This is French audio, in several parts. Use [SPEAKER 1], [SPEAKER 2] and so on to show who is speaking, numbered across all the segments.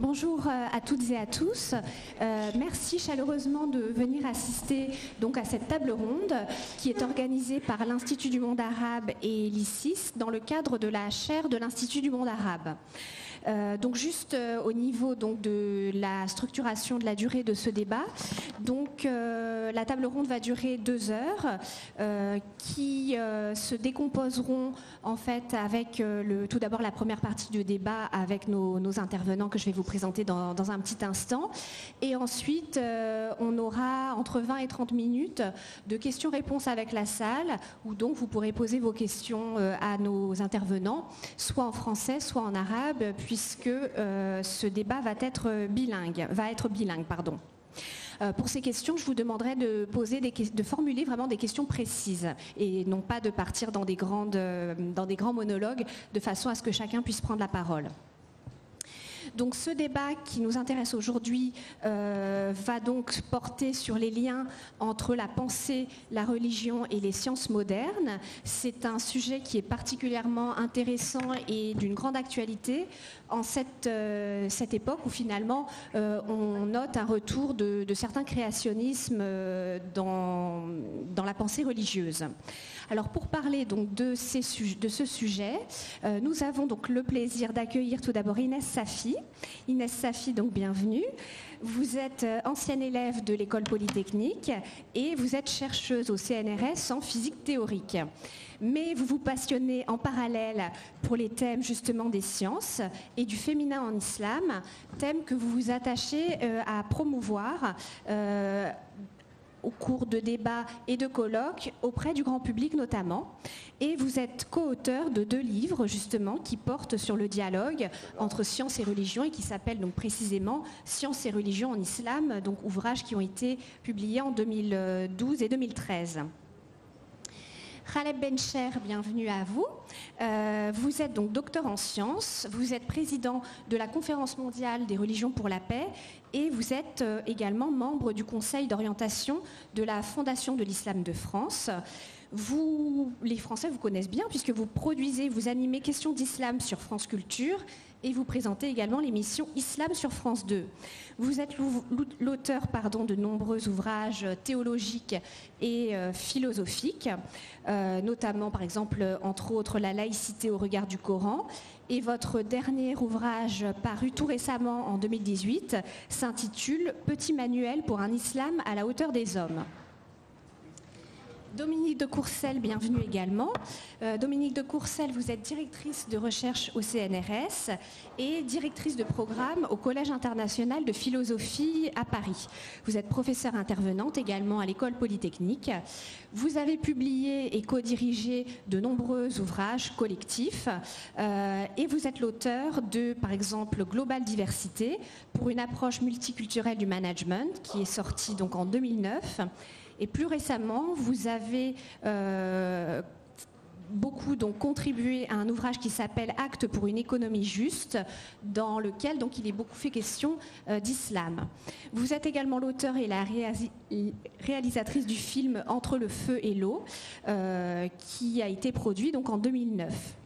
[SPEAKER 1] Bonjour à toutes et à tous. Merci chaleureusement de venir assister donc à cette table ronde qui est organisée par l'Institut du monde arabe et l'ICIS dans le cadre de la chaire de l'Institut du monde arabe. Donc juste au niveau donc, de la structuration de la durée de ce débat, donc la table ronde va durer 2 heures qui se décomposeront en fait avec tout d'abord la première partie du débat avec nos intervenants que je vais vous présenter dans un petit instant, et ensuite on aura entre 20 et 30 minutes de questions-réponses avec la salle où donc vous pourrez poser vos questions à nos intervenants soit en français soit en arabe, puisque ce débat va être bilingue. Pour ces questions, je vous demanderai de formuler vraiment des questions précises et non pas de partir dans des grands monologues de façon à ce que chacun puisse prendre la parole. Donc ce débat qui nous intéresse aujourd'hui va donc porter sur les liens entre la pensée, la religion et les sciences modernes. C'est un sujet qui est particulièrement intéressant et d'une grande actualité en cette époque où finalement on note un retour de certains créationnismes dans la pensée religieuse. Alors pour parler donc de ce sujet, nous avons donc le plaisir d'accueillir tout d'abord Inès Safi. Inès Safi, donc bienvenue. Vous êtes ancienne élève de l'école polytechnique et vous êtes chercheuse au CNRS en physique théorique. Mais vous vous passionnez en parallèle pour les thèmes justement des sciences et du féminin en islam, thème que vous vous attachez à promouvoir au cours de débats et de colloques auprès du grand public notamment. Et vous êtes co-auteur de 2 livres justement qui portent sur le dialogue entre science et religion et qui s'appellent donc précisément Science et religion en islam, donc ouvrages qui ont été publiés en 2012 et 2013. Khaled Bencher, bienvenue à vous. Vous êtes donc docteur en sciences, vous êtes président de la Conférence mondiale des religions pour la paix et vous êtes également membre du conseil d'orientation de la Fondation de l'Islam de France. Vous, les Français, vous connaissent bien puisque vous animez Questions d'Islam sur France Culture et vous présentez également l'émission Islam sur France 2. Vous êtes l'auteur de nombreux ouvrages théologiques et philosophiques, notamment par exemple, entre autres, La laïcité au regard du Coran. Et votre dernier ouvrage paru tout récemment en 2018 s'intitule Petit manuel pour un islam à la hauteur des hommes. Dominique de Courcelles, bienvenue également. Dominique de Courcelles, vous êtes directrice de recherche au CNRS et directrice de programme au Collège international de philosophie à Paris. Vous êtes professeure intervenante également à l'école polytechnique. Vous avez publié et co-dirigé de nombreux ouvrages collectifs et vous êtes l'auteur de, par exemple, Global Diversité pour une approche multiculturelle du management qui est sorti donc en 2009. Et plus récemment, vous avez beaucoup donc contribué à un ouvrage qui s'appelle Actes pour une économie juste, dans lequel donc il est beaucoup fait question d'islam. Vous êtes également l'auteur et la réalisatrice du film Entre le feu et l'eau, qui a été produit donc en 2009.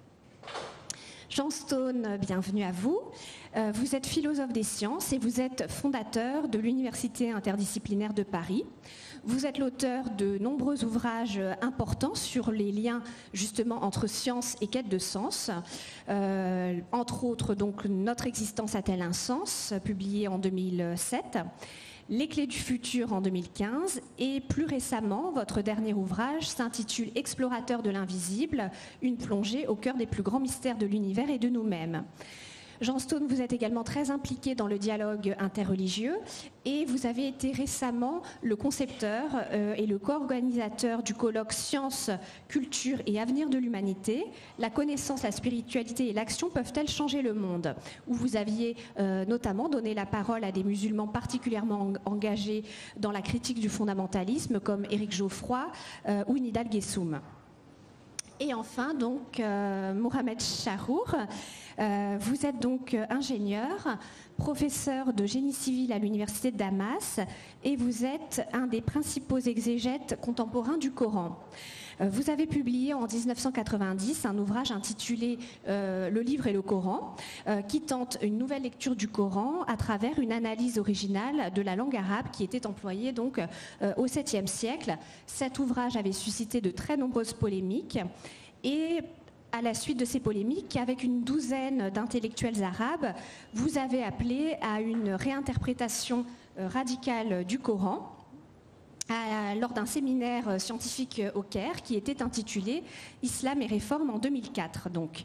[SPEAKER 1] Jean Stone, bienvenue à vous. Vous êtes philosophe des sciences et vous êtes fondateur de l'Université interdisciplinaire de Paris. Vous êtes l'auteur de nombreux ouvrages importants sur les liens justement entre science et quête de sens. Entre autres, donc, Notre existence a-t-elle un sens, publié en 2007. Les clés du futur en 2015 et plus récemment, votre dernier ouvrage s'intitule Explorateur de l'invisible, une plongée au cœur des plus grands mystères de l'univers et de nous-mêmes. Jean Stone, vous êtes également très impliqué dans le dialogue interreligieux et vous avez été récemment le concepteur et le co-organisateur du colloque Science, Culture et Avenir de l'Humanité. La connaissance, la spiritualité et l'action peuvent-elles changer le monde ? Où vous aviez notamment donné la parole à des musulmans particulièrement engagés dans la critique du fondamentalisme comme Éric Geoffroy ou Nidal Guessoum. Et enfin, donc, Mohamed Charour, Vous êtes donc ingénieur, professeur de génie civil à l'université de Damas et vous êtes un des principaux exégètes contemporains du Coran. Vous avez publié en 1990 un ouvrage intitulé Le livre et le Coran, qui tente une nouvelle lecture du Coran à travers une analyse originale de la langue arabe qui était employée donc au 7e siècle. Cet ouvrage avait suscité de très nombreuses polémiques et à la suite de ces polémiques, avec une douzaine d'intellectuels arabes, vous avez appelé à une réinterprétation radicale du Coran lors d'un séminaire scientifique au Caire qui était intitulé « Islam et réforme » en 2004. Donc,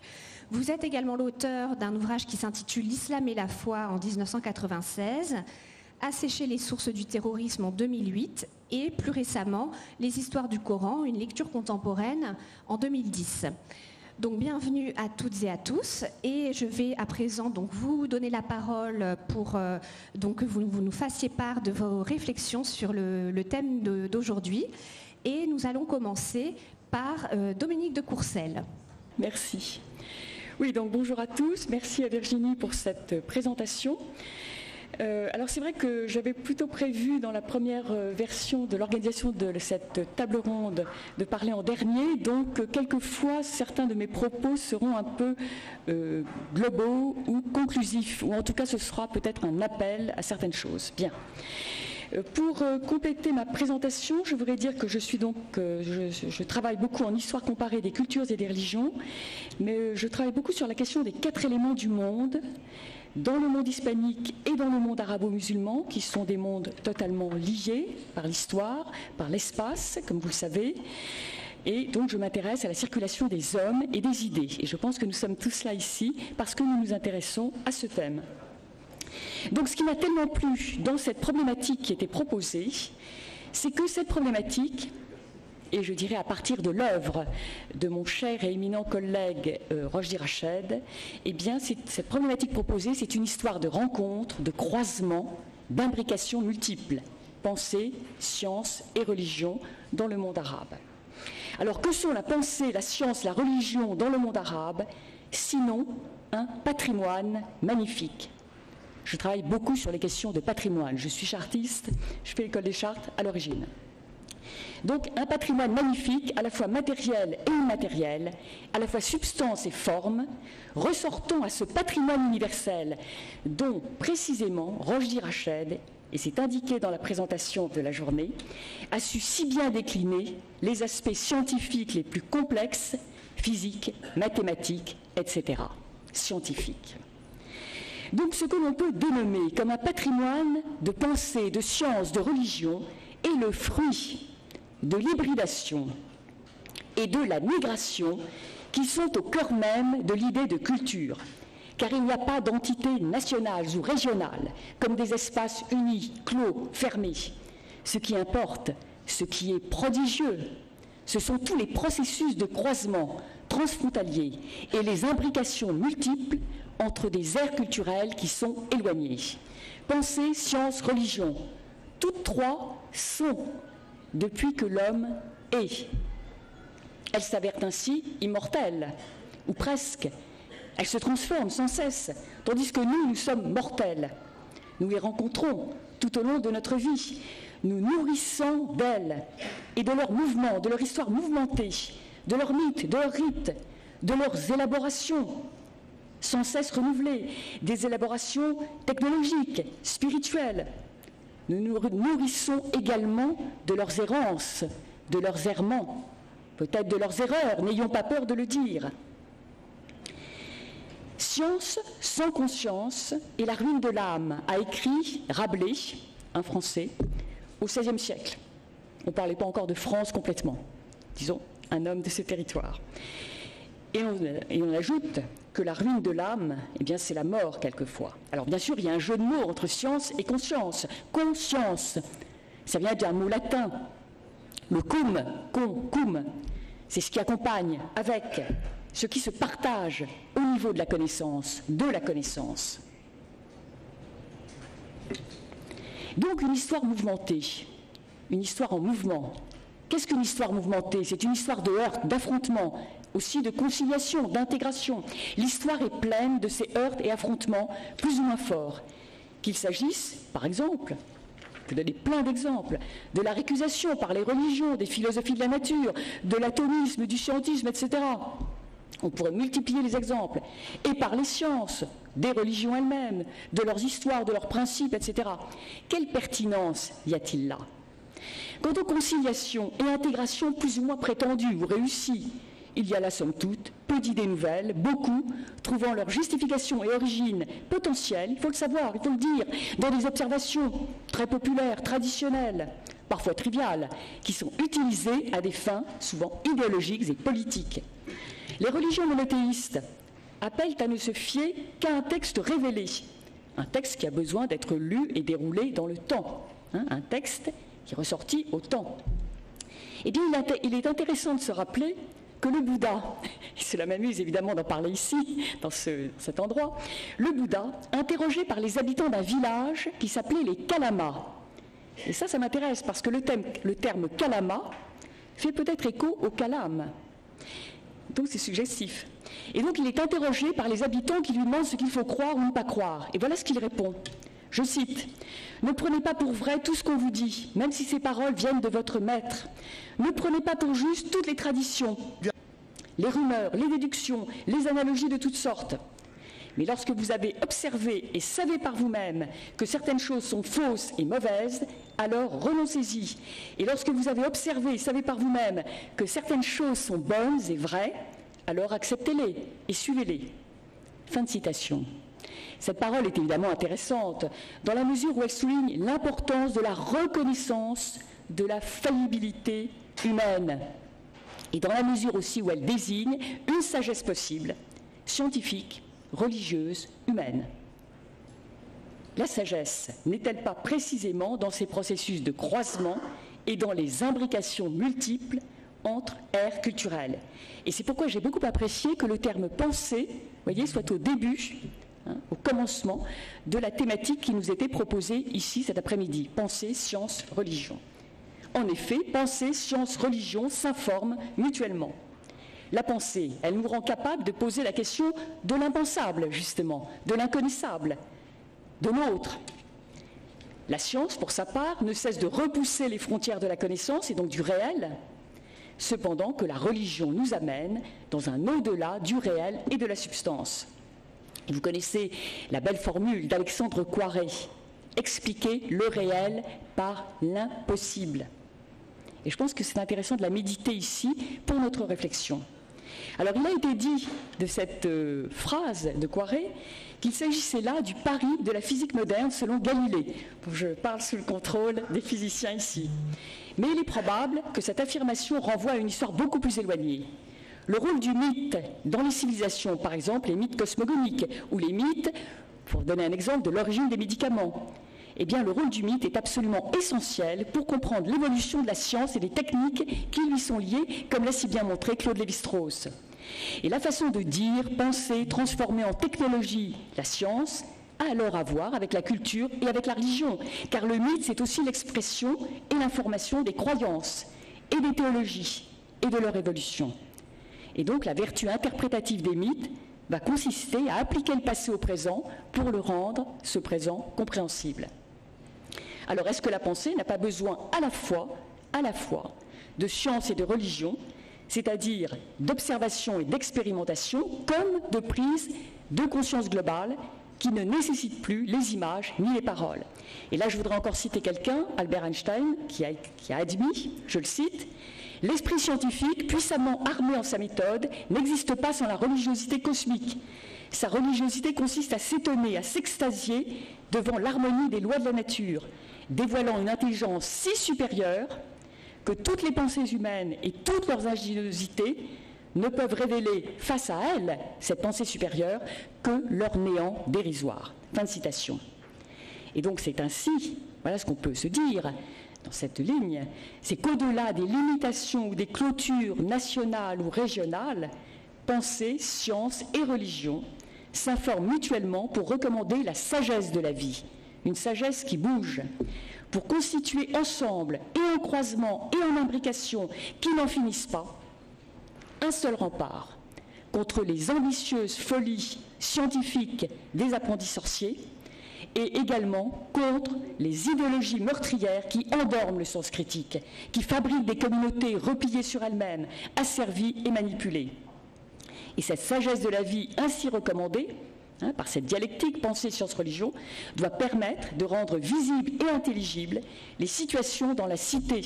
[SPEAKER 1] vous êtes également l'auteur d'un ouvrage qui s'intitule « L'islam et la foi » en 1996, « Assécher les sources du terrorisme » en 2008 et plus récemment « Les histoires du Coran, une lecture contemporaine » en 2010. Donc bienvenue à toutes et à tous et je vais à présent donc vous donner la parole pour donc que vous nous fassiez part de vos réflexions sur le thème d'aujourd'hui et nous allons commencer par Dominique de Courcelles.
[SPEAKER 2] Merci. Oui, donc bonjour à tous, merci à Virginie pour cette présentation. Alors c'est vrai que j'avais plutôt prévu dans la première version de l'organisation de cette table ronde de parler en dernier, donc quelquefois certains de mes propos seront un peu globaux ou conclusifs, ou en tout cas ce sera peut-être un appel à certaines choses. Bien. Pour compléter ma présentation, je voudrais dire que je suis donc, je travaille beaucoup en histoire comparée des cultures et des religions, mais je travaille beaucoup sur la question des 4 éléments du monde, dans le monde hispanique et dans le monde arabo-musulman, qui sont des mondes totalement liés par l'histoire, par l'espace, comme vous le savez. Et donc je m'intéresse à la circulation des hommes et des idées. Et je pense que nous sommes tous là ici parce que nous nous intéressons à ce thème. Donc ce qui m'a tellement plu dans cette problématique qui était proposée, c'est que cette problématique, et je dirais à partir de l'œuvre de mon cher et éminent collègue Rojdi Rached, eh bien cette problématique proposée, c'est une histoire de rencontres, de croisements, d'imbrications multiples, pensée, science et religion dans le monde arabe. Alors que sont la pensée, la science, la religion dans le monde arabe, sinon un patrimoine magnifique? Je travaille beaucoup sur les questions de patrimoine. Je suis chartiste, je fais l'école des chartes à l'origine. Donc un patrimoine magnifique, à la fois matériel et immatériel, à la fois substance et forme, ressortant à ce patrimoine universel dont précisément Rojdi Rached, et c'est indiqué dans la présentation de la journée, a su si bien décliner les aspects scientifiques les plus complexes, physiques, mathématiques, etc. Scientifiques. Donc ce que l'on peut dénommer comme un patrimoine de pensée, de science, de religion, est le fruit de l'hybridation et de la migration qui sont au cœur même de l'idée de culture, car il n'y a pas d'entités nationales ou régionales comme des espaces unis, clos, fermés. Ce qui importe, ce qui est prodigieux, ce sont tous les processus de croisement transfrontaliers et les imbrications multiples entre des aires culturelles qui sont éloignées. Pensée, science, religion, toutes trois sont depuis que l'homme est. Elles s'avèrent ainsi immortelles, ou presque. Elles se transforment sans cesse, tandis que nous sommes mortels. Nous les rencontrons tout au long de notre vie. Nous nourrissons d'elles et de leurs mouvements, de leur histoire mouvementée, de leurs mythes, de leurs rites, de leurs élaborations, sans cesse renouvelées, des élaborations technologiques, spirituelles. Nous nous nourrissons également de leurs errances, de leurs errements, peut-être de leurs erreurs, n'ayons pas peur de le dire. Science sans conscience est la ruine de l'âme, a écrit Rabelais, un Français, au XVIe siècle. On ne parlait pas encore de France complètement, disons, un homme de ce territoire. Et on ajoute que la ruine de l'âme, eh bien, c'est la mort quelquefois. Alors bien sûr, il y a un jeu de mots entre science et conscience. Conscience, ça vient d'un mot latin. Le cum, c'est ce qui accompagne avec, ce qui se partage au niveau de la connaissance, Donc une histoire mouvementée, une histoire en mouvement, qu'est-ce qu'une histoire mouvementée? C'est une histoire de heurts, d'affrontements, aussi de conciliation, d'intégration. L'histoire est pleine de ces heurts et affrontements plus ou moins forts. Qu'il s'agisse, par exemple, je peux donner plein d'exemples, de la récusation par les religions, des philosophies de la nature, de l'atomisme, du scientisme, etc. On pourrait multiplier les exemples. Et par les sciences, des religions elles-mêmes, de leurs histoires, de leurs principes, etc. Quelle pertinence y a-t-il là? Quant aux conciliations et intégrations plus ou moins prétendues ou réussies, il y a là, somme toute, peu d'idées nouvelles, beaucoup trouvant leur justification et origine potentielle, il faut le savoir, il faut le dire, dans des observations très populaires, traditionnelles, parfois triviales, qui sont utilisées à des fins souvent idéologiques et politiques. Les religions monothéistes appellent à ne se fier qu'à un texte révélé, un texte qui a besoin d'être lu et déroulé dans le temps, un texte qui est ressorti au temps. Eh bien, il est intéressant de se rappeler que le Bouddha, et cela m'amuse évidemment d'en parler ici, dans cet endroit, le Bouddha, interrogé par les habitants d'un village qui s'appelait les Kalamas. Et ça m'intéresse parce que le terme Kalama fait peut-être écho au Kalam. Donc c'est suggestif. Et donc il est interrogé par les habitants qui lui demandent ce qu'il faut croire ou ne pas croire. Et voilà ce qu'il répond. Je cite, « Ne prenez pas pour vrai tout ce qu'on vous dit, même si ces paroles viennent de votre maître. Ne prenez pas pour juste toutes les traditions, les rumeurs, les déductions, les analogies de toutes sortes. Mais lorsque vous avez observé et savez par vous-même que certaines choses sont fausses et mauvaises, alors renoncez-y. Et lorsque vous avez observé et savez par vous-même que certaines choses sont bonnes et vraies, alors acceptez-les et suivez-les. » Fin de citation. Cette parole est évidemment intéressante dans la mesure où elle souligne l'importance de la reconnaissance de la faillibilité humaine et dans la mesure aussi où elle désigne une sagesse possible, scientifique, religieuse, humaine. La sagesse n'est-elle pas précisément dans ces processus de croisement et dans les imbrications multiples entre ères culturelles? Et c'est pourquoi j'ai beaucoup apprécié que le terme « pensée » soit au début, au commencement de la thématique qui nous était proposée ici cet après-midi, pensée, science, religion. En effet, pensée, science, religion s'informent mutuellement. La pensée, elle nous rend capables de poser la question de l'impensable, justement, de l'inconnaissable, de l'autre. La science, pour sa part, ne cesse de repousser les frontières de la connaissance et donc du réel, cependant que la religion nous amène dans un au-delà du réel et de la substance. Et vous connaissez la belle formule d'Alexandre Coiré, expliquer le réel par l'impossible. Et je pense que c'est intéressant de la méditer ici pour notre réflexion. Alors il a été dit de cette phrase de Coiré qu'il s'agissait là du pari de la physique moderne selon Galilée. Je parle sous le contrôle des physiciens ici. Mais il est probable que cette affirmation renvoie à une histoire beaucoup plus éloignée. Le rôle du mythe dans les civilisations, par exemple les mythes cosmogoniques, ou les mythes, pour donner un exemple, de l'origine des médicaments, eh bien le rôle du mythe est absolument essentiel pour comprendre l'évolution de la science et des techniques qui lui sont liées, comme l'a si bien montré Claude Lévi-Strauss. Et la façon de dire, penser, transformer en technologie la science a alors à voir avec la culture et avec la religion, car le mythe c'est aussi l'expression et l'information des croyances et des théologies et de leur évolution. Et donc la vertu interprétative des mythes va consister à appliquer le passé au présent pour le rendre, ce présent, compréhensible. Alors est-ce que la pensée n'a pas besoin à la fois de science et de religion, c'est-à-dire d'observation et d'expérimentation, comme de prise de conscience globale qui ne nécessite plus les images ni les paroles? Et là je voudrais encore citer quelqu'un, Albert Einstein, qui a admis, je le cite, « L'esprit scientifique, puissamment armé en sa méthode, n'existe pas sans la religiosité cosmique. Sa religiosité consiste à s'étonner, à s'extasier devant l'harmonie des lois de la nature, dévoilant une intelligence si supérieure que toutes les pensées humaines et toutes leurs ingéniosités ne peuvent révéler face à elle, cette pensée supérieure, que leur néant dérisoire. » Fin de citation. Et donc c'est ainsi, voilà ce qu'on peut se dire dans cette ligne, c'est qu'au-delà des limitations ou des clôtures nationales ou régionales, pensée, science et religion s'informent mutuellement pour recommander la sagesse de la vie, une sagesse qui bouge, pour constituer ensemble, et en croisement, et en imbrication, qui n'en finissent pas, un seul rempart contre les ambitieuses folies scientifiques des apprentis sorciers, et également contre les idéologies meurtrières qui endorment le sens critique, qui fabriquent des communautés repliées sur elles-mêmes, asservies et manipulées. Et cette sagesse de la vie ainsi recommandée, par cette dialectique pensée science-religion, doit permettre de rendre visibles et intelligibles les situations dans la cité,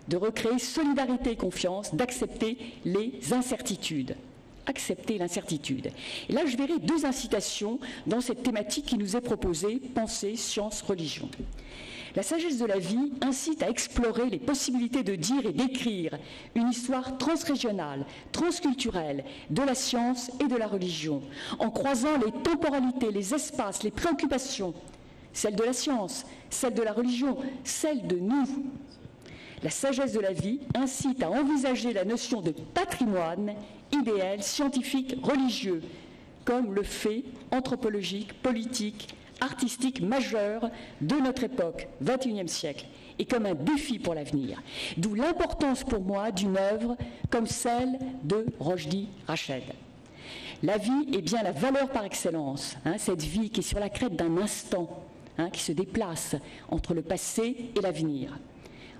[SPEAKER 2] de recréer solidarité et confiance, d'accepter les incertitudes. Accepter l'incertitude. Et là, je verrai deux incitations dans cette thématique qui nous est proposée, pensée, science, religion. La sagesse de la vie incite à explorer les possibilités de dire et d'écrire une histoire transrégionale, transculturelle de la science et de la religion, en croisant les temporalités, les espaces, les préoccupations, celles de la science, celles de la religion, celles de nous. La sagesse de la vie incite à envisager la notion de patrimoine idéal, scientifique, religieux, comme le fait anthropologique, politique, artistique majeur de notre époque, XXIe siècle, et comme un défi pour l'avenir. D'où l'importance pour moi d'une œuvre comme celle de Rochdy Rached. La vie est bien la valeur par excellence, cette vie qui est sur la crête d'un instant, qui se déplace entre le passé et l'avenir,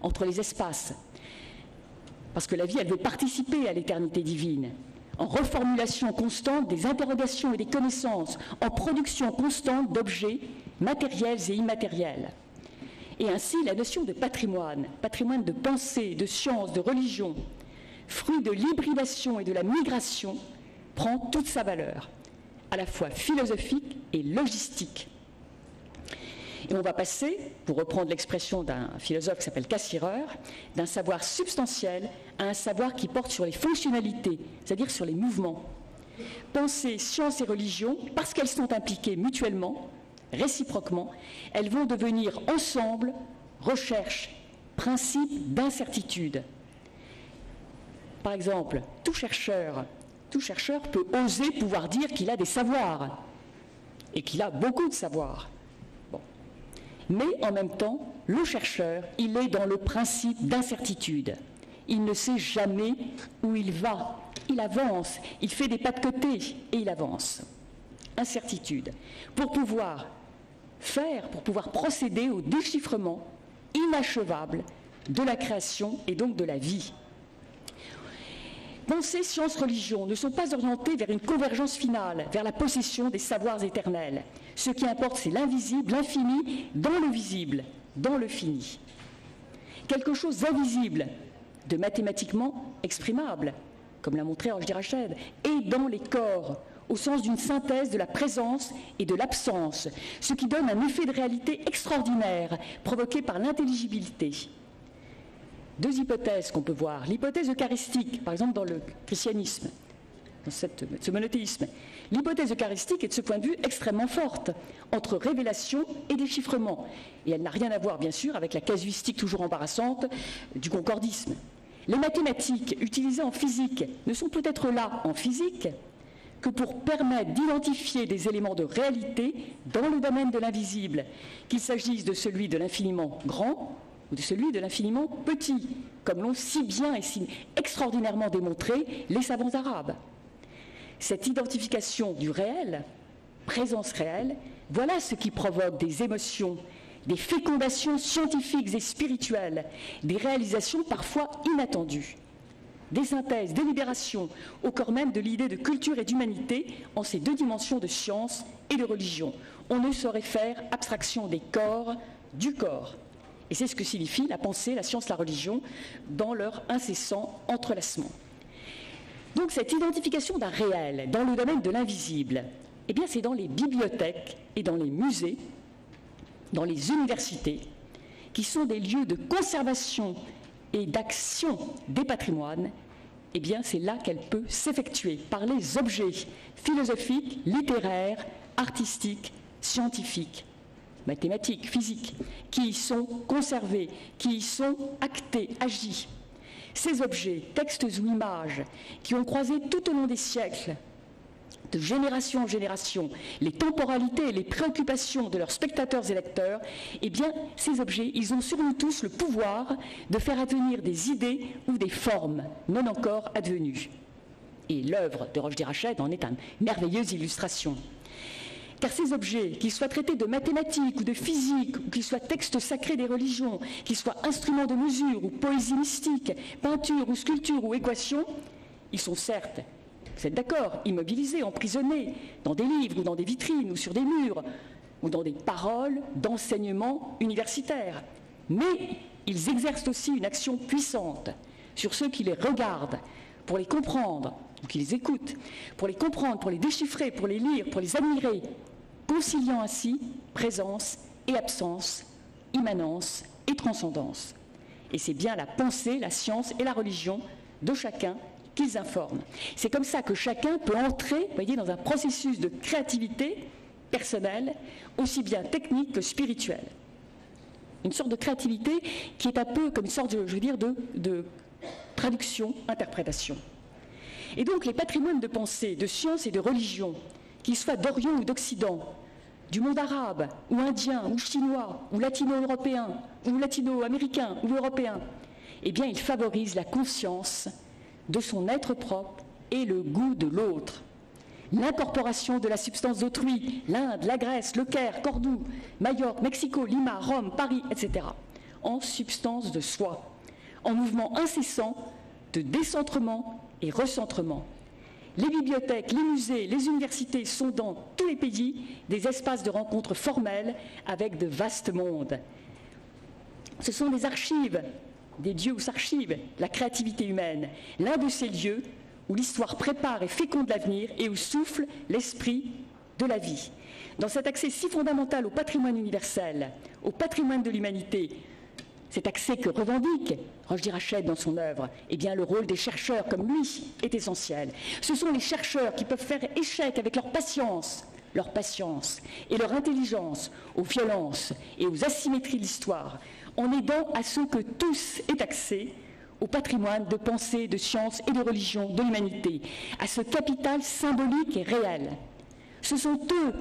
[SPEAKER 2] entre les espaces. Parce que la vie, elle veut participer à l'éternité divine, en reformulation constante des interrogations et des connaissances, en production constante d'objets matériels et immatériels. Et ainsi, la notion de patrimoine, patrimoine de pensée, de science, de religion, fruit de l'hybridation et de la migration, prend toute sa valeur, à la fois philosophique et logistique. Et on va passer, pour reprendre l'expression d'un philosophe qui s'appelle Cassirer, d'un savoir substantiel à un savoir qui porte sur les fonctionnalités, c'est-à-dire sur les mouvements. Pensée, science et religion, parce qu'elles sont impliquées mutuellement, réciproquement, elles vont devenir ensemble recherche, principe d'incertitude. Par exemple, tout chercheur peut oser pouvoir dire qu'il a des savoirs et qu'il a beaucoup de savoirs. Mais en même temps, le chercheur, il est dans le principe d'incertitude. Il ne sait jamais où il va. Il avance, il fait des pas de côté et il avance. Incertitude. Pour pouvoir procéder au déchiffrement inachevable de la création et donc de la vie. Pensée, science, religion ne sont pas orientées vers une convergence finale, vers la possession des savoirs éternels. Ce qui importe, c'est l'invisible, l'infini, dans le visible, dans le fini. Quelque chose d'invisible, de mathématiquement exprimable, comme l'a montré Rochdy Rached, et dans les corps, au sens d'une synthèse de la présence et de l'absence, ce qui donne un effet de réalité extraordinaire, provoqué par l'intelligibilité. Deux hypothèses qu'on peut voir. L'hypothèse eucharistique, par exemple dans le christianisme, dans ce monothéisme. L'hypothèse eucharistique est de ce point de vue extrêmement forte, entre révélation et déchiffrement. Et elle n'a rien à voir, bien sûr, avec la casuistique toujours embarrassante du concordisme. Les mathématiques utilisées en physique ne sont peut-être là en physique que pour permettre d'identifier des éléments de réalité dans le domaine de l'invisible, qu'il s'agisse de celui de l'infiniment grand ou de celui de l'infiniment petit, comme l'ont si bien et si extraordinairement démontré les savants arabes. Cette identification du réel, présence réelle, voilà ce qui provoque des émotions, des fécondations scientifiques et spirituelles, des réalisations parfois inattendues, des synthèses, des libérations au corps même de l'idée de culture et d'humanité en ces deux dimensions de science et de religion. On ne saurait faire abstraction des corps, du corps. Et c'est ce que signifie la pensée, la science, la religion, dans leur incessant entrelacement. Donc cette identification d'un réel dans le domaine de l'invisible, eh bien c'est dans les bibliothèques et dans les musées, dans les universités, qui sont des lieux de conservation et d'action des patrimoines, eh bien c'est là qu'elle peut s'effectuer, par les objets philosophiques, littéraires, artistiques, scientifiques, mathématiques, physiques, qui y sont conservés, qui y sont actés, agis. Ces objets, textes ou images, qui ont croisé tout au long des siècles de génération en génération les temporalités et les préoccupations de leurs spectateurs et lecteurs, eh bien, ces objets, ils ont sur nous tous le pouvoir de faire advenir des idées ou des formes non encore advenues. Et l'œuvre de Rochdy Rached en est une merveilleuse illustration. Car ces objets, qu'ils soient traités de mathématiques ou de physique, ou qu'ils soient textes sacrés des religions, qu'ils soient instruments de mesure ou poésie mystique, peinture ou sculpture ou équation, ils sont certes, vous êtes d'accord, immobilisés, emprisonnés dans des livres ou dans des vitrines ou sur des murs ou dans des paroles d'enseignement universitaire. Mais ils exercent aussi une action puissante sur ceux qui les regardent pour les comprendre ou qui les écoutent, pour les comprendre, pour les déchiffrer, pour les lire, pour les admirer, conciliant ainsi présence et absence, immanence et transcendance. Et c'est bien la pensée, la science et la religion de chacun qu'ils informent. C'est comme ça que chacun peut entrer, voyez, dans un processus de créativité personnelle, aussi bien technique que spirituelle. Une sorte de créativité qui est un peu comme une sorte, de traduction, interprétation. Et donc les patrimoines de pensée, de science et de religion, qu'ils soient d'Orient ou d'Occident, du monde arabe, ou indien, ou chinois, ou latino-européen, ou latino-américain, ou européen, eh bien ils favorisent la conscience de son être propre et le goût de l'autre. L'incorporation de la substance d'autrui, l'Inde, la Grèce, le Caire, Cordoue, Majorque, Mexico, Lima, Rome, Paris, etc., en substance de soi, en mouvement incessant de décentrement et recentrement. Les bibliothèques, les musées, les universités sont dans tous les pays des espaces de rencontres formelles avec de vastes mondes. Ce sont des archives, des dieux où s'archive la créativité humaine, l'un de ces lieux où l'histoire prépare et féconde l'avenir et où souffle l'esprit de la vie. Dans cet accès si fondamental au patrimoine universel, au patrimoine de l'humanité, cet accès que revendique Rochdy Rached dans son œuvre, eh bien le rôle des chercheurs comme lui est essentiel. Ce sont les chercheurs qui peuvent faire échec avec leur patience et leur intelligence aux violences et aux asymétries de l'histoire, en aidant à ce que tous aient accès au patrimoine de pensée, de science et de religion de l'humanité, à ce capital symbolique et réel. Ce sont eux,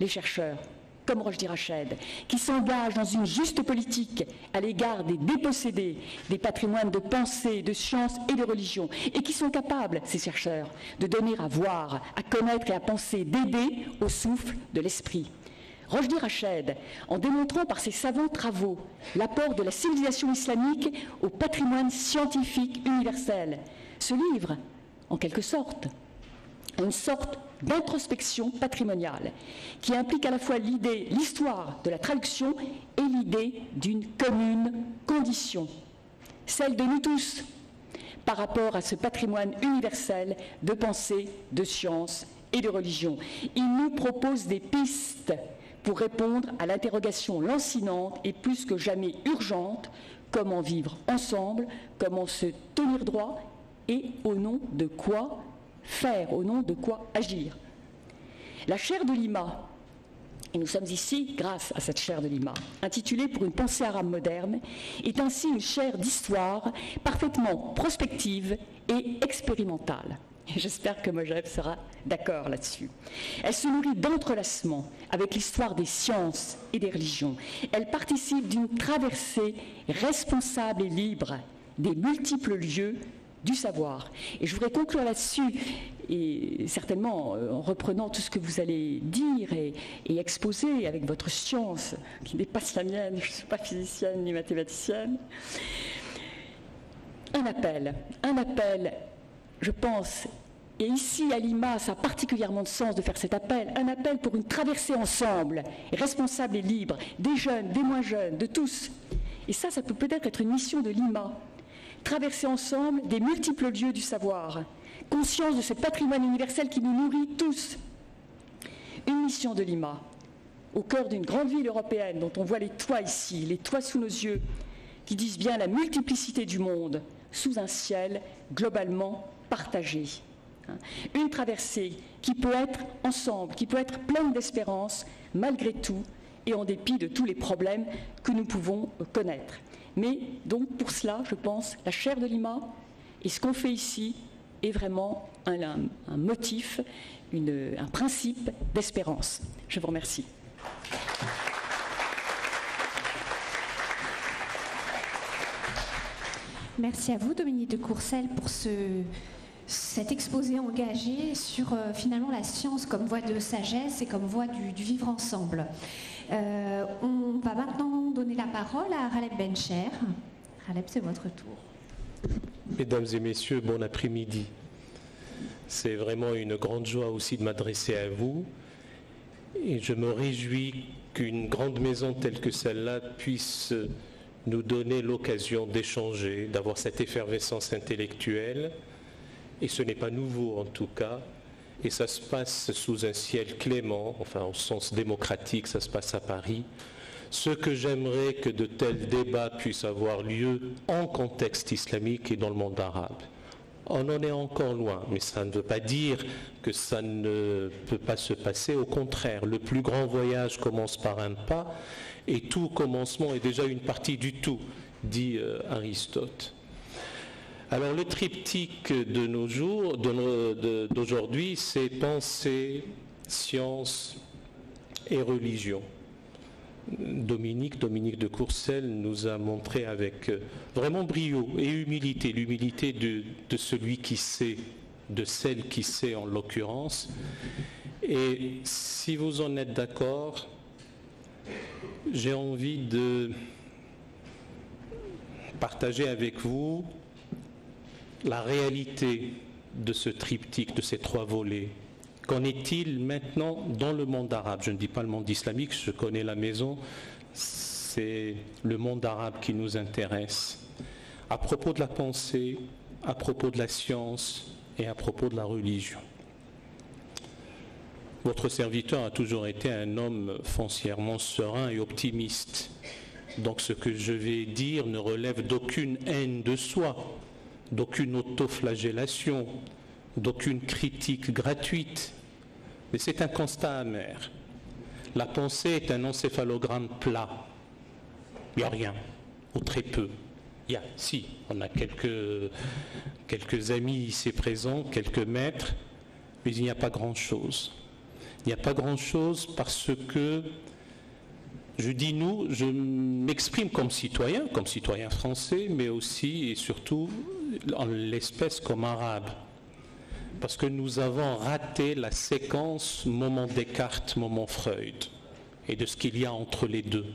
[SPEAKER 2] les chercheurs, comme Rochdy Rached, qui s'engagent dans une juste politique à l'égard des dépossédés des patrimoines de pensée, de science et de religion, et qui sont capables, ces chercheurs, de donner à voir, à connaître et à penser, d'aider au souffle de l'esprit. Rochdy Rached, en démontrant par ses savants travaux l'apport de la civilisation islamique au patrimoine scientifique universel, se livre, en quelque sorte, à une sorte d'introspection patrimoniale qui implique à la fois l'histoire de la traduction et l'idée d'une commune condition, celle de nous tous, par rapport à ce patrimoine universel de pensée, de science et de religion. Il nous propose des pistes pour répondre à l'interrogation lancinante et plus que jamais urgente: comment vivre ensemble, comment se tenir droit et au nom de quoi faire, au nom de quoi agir. La chaire de Lima, et nous sommes ici grâce à cette chaire de Lima, intitulée Pour une pensée arabe moderne, est ainsi une chaire d'histoire parfaitement prospective et expérimentale. Et j'espère que Mojeb sera d'accord là-dessus. Elle se nourrit d'entrelacements avec l'histoire des sciences et des religions. Elle participe d'une traversée responsable et libre des multiples lieux du savoir. Et je voudrais conclure là-dessus, et certainement en reprenant tout ce que vous allez dire et exposer avec votre science qui dépasse la mienne. Je ne suis pas physicienne ni mathématicienne. Un appel, je pense, et ici à Lima, ça a particulièrement de sens de faire cet appel, un appel pour une traversée ensemble, responsable et libre, des jeunes, des moins jeunes, de tous. Et ça peut peut-être être une mission de Lima. Traverser ensemble des multiples lieux du savoir, conscience de ce patrimoine universel qui nous nourrit tous. Une mission de Lima, au cœur d'une grande ville européenne dont on voit les toits ici, les toits sous nos yeux, qui disent bien la multiplicité du monde sous un ciel globalement partagé. Une traversée qui peut être ensemble, qui peut être pleine d'espérance malgré tout et en dépit de tous les problèmes que nous pouvons connaître. Mais donc pour cela, je pense, la chaire de Lima et ce qu'on fait ici est vraiment un motif, un principe d'espérance. Je vous remercie.
[SPEAKER 1] Merci à vous, Dominique de Courcelles, pour cet exposé engagé sur finalement la science comme voie de sagesse et comme voie du vivre ensemble. On va maintenant donner la parole à Raleb Bencher. Raleb, c'est votre tour.
[SPEAKER 3] Mesdames et messieurs, bon après-midi. C'est vraiment une grande joie aussi de m'adresser à vous. Et je me réjouis qu'une grande maison telle que celle-là puisse nous donner l'occasion d'échanger, d'avoir cette effervescence intellectuelle. Et ce n'est pas nouveau en tout cas. Et ça se passe sous un ciel clément, enfin au sens démocratique, ça se passe à Paris. Ce que j'aimerais que de tels débats puissent avoir lieu en contexte islamique et dans le monde arabe. On en est encore loin, mais ça ne veut pas dire que ça ne peut pas se passer. Au contraire, le plus grand voyage commence par un pas, et tout commencement est déjà une partie du tout, dit Aristote. Alors le triptyque de nos jours, d'aujourd'hui, c'est pensée, science et religion. Dominique de Courcelles nous a montré avec vraiment brio et humilité, l'humilité de celui qui sait, de celle qui sait en l'occurrence. Et si vous en êtes d'accord, j'ai envie de partager avec vous la réalité de ce triptyque, de ces trois volets. Qu'en est-il maintenant dans le monde arabe? Je ne dis pas le monde islamique, je connais la maison, c'est le monde arabe qui nous intéresse. À propos de la pensée, à propos de la science et à propos de la religion. Votre serviteur a toujours été un homme foncièrement serein et optimiste. Donc ce que je vais dire ne relève d'aucune haine de soi, d'aucune autoflagellation, d'aucune critique gratuite. Mais c'est un constat amer. La pensée est un encéphalogramme plat. Il n'y a rien, ou très peu. On a quelques amis ici présents, quelques maîtres, mais il n'y a pas grand-chose. Il n'y a pas grand-chose parce que, je dis nous, je m'exprime comme citoyen français, mais aussi et surtout en l'espèce comme arabe. Parce que nous avons raté la séquence moment Descartes, moment Freud, et de ce qu'il y a entre les deux.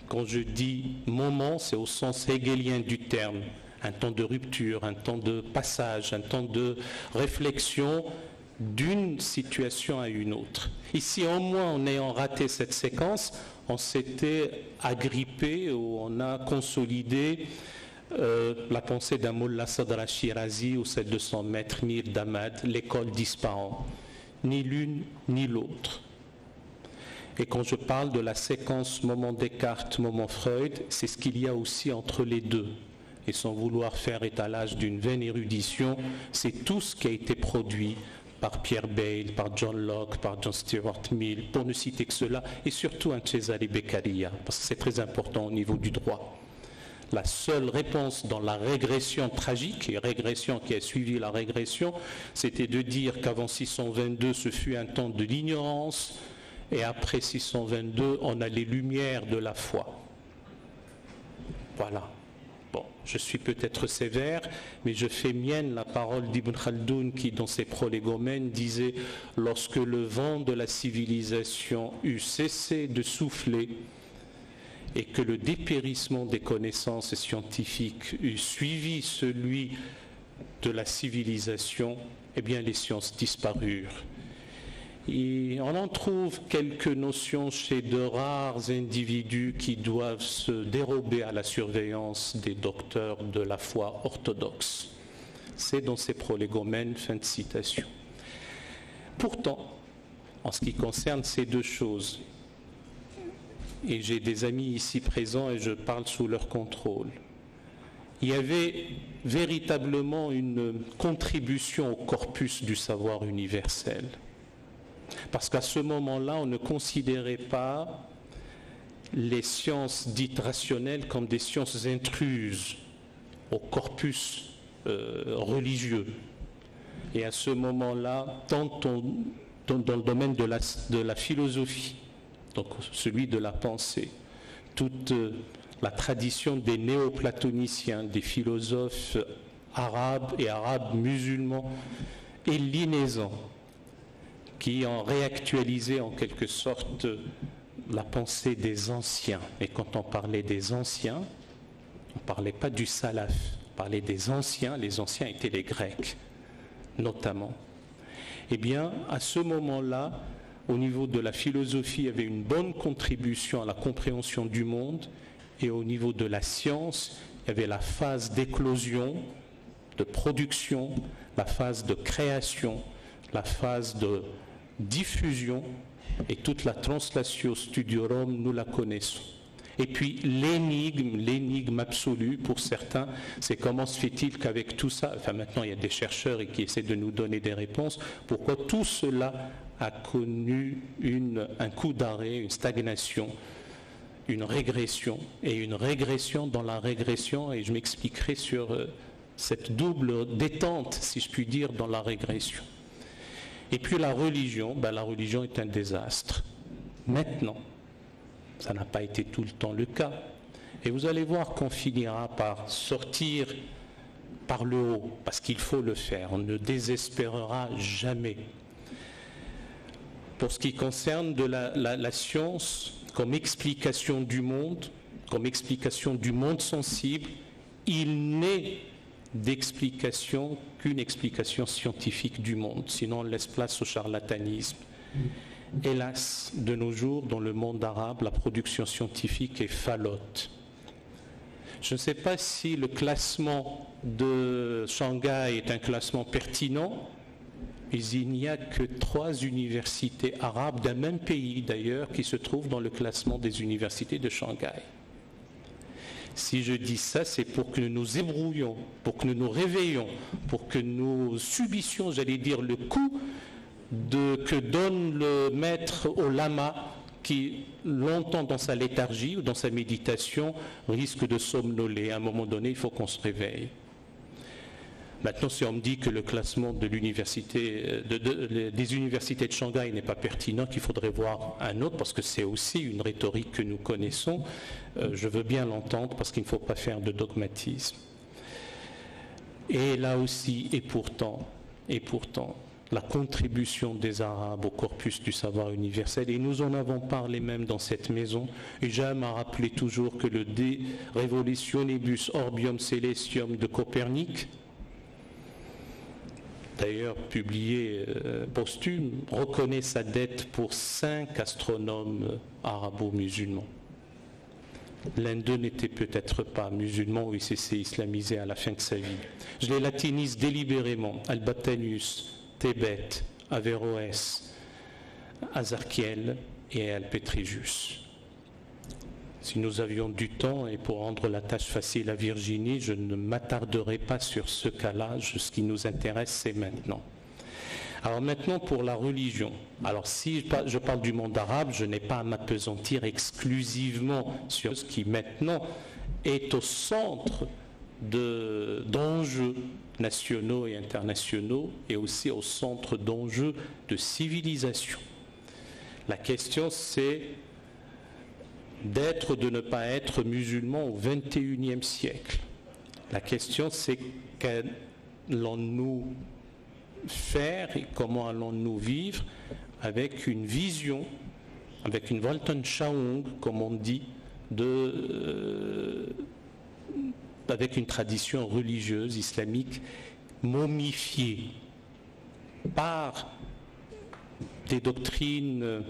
[SPEAKER 3] Quand je dis moment, c'est au sens hegelien du terme, un temps de rupture, un temps de passage, un temps de réflexion d'une situation à une autre. Ici, au moins, en ayant raté cette séquence, on s'était agrippé ou on a consolidé la pensée d'un Mullah Sadr al-Shirazi ou celle de son maître Mir Damad, l'école disparant. Ni l'une ni l'autre. Et quand je parle de la séquence moment Descartes, moment Freud, c'est ce qu'il y a aussi entre les deux. Et sans vouloir faire étalage d'une vaine érudition, c'est tout ce qui a été produit par Pierre Bayle, par John Locke, par John Stuart Mill, pour ne citer que cela, et surtout un Cesare Beccaria, parce que c'est très important au niveau du droit. La seule réponse dans la régression tragique, et régression qui a suivi la régression, c'était de dire qu'avant 622, ce fut un temps de l'ignorance, et après 622, on a les lumières de la foi. Voilà. Bon, je suis peut-être sévère, mais je fais mienne la parole d'Ibn Khaldoun qui, dans ses Prolégomènes, disait « Lorsque le vent de la civilisation eut cessé de souffler et que le dépérissement des connaissances scientifiques eut suivi celui de la civilisation, eh bien les sciences disparurent. » Et on en trouve quelques notions chez de rares individus qui doivent se dérober à la surveillance des docteurs de la foi orthodoxe. C'est dans ces Prolégomènes, fin de citation. Pourtant, en ce qui concerne ces deux choses, et j'ai des amis ici présents et je parle sous leur contrôle, il y avait véritablement une contribution au corpus du savoir universel. Parce qu'à ce moment-là, on ne considérait pas les sciences dites rationnelles comme des sciences intruses au corpus religieux. Et à ce moment-là, tant dans le domaine de la philosophie, donc celui de la pensée, toute la tradition des néoplatoniciens, des philosophes arabes et arabes musulmans et linézans, qui ont réactualisé en quelque sorte la pensée des anciens. Et quand on parlait des anciens, on ne parlait pas du salaf, on parlait des anciens. Les anciens étaient les Grecs, notamment. Eh bien, à ce moment-là, au niveau de la philosophie, il y avait une bonne contribution à la compréhension du monde, et au niveau de la science, il y avait la phase d'éclosion, de production, la phase de création, la phase de diffusion, et toute la translatio studiorum, nous la connaissons. Et puis l'énigme absolue pour certains, c'est comment se fait-il qu'avec tout ça, enfin maintenant il y a des chercheurs qui essaient de nous donner des réponses, pourquoi tout cela a connu un coup d'arrêt, une stagnation, une régression, et une régression dans la régression, et je m'expliquerai sur cette double détente, si je puis dire, dans la régression. Et puis la religion est un désastre. Maintenant, ça n'a pas été tout le temps le cas. Et vous allez voir qu'on finira par sortir par le haut, parce qu'il faut le faire. On ne désespérera jamais. Pour ce qui concerne de la science, comme explication du monde sensible, il n'est d'explication qu'une explication scientifique du monde, sinon on laisse place au charlatanisme. Hélas, de nos jours, dans le monde arabe, la production scientifique est falote. Je ne sais pas si le classement de Shanghai est un classement pertinent, mais il n'y a que 3 universités arabes d'un même pays d'ailleurs qui se trouvent dans le classement des universités de Shanghai. Si je dis ça, c'est pour que nous nous ébrouillions, pour que nous nous réveillions, pour que nous subissions, j'allais dire, le coup que donne le maître au lama qui, longtemps dans sa léthargie ou dans sa méditation, risque de somnoler. À un moment donné, il faut qu'on se réveille. Maintenant, si on me dit que le classement de l'université, des universités de Shanghai n'est pas pertinent, qu'il faudrait voir un autre, parce que c'est aussi une rhétorique que nous connaissons, je veux bien l'entendre, parce qu'il ne faut pas faire de dogmatisme. Et là aussi, et pourtant, la contribution des Arabes au corpus du savoir universel, et nous en avons parlé même dans cette maison, et j'aime à rappeler toujours que le De Revolutionibus Orbium Celestium de Copernic, d'ailleurs publié posthume, reconnaît sa dette pour 5 astronomes arabo-musulmans. L'un d'eux n'était peut-être pas musulman ou il s'est islamisé à la fin de sa vie. Je les latinise délibérément: Albatanius, Thébet, Averroès, Azarchiel et Alpétrigius. Si nous avions du temps, et pour rendre la tâche facile à Virginie, je ne m'attarderai pas sur ce cas-là. Ce qui nous intéresse, c'est maintenant. Alors maintenant, pour la religion. Alors si je parle du monde arabe, je n'ai pas à m'appesantir exclusivement sur ce qui maintenant est au centre d'enjeux nationaux et internationaux, et aussi au centre d'enjeux de civilisation. La question, c'est d'être ou de ne pas être musulman au XXIe siècle. La question, c'est qu'allons-nous faire et comment allons-nous vivre avec une vision, avec une Weltanschauung, comme on dit, avec une tradition religieuse islamique momifiée par des doctrines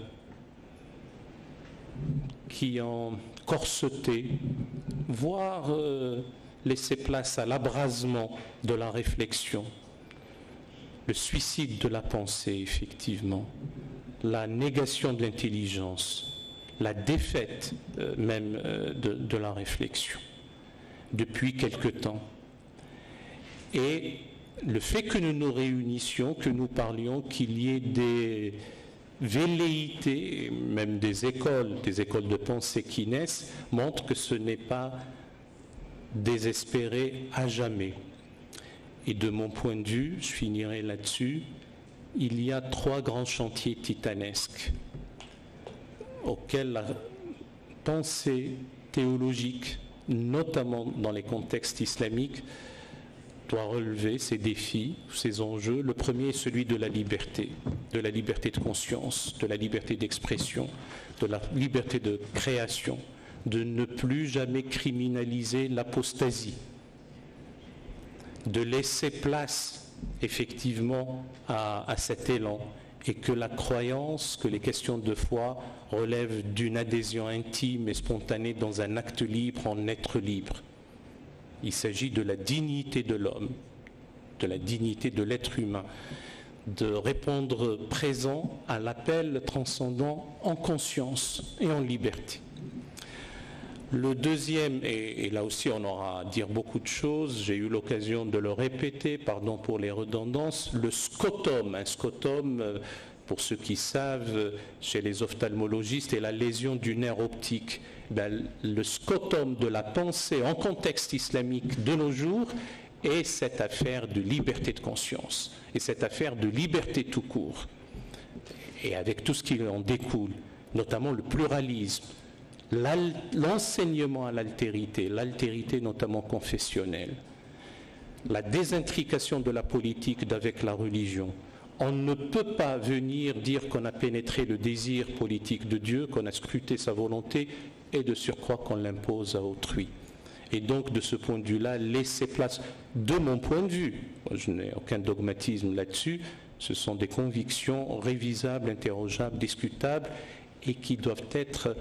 [SPEAKER 3] qui ont corseté, voire laissé place à l'abrasement de la réflexion, le suicide de la pensée, effectivement, la négation de l'intelligence, la défaite même de la réflexion, depuis quelque temps. Et le fait que nous nous réunissions, que nous parlions, qu'il y ait des velléités, même des écoles de pensée qui naissent, montre que ce n'est pas désespéré à jamais. Et de mon point de vue, je finirai là-dessus, il y a 3 grands chantiers titanesques auxquels la pensée théologique, notamment dans les contextes islamiques, doit relever ces défis, ces enjeux. Le premier est celui de la liberté de conscience, de la liberté d'expression, de la liberté de création, de ne plus jamais criminaliser l'apostasie, de laisser place effectivement à cet élan, et que la croyance, que les questions de foi relèvent d'une adhésion intime et spontanée dans un acte libre, en être libre. Il s'agit de la dignité de l'homme, de la dignité de l'être humain, de répondre présent à l'appel transcendant en conscience et en liberté. Le deuxième, et là aussi on aura à dire beaucoup de choses, j'ai eu l'occasion de le répéter, pardon pour les redondances, le scotum. Un scotum, pour ceux qui savent, chez les ophtalmologistes, est la lésion du nerf optique. Le scotum de la pensée en contexte islamique de nos jours est cette affaire de liberté de conscience, et cette affaire de liberté tout court, et avec tout ce qui en découle, notamment le pluralisme, l'enseignement à l'altérité notamment confessionnelle, la désintrication de la politique d'avec la religion. On ne peut pas venir dire qu'on a pénétré le désir politique de Dieu, qu'on a scruté sa volonté, et de surcroît qu'on l'impose à autrui. Et donc, de ce point de vue-là, laisser place, de mon point de vue, je n'ai aucun dogmatisme là-dessus, ce sont des convictions révisables, interrogeables, discutables, et qui doivent être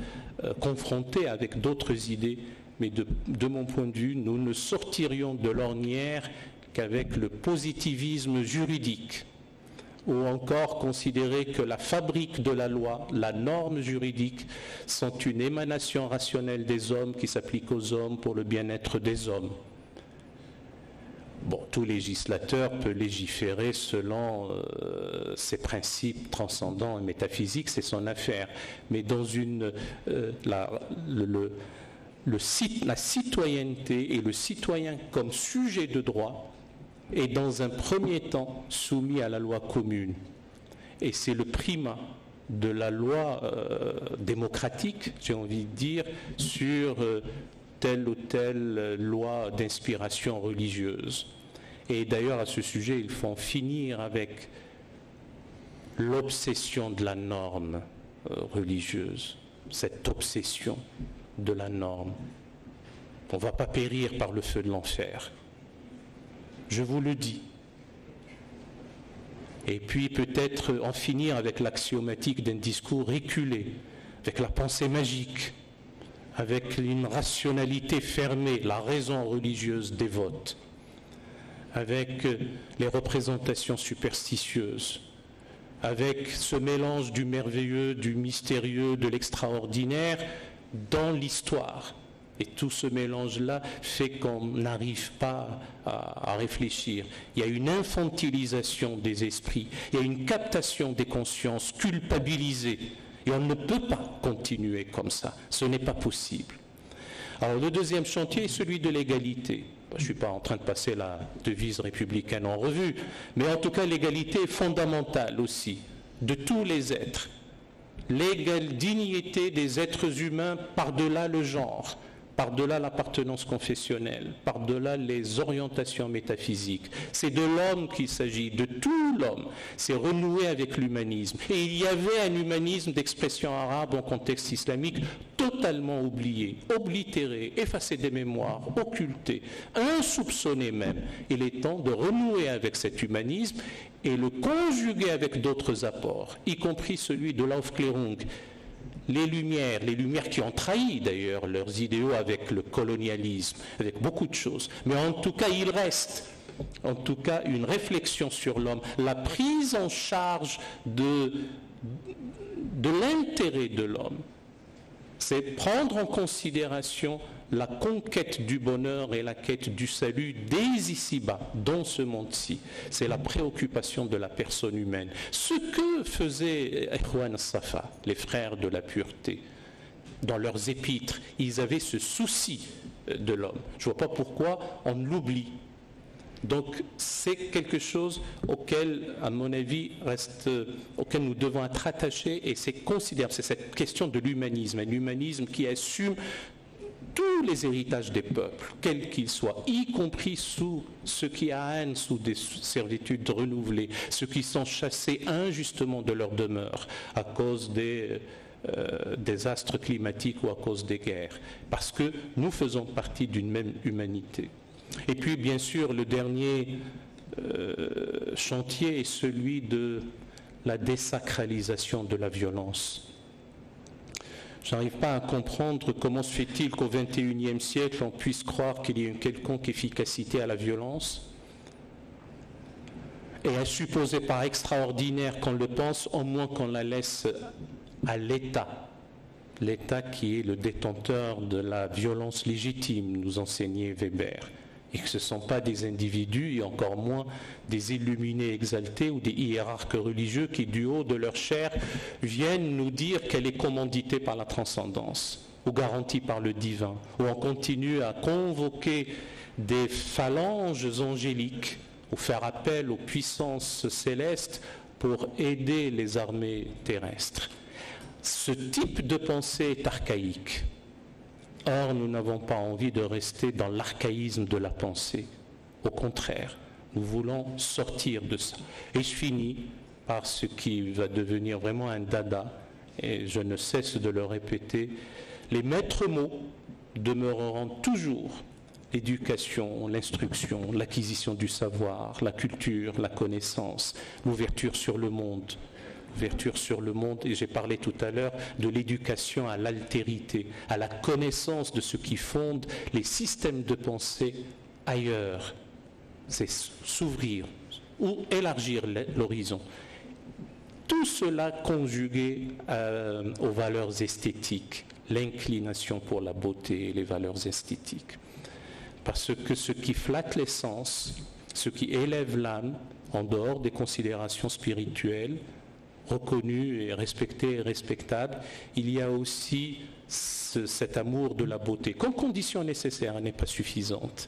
[SPEAKER 3] confrontés avec d'autres idées. Mais de mon point de vue, nous ne sortirions de l'ornière qu'avec le positivisme juridique, ou encore considérer que la fabrique de la loi, la norme juridique, sont une émanation rationnelle des hommes qui s'applique aux hommes pour le bien-être des hommes. Bon, tout législateur peut légiférer selon ses principes transcendants et métaphysiques, c'est son affaire. Mais dans la citoyenneté et le citoyen comme sujet de droit est dans un premier temps soumis à la loi commune. Et c'est le primat de la loi démocratique, j'ai envie de dire, sur telle ou telle loi d'inspiration religieuse. Et d'ailleurs, à ce sujet, il faut en finir avec l'obsession de la norme religieuse, cette obsession de la norme. On ne va pas périr par le feu de l'enfer. Je vous le dis. Et puis peut-être en finir avec l'axiomatique d'un discours reculé, avec la pensée magique, avec une rationalité fermée, la raison religieuse dévote, avec les représentations superstitieuses, avec ce mélange du merveilleux, du mystérieux, de l'extraordinaire dans l'histoire. Et tout ce mélange-là fait qu'on n'arrive pas à réfléchir. Il y a une infantilisation des esprits, il y a une captation des consciences culpabilisées. Et on ne peut pas continuer comme ça. Ce n'est pas possible. Alors le deuxième chantier est celui de l'égalité. Je ne suis pas en train de passer la devise républicaine en revue, mais en tout cas l'égalité est fondamentale aussi, de tous les êtres. L'égale dignité des êtres humains par-delà le genre, par-delà l'appartenance confessionnelle, par-delà les orientations métaphysiques. C'est de l'homme qu'il s'agit, de tout l'homme. C'est renouer avec l'humanisme. Et il y avait un humanisme d'expression arabe en contexte islamique totalement oublié, oblitéré, effacé des mémoires, occulté, insoupçonné même. Il est temps de renouer avec cet humanisme et le conjuguer avec d'autres apports, y compris celui de l'Aufklärung. Les Lumières qui ont trahi d'ailleurs leurs idéaux avec le colonialisme, avec beaucoup de choses. Mais en tout cas, il reste en tout cas une réflexion sur l'homme, la prise en charge de l'intérêt de l'homme. C'est prendre en considération la conquête du bonheur et la quête du salut dès ici-bas, dans ce monde-ci. C'est la préoccupation de la personne humaine. Ce que faisaient Ikhwan Safa, les frères de la pureté, dans leurs épîtres, ils avaient ce souci de l'homme. Je ne vois pas pourquoi on l'oublie. Donc c'est quelque chose auquel, à mon avis, auquel nous devons être attachés, et c'est considérable, c'est cette question de l'humanisme, un humanisme qui assume tous les héritages des peuples, quels qu'ils soient, y compris sous ceux qui haine sous des servitudes renouvelées, ceux qui sont chassés injustement de leur demeure à cause des désastres climatiques ou à cause des guerres, parce que nous faisons partie d'une même humanité. Et puis, bien sûr, le dernier chantier est celui de la désacralisation de la violence. Je n'arrive pas à comprendre comment se fait-il qu'au XXIe siècle, on puisse croire qu'il y ait une quelconque efficacité à la violence, et à supposer par extraordinaire qu'on le pense, au moins qu'on la laisse à l'État. L'État qui est le détenteur de la violence légitime, nous enseignait Weber. Et que ce ne sont pas des individus, et encore moins des illuminés exaltés ou des hiérarques religieux qui, du haut de leur chair, viennent nous dire qu'elle est commanditée par la transcendance, ou garantie par le divin, ou on continue à convoquer des phalanges angéliques, ou faire appel aux puissances célestes pour aider les armées terrestres. Ce type de pensée est archaïque. Or, nous n'avons pas envie de rester dans l'archaïsme de la pensée. Au contraire, nous voulons sortir de ça. Et je finis par ce qui va devenir vraiment un dada, et je ne cesse de le répéter. Les maîtres mots demeureront toujours l'éducation, l'instruction, l'acquisition du savoir, la culture, la connaissance, l'ouverture sur le monde. Ouverture sur le monde, et j'ai parlé tout à l'heure de l'éducation à l'altérité, à la connaissance de ce qui fonde les systèmes de pensée ailleurs. C'est s'ouvrir ou élargir l'horizon. Tout cela conjugué aux valeurs esthétiques, l'inclination pour la beauté et les valeurs esthétiques. Parce que ce qui flatte les sens, ce qui élève l'âme, en dehors des considérations spirituelles, reconnu et respecté et respectable, il y a aussi cet amour de la beauté. Comme condition nécessaire, elle n'est pas suffisante.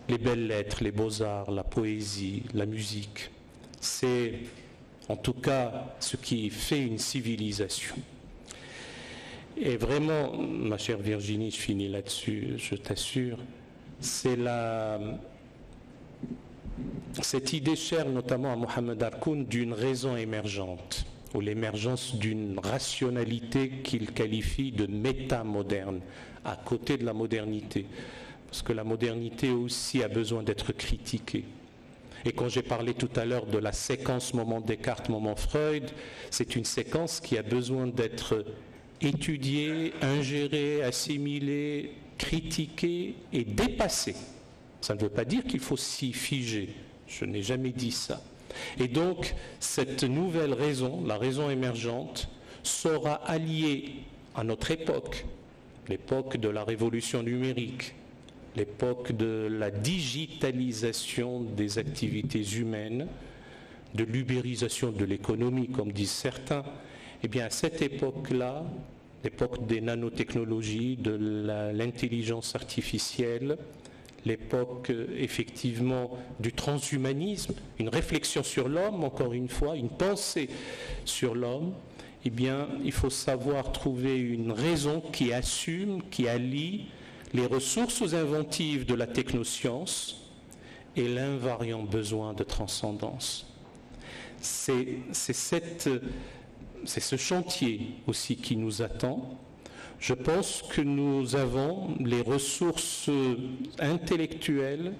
[SPEAKER 3] Les belles lettres, les beaux-arts, la poésie, la musique, c'est en tout cas ce qui fait une civilisation. Et vraiment, ma chère Virginie, je finis là-dessus, je t'assure, c'est cette idée chère notamment à Mohamed Harkoun d'une raison émergente, ou l'émergence d'une rationalité qu'il qualifie de métamoderne, à côté de la modernité. Parce que la modernité aussi a besoin d'être critiquée. Et quand j'ai parlé tout à l'heure de la séquence moment Descartes, moment Freud, c'est une séquence qui a besoin d'être étudiée, ingérée, assimilée, critiquée et dépassée. Ça ne veut pas dire qu'il faut s'y figer. Je n'ai jamais dit ça. Et donc, cette nouvelle raison, la raison émergente, sera alliée à notre époque, l'époque de la révolution numérique, l'époque de la digitalisation des activités humaines, de l'ubérisation de l'économie, comme disent certains. Eh bien, à cette époque-là, l'époque des nanotechnologies, de l'intelligence artificielle, l'époque effectivement du transhumanisme, une réflexion sur l'homme, encore une fois, une pensée sur l'homme, eh bien, il faut savoir trouver une raison qui assume, qui allie les ressources inventives de la technoscience et l'invariant besoin de transcendance. C'est ce chantier aussi qui nous attend. Je pense que nous avons les ressources intellectuelles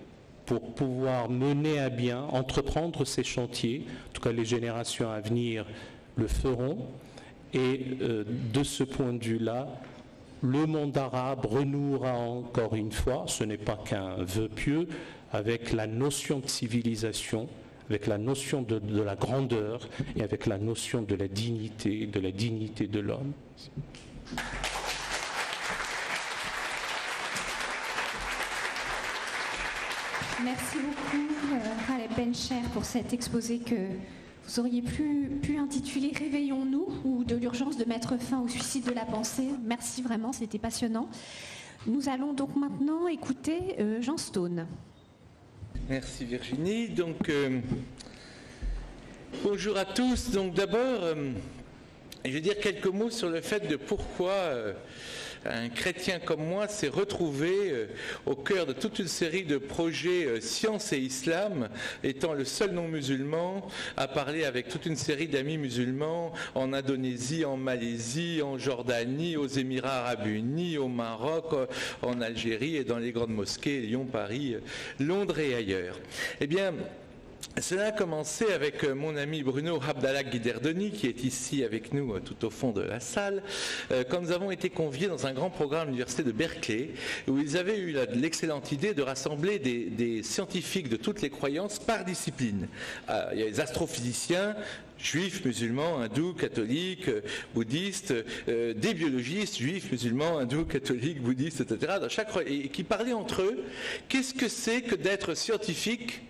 [SPEAKER 3] pour pouvoir mener à bien, entreprendre ces chantiers. En tout cas, les générations à venir le feront. Et de ce point de vue-là, le monde arabe renouera encore une fois, ce n'est pas qu'un vœu pieux, avec la notion de civilisation, avec la notion de la grandeur et avec la notion de la dignité de l'homme.
[SPEAKER 1] Merci beaucoup, Khaled Bencher, pour cet exposé que vous auriez pu intituler « Réveillons-nous » ou « De l'urgence de mettre fin au suicide de la pensée ». Merci vraiment, c'était passionnant. Nous allons donc maintenant écouter Jean Stone.
[SPEAKER 4] Merci Virginie. Donc, bonjour à tous. Donc d'abord, je vais dire quelques mots sur le fait de pourquoi un chrétien comme moi s'est retrouvé au cœur de toute une série de projets science et islam, étant le seul non-musulman à parler avec toute une série d'amis musulmans en Indonésie, en Malaisie, en Jordanie, aux Émirats arabes unis, au Maroc, en Algérie et dans les grandes mosquées, Lyon, Paris, Londres et ailleurs. Eh bien, cela a commencé avec mon ami Bruno Abdallah Guiderdoni, qui est ici avec nous tout au fond de la salle, quand nous avons été conviés dans un grand programme à l'université de Berkeley, où ils avaient eu l'excellente idée de rassembler des scientifiques de toutes les croyances par discipline. Il y a les astrophysiciens, juifs, musulmans, hindous, catholiques, bouddhistes, des biologistes, juifs, musulmans, hindous, catholiques, bouddhistes, etc., et qui parlaient entre eux. Qu'est-ce que c'est que d'être scientifique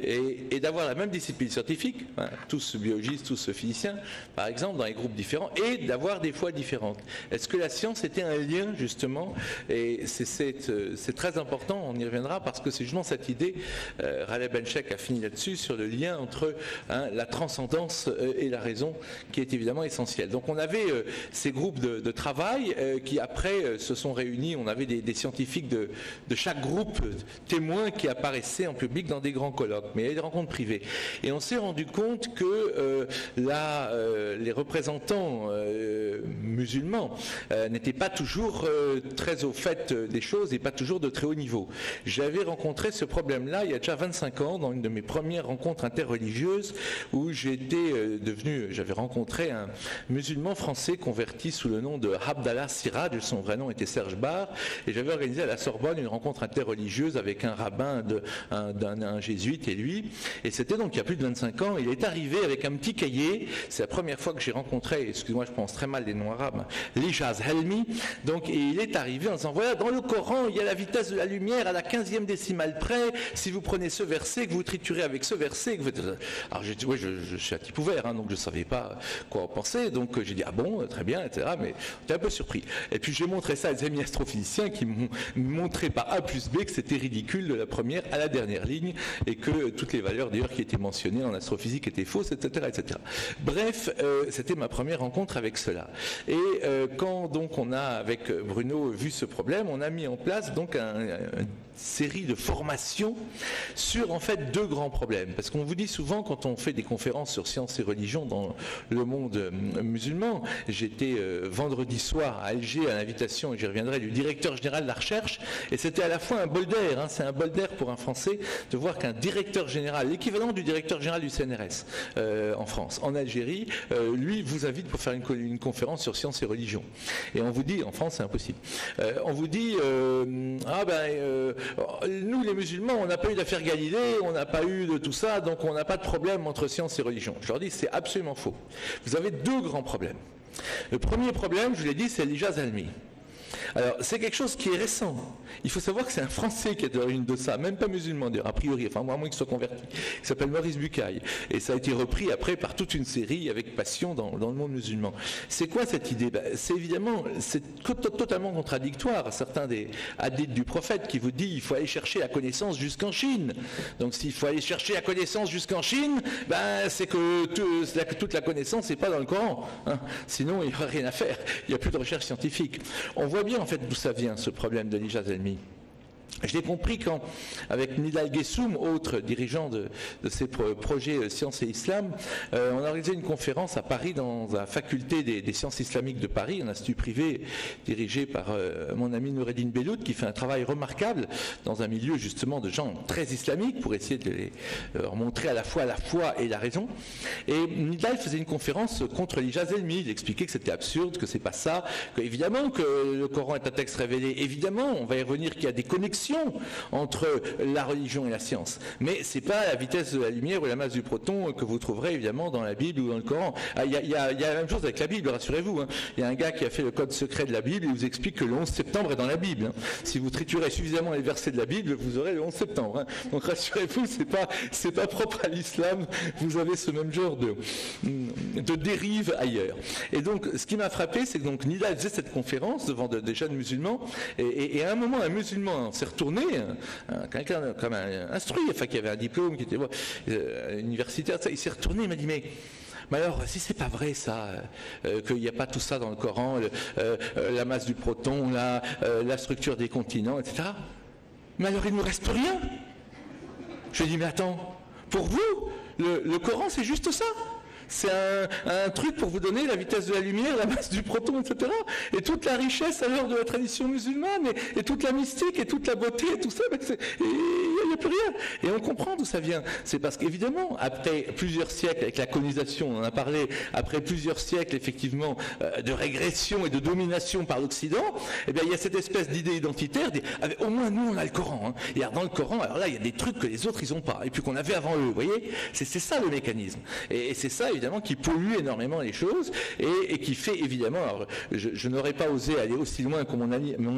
[SPEAKER 4] et d'avoir la même discipline scientifique, hein, tous biologistes, tous physiciens, par exemple, dans les groupes différents, et d'avoir des foi différentes. Est-ce que la science était un lien, justement? Et c'est très important, on y reviendra, parce que c'est justement cette idée, Raleigh Benchek a fini là-dessus, sur le lien entre la transcendance et la raison, qui est évidemment essentielle. Donc on avait ces groupes de travail qui, après, se sont réunis, on avait des scientifiques de chaque groupe témoins qui apparaissaient en public dans des grands colloques. Mais il y a des rencontres privées. Et on s'est rendu compte que les représentants musulmans n'étaient pas toujours très au fait des choses et pas toujours de très haut niveau. J'avais rencontré ce problème-là il y a déjà 25 ans, dans une de mes premières rencontres interreligieuses, où j'avais rencontré un musulman français converti sous le nom de Abdallah Siraj, son vrai nom était Serge Barre, et j'avais organisé à la Sorbonne une rencontre interreligieuse avec un rabbin, un jésuite et lui, et c'était donc il y a plus de 25 ans. Il est arrivé avec un petit cahier, c'est la première fois que j'ai rencontré, excusez-moi je prononce très mal les noms arabes, l'Ijaz Helmi, donc, et il est arrivé en disant, voilà, dans le Coran il y a la vitesse de la lumière à la 15e décimale près, si vous prenez ce verset, que vous triturez avec ce verset, que vous... Alors j'ai dit, oui, je suis à type ouvert, hein, donc je ne savais pas quoi en penser, donc j'ai dit, ah bon, très bien, etc., mais j'étais un peu surpris. Et puis j'ai montré ça à des amis astrophysiciens qui m'ont montré par A plus B que c'était ridicule de la première à la dernière ligne, et que toutes les valeurs d'ailleurs qui étaient mentionnées en astrophysique étaient fausses, etc. etc. Bref, c'était ma première rencontre avec cela. Et quand donc on a, avec Bruno, vu ce problème, on a mis en place donc une série de formations sur en fait deux grands problèmes. Parce qu'on vous dit souvent, quand on fait des conférences sur sciences et religion dans le monde musulman, j'étais vendredi soir à Alger à l'invitation, et j'y reviendrai, du directeur général de la recherche, et c'était à la fois un bol d'air, hein, c'est un bol d'air pour un Français de voir qu'un directeur général, l'équivalent du directeur général du CNRS en France, en Algérie, lui vous invite pour faire une conférence sur sciences et religion. Et on vous dit, en France c'est impossible, on vous dit, nous les musulmans, on n'a pas eu d'affaire Galilée, on n'a pas eu de tout ça, donc on n'a pas de problème entre science et religion. Je leur dis, c'est absolument faux. Vous avez deux grands problèmes. Le premier problème, je vous l'ai dit, c'est l'Ijaz Helmi. Alors, c'est quelque chose qui est récent. Il faut savoir que c'est un Français qui est à l'origine de ça, même pas musulman d'ailleurs, a priori, enfin, à moins qu'il soit converti, qui s'appelle Maurice Bucaille. Et ça a été repris après par toute une série avec passion dans le monde musulman. C'est quoi cette idée? C'est évidemment, c'est totalement contradictoire à certains des hadiths du prophète qui vous dit il faut aller chercher la connaissance jusqu'en Chine. Donc, s'il faut aller chercher la connaissance jusqu'en Chine, c'est que toute la connaissance n'est pas dans le Coran. Hein. Sinon, il n'y aura rien à faire. Il n'y a plus de recherche scientifique. On voit bien en fait d'où ça vient ce problème de l'Ijaz Helmi. Je l'ai compris quand, avec Nidal Gessoum, autre dirigeant de ces projets Sciences et Islam, on a organisé une conférence à Paris dans la faculté des sciences islamiques de Paris, un institut privé dirigé par mon ami Noureddin Bellout, qui fait un travail remarquable dans un milieu justement de gens très islamiques pour essayer de leur montrer à la fois la foi et la raison. Et Nidal faisait une conférence contre l'Ijaz Helmi. Il expliquait que c'était absurde, que c'est pas ça, que évidemment que le Coran est un texte révélé, évidemment, on va y revenir qu'il y a des connexions entre la religion et la science. Mais c'est pas la vitesse de la lumière ou la masse du proton que vous trouverez évidemment dans la Bible ou dans le Coran. Il y a la même chose avec la Bible, rassurez-vous. Hein. Il y a un gars qui a fait le code secret de la Bible, il vous explique que le 11 septembre est dans la Bible. Hein. Si vous triturez suffisamment les versets de la Bible, vous aurez le 11 septembre. Hein. Donc rassurez-vous, c'est pas propre à l'islam. Vous avez ce même genre de dérive ailleurs. Et donc, ce qui m'a frappé, c'est que donc Nidal faisait cette conférence devant des jeunes musulmans, et à un moment, un musulman s'est retourné, quelqu'un comme instruit, enfin qui avait un diplôme, qui était universitaire, il s'est retourné, il m'a dit mais alors, si c'est pas vrai ça, qu'il n'y a pas tout ça dans le Coran, la masse du proton, la structure des continents, etc., mais alors il ne nous reste plus rien. Je lui ai dit, mais attends, pour vous, le Coran c'est juste ça. C'est un truc pour vous donner la vitesse de la lumière, la masse du proton, etc. Et toute la richesse alors de la tradition musulmane, et toute la mystique, et toute la beauté, et tout ça, il n'y a plus rien. Et on comprend d'où ça vient. C'est parce qu'évidemment, après plusieurs siècles, avec la colonisation, on en a parlé, après plusieurs siècles, effectivement, de régression et de domination par l'Occident, eh bien, il y a cette espèce d'idée identitaire, au moins nous, on a le Coran. Hein. Et alors, dans le Coran, alors là, il y a des trucs que les autres, ils n'ont pas, et puis qu'on avait avant eux, vous voyez. C'est ça le mécanisme. Et c'est ça, évidemment, qui pollue énormément les choses et qui fait évidemment, alors je n'aurais pas osé aller aussi loin que mon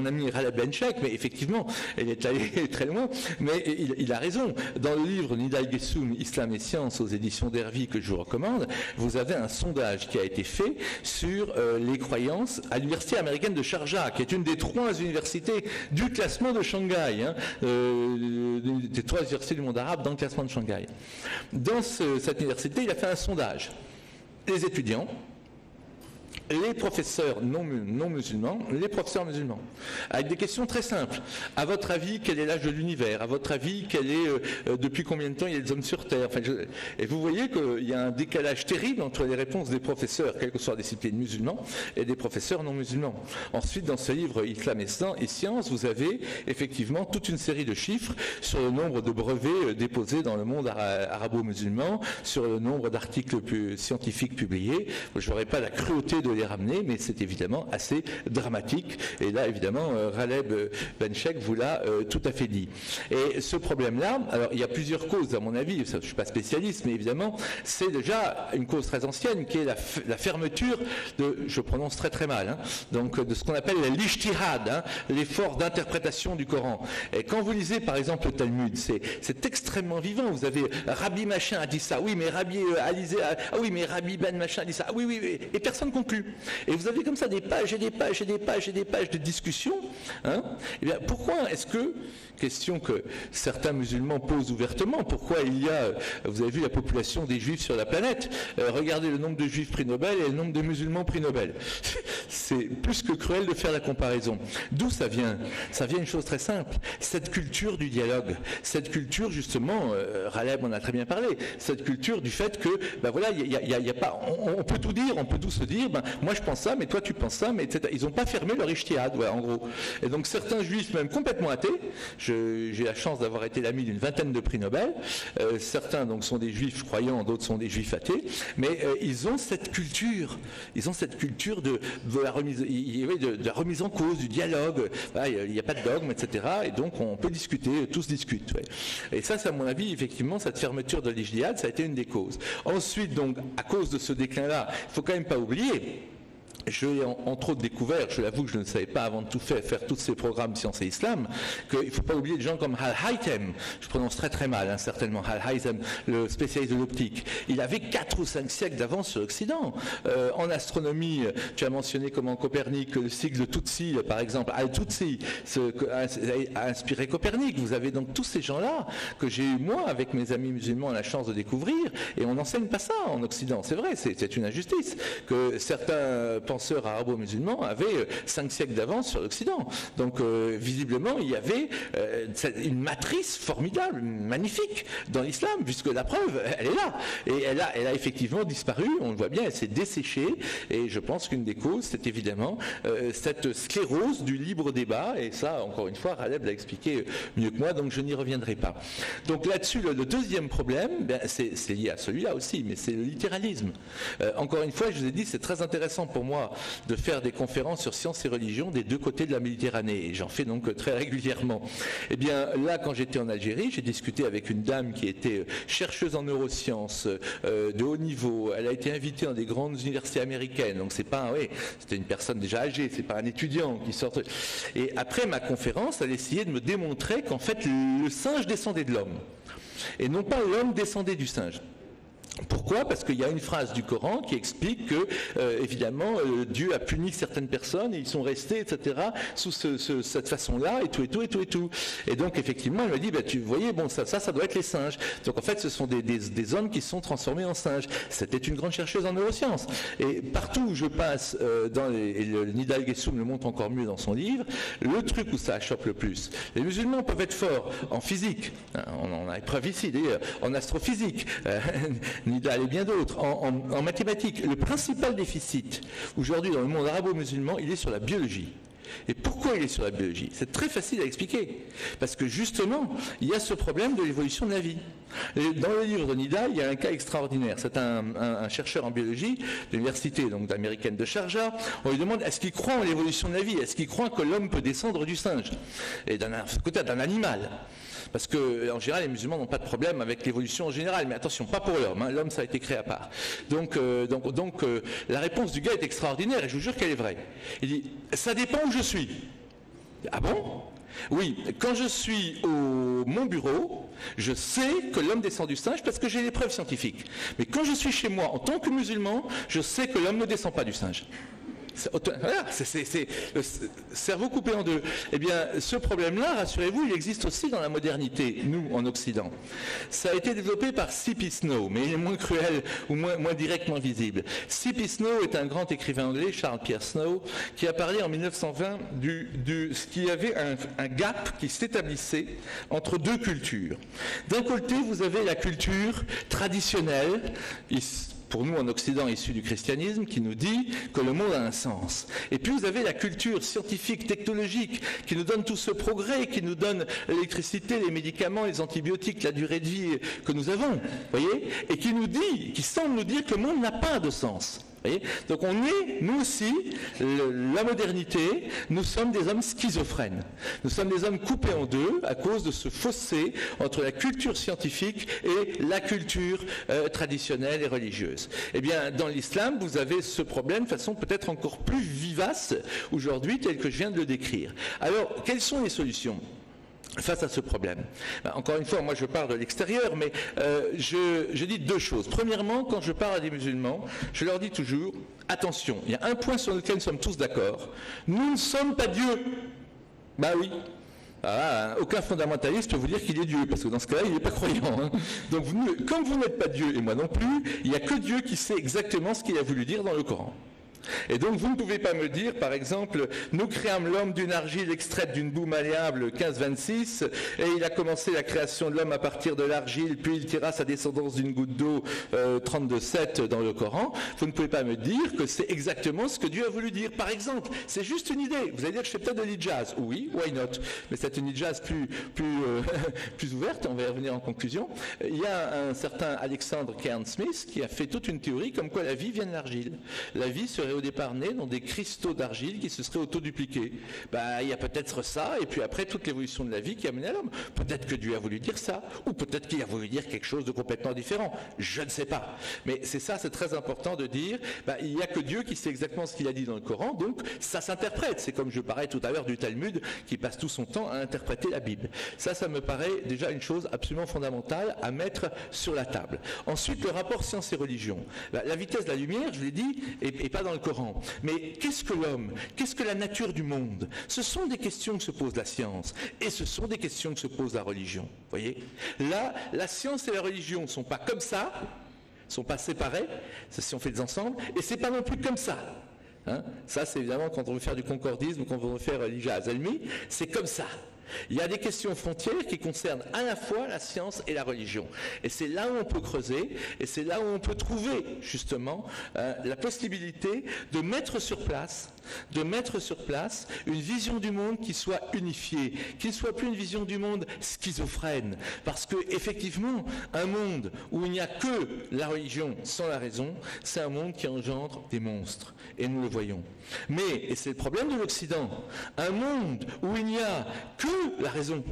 [SPEAKER 4] ami Ghaleb Benchek, mais effectivement elle est allée très loin, mais il a raison. Dans le livre Nidal Gessoum, Islam et Sciences aux éditions d'Hervy que je vous recommande, vous avez un sondage qui a été fait sur les croyances à l'université américaine de Sharjah, qui est une des 3 universités du classement de Shanghai, hein, des 3 universités du monde arabe dans le classement de Shanghai. Dans cette université, il a fait un sondage. Les étudiants, les professeurs non musulmans, les professeurs musulmans, avec des questions très simples. À votre avis, quel est l'âge de l'univers? À votre avis, depuis combien de temps il y a des hommes sur Terre? Et vous voyez qu'il y a un décalage terrible entre les réponses des professeurs, quelle que soit la discipline musulmane, et des professeurs non musulmans. Ensuite, dans ce livre Islam et Sciences, vous avez effectivement toute une série de chiffres sur le nombre de brevets déposés dans le monde arabo-musulman, sur le nombre d'articles scientifiques publiés. Je n'aurai pas la cruauté de les ramener, mais c'est évidemment assez dramatique. Et là, évidemment, Ghaleb Benchek vous l'a tout à fait dit. Et ce problème-là, alors il y a plusieurs causes à mon avis, je ne suis pas spécialiste, mais évidemment, c'est déjà une cause très ancienne qui est la fermeture je prononce très très mal, hein, donc de ce qu'on appelle l'ijtihad, hein, l'effort d'interprétation du Coran. Et quand vous lisez par exemple le Talmud, c'est extrêmement vivant. Vous avez Rabbi machin a dit ça, oui, mais Rabbi Alizé, ah oui, mais Rabbi Ben machin a dit ça, oui, oui, et personne ne conclut. Et vous avez comme ça des pages et des pages et des pages et des pages de discussion. Hein. Eh bien, pourquoi est-ce que, question que certains musulmans posent ouvertement, pourquoi il y a, vous avez vu la population des juifs sur la planète, regardez le nombre de juifs prix Nobel et le nombre de musulmans prix Nobel. C'est plus que cruel de faire la comparaison. D'où ça vient? Ça vient une chose très simple, cette culture du dialogue, cette culture justement, Ghaleb en a très bien parlé, cette culture du fait que, ben voilà, il y a pas, on peut tout dire, on peut tout se dire, ben, moi je pense ça, mais toi tu penses ça, mais etc. Ils n'ont pas fermé leur ijtihad, voilà, en gros. Et donc certains juifs, même complètement athées, j'ai la chance d'avoir été l'ami d'une vingtaine de prix Nobel, certains donc sont des juifs croyants, d'autres sont des juifs athées, mais ils ont cette culture de la remise en cause, du dialogue, il n'y a pas de dogme, etc. Et donc on peut discuter, tous discutent. Ouais. Et ça, à mon avis, effectivement, cette fermeture de l'ijtihad, ça a été une des causes. Ensuite, donc, à cause de ce déclin-là, il ne faut quand même pas oublier, j'ai entre autres découvert, je l'avoue que je ne savais pas avant de tout faire tous ces programmes Sciences et Islam, qu'il ne faut pas oublier des gens comme Al-Haytham, je prononce très très mal, hein, certainement, Al-Haytham, le spécialiste de l'optique. Il avait 4 ou 5 siècles d'avance sur l'Occident. En astronomie, tu as mentionné comment Copernic, le cycle de Tutsi, par exemple, Al-Tutsi, a inspiré Copernic. Vous avez donc tous ces gens-là que j'ai eu, moi, avec mes amis musulmans, la chance de découvrir, et on n'enseigne pas ça en Occident. C'est vrai, c'est une injustice que certains penseurs arabo-musulmans avaient 5 siècles d'avance sur l'Occident. Donc visiblement il y avait une matrice formidable, magnifique dans l'islam, puisque la preuve elle est là. Et elle a effectivement disparu, on le voit bien, elle s'est desséchée, et je pense qu'une des causes c'est évidemment cette sclérose du libre débat, et ça encore une fois Ghaleb l'a expliqué mieux que moi, donc je n'y reviendrai pas. Donc là-dessus le deuxième problème, c'est lié à celui-là aussi, mais c'est le littéralisme. Encore une fois, je vous ai dit, c'est très intéressant pour moi de faire des conférences sur sciences et religion des deux côtés de la Méditerranée, et j'en fais donc très régulièrement. Eh bien là, quand j'étais en Algérie, j'ai discuté avec une dame qui était chercheuse en neurosciences de haut niveau. Elle a été invitée dans des grandes universités américaines, donc c'était une personne déjà âgée, c'est pas un étudiant qui sort. Et après ma conférence, elle essayait de me démontrer qu'en fait le singe descendait de l'homme et non pas l'homme descendait du singe. Pourquoi ? Parce qu'il y a une phrase du Coran qui explique que, évidemment, Dieu a puni certaines personnes et ils sont restés, etc., sous cette façon-là, et tout. Et donc, effectivement, elle m'a dit, vous voyez, bon, ça doit être les singes. Donc, en fait, ce sont des hommes qui se sont transformés en singes. C'était une grande chercheuse en neurosciences. Et partout où je passe, et le Nidal Guessoum le montre encore mieux dans son livre, le truc où ça choque le plus, les musulmans peuvent être forts en physique, on en a preuve ici d'ailleurs, en astrophysique, Nidal et bien d'autres, en mathématiques. Le principal déficit aujourd'hui dans le monde arabo-musulman, il est sur la biologie. Et pourquoi il est sur la biologie ? C'est très facile à expliquer. Parce que justement, il y a ce problème de l'évolution de la vie. Et dans le livre de Nidal, il y a un cas extraordinaire. C'est un chercheur en biologie de l'université américaine de Sharjah. On lui demande est-ce qu'il croit en l'évolution de la vie ? Est-ce qu'il croit que l'homme peut descendre du singe ? Et d'un animal. Parce qu'en général, les musulmans n'ont pas de problème avec l'évolution en général, mais attention, pas pour l'homme, l'homme ça a été créé à part. Donc, la réponse du gars est extraordinaire, et je vous jure qu'elle est vraie. Il dit, ça dépend où je suis. Ah bon ? Oui, quand je suis au mon bureau, je sais que l'homme descend du singe parce que j'ai les preuves scientifiques. Mais quand je suis chez moi, en tant que musulman, je sais que l'homme ne descend pas du singe. Voilà, c'est le cerveau coupé en deux. Eh bien, ce problème-là, rassurez-vous, il existe aussi dans la modernité, nous, en Occident. Ça a été développé par C.P. Snow, mais il est moins cruel ou moins directement visible. C.P. Snow est un grand écrivain anglais, Charles Pierre Snow, qui a parlé en 1920 ce qu'il y avait un gap qui s'établissait entre deux cultures. D'un côté, vous avez la culture traditionnelle, pour nous en Occident issu du christianisme, qui nous dit que le monde a un sens. Et puis vous avez la culture scientifique, technologique, qui nous donne tout ce progrès, qui nous donne l'électricité, les médicaments, les antibiotiques, la durée de vie que nous avons, voyez, et qui semble nous dire que le monde n'a pas de sens. Donc on est, nous aussi, la modernité, nous sommes des hommes schizophrènes. Nous sommes des hommes coupés en deux à cause de ce fossé entre la culture scientifique et la culture traditionnelle et religieuse. Eh bien, dans l'islam, vous avez ce problème de façon peut-être encore plus vivace aujourd'hui, tel que je viens de le décrire. Alors, quelles sont les solutions face à ce problème? Encore une fois, moi je parle de l'extérieur, mais je dis deux choses. Premièrement, quand je parle à des musulmans, je leur dis toujours, attention, il y a un point sur lequel nous sommes tous d'accord, nous ne sommes pas Dieu. Bah oui. Aucun fondamentaliste peut vous dire qu'il est Dieu, parce que dans ce cas-là, il n'est pas croyant. Donc, comme vous n'êtes pas Dieu, et moi non plus, il n'y a que Dieu qui sait exactement ce qu'il a voulu dire dans le Coran. Et donc vous ne pouvez pas me dire, par exemple, nous créâmes l'homme d'une argile extraite d'une boue malléable 15-26, et il a commencé la création de l'homme à partir de l'argile, puis il tira sa descendance d'une goutte d'eau 32-7 dans le Coran. Vous ne pouvez pas me dire que c'est exactement ce que Dieu a voulu dire. Par exemple, c'est juste une idée. Vous allez dire que je fais peut-être de l'hijaz. Oui, why not? Mais c'est une hijaz plus ouverte, on va y revenir en conclusion. Il y a un certain Alexander Cairns Smith qui a fait toute une théorie comme quoi la vie vient de l'argile. La vie serait au départ né dans des cristaux d'argile qui se seraient autodupliqués. Il y a peut-être ça, et puis après toute l'évolution de la vie qui a mené à l'homme. Peut-être que Dieu a voulu dire ça, ou peut-être qu'il a voulu dire quelque chose de complètement différent. Je ne sais pas. Mais c'est très important de dire, il n'y a que Dieu qui sait exactement ce qu'il a dit dans le Coran, donc ça s'interprète. C'est comme je parlais tout à l'heure du Talmud, qui passe tout son temps à interpréter la Bible. Ça me paraît déjà une chose absolument fondamentale à mettre sur la table. Ensuite, le rapport science et religion. La vitesse de la lumière, je l'ai dit, et pas dans le Coran. Mais qu'est-ce que l'homme? Qu'est-ce que la nature du monde? Ce sont des questions que se pose la science, et ce sont des questions que se pose la religion. Vous voyez? Là, la science et la religion ne sont pas comme ça, ne sont pas séparées, si on fait des ensembles, et c'est pas non plus comme ça. Ça, c'est évidemment quand on veut faire du concordisme ou quand on veut faire l'ijaz almi, c'est comme ça. Il y a des questions frontières qui concernent à la fois la science et la religion. Et c'est là où on peut creuser, et c'est là où on peut trouver justement la possibilité de mettre sur place une vision du monde qui soit unifiée, qui ne soit plus une vision du monde schizophrène. Parce que effectivement, un monde où il n'y a que la religion sans la raison, c'est un monde qui engendre des monstres. Et nous le voyons. Mais, et c'est le problème de l'Occident, un monde où il n'y a que la raison,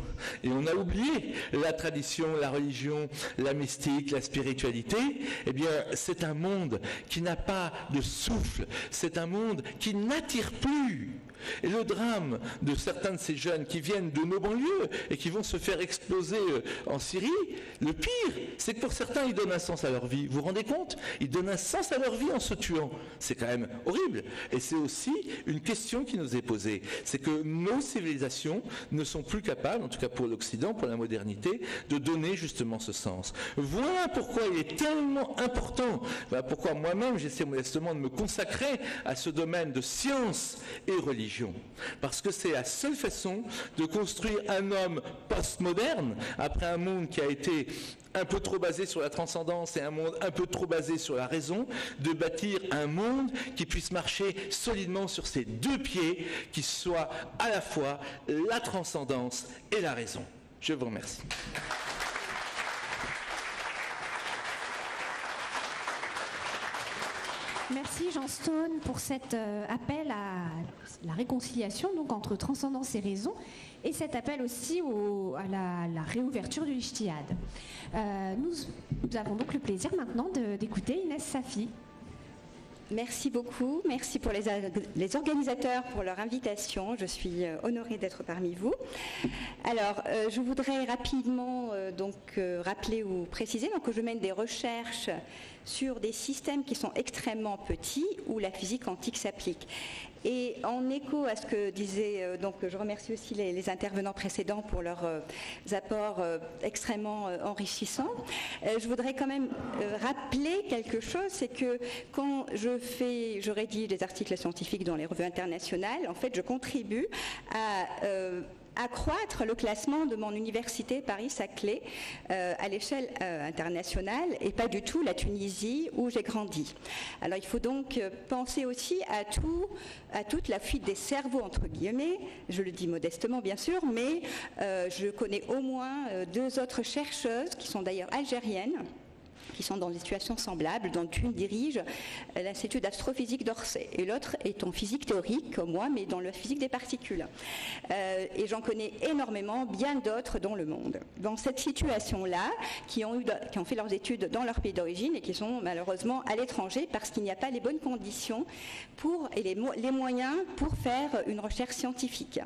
[SPEAKER 4] et on a oublié la tradition, la religion, la mystique, la spiritualité, eh bien c'est un monde qui n'a pas de souffle, c'est un monde qui naturellement n'attire plus. Et le drame de certains de ces jeunes qui viennent de nos banlieues et qui vont se faire exploser en Syrie, le pire, c'est que pour certains, ils donnent un sens à leur vie. Vous vous rendez compte? Ils donnent un sens à leur vie en se tuant. C'est quand même horrible. Et c'est aussi une question qui nous est posée. C'est que nos civilisations ne sont plus capables, en tout cas pour l'Occident, pour la modernité, de donner justement ce sens. Voilà pourquoi il est tellement important, voilà pourquoi moi-même j'essaie modestement de me consacrer à ce domaine de science et religion. Parce que c'est la seule façon de construire un homme postmoderne, après un monde qui a été un peu trop basé sur la transcendance et un monde un peu trop basé sur la raison, de bâtir un monde qui puisse marcher solidement sur ses deux pieds, qui soit à la fois la transcendance et la raison. Je vous remercie.
[SPEAKER 1] Merci Jean Stone pour cet appel à la réconciliation donc, entre transcendance et raison et cet appel aussi à la réouverture du l'Ijtihad. Nous avons donc le plaisir maintenant d'écouter Inès Safi.
[SPEAKER 5] Merci beaucoup, merci pour les organisateurs pour leur invitation. Je suis honorée d'être parmi vous. Alors, je voudrais rapidement rappeler ou préciser que je mène des recherches sur des systèmes qui sont extrêmement petits où la physique quantique s'applique. Et en écho à ce que disait, je remercie aussi les intervenants précédents pour leurs apports extrêmement enrichissants. Je voudrais quand même rappeler quelque chose, c'est que quand je rédige des articles scientifiques dans les revues internationales, en fait, je contribue à accroître le classement de mon université Paris-Saclay à l'échelle internationale et pas du tout la Tunisie où j'ai grandi. Alors il faut donc penser aussi à toute la fuite des cerveaux entre guillemets, je le dis modestement bien sûr, mais je connais au moins 2 autres chercheuses qui sont d'ailleurs algériennes, qui sont dans des situations semblables, dont une dirige l'Institut d'astrophysique d'Orsay et l'autre est en physique théorique comme moi, mais dans la physique des particules. Et j'en connais énormément, bien d'autres dans le monde. Dans cette situation-là, qui ont fait leurs études dans leur pays d'origine et qui sont malheureusement à l'étranger parce qu'il n'y a pas les bonnes conditions et les moyens pour faire une recherche scientifique.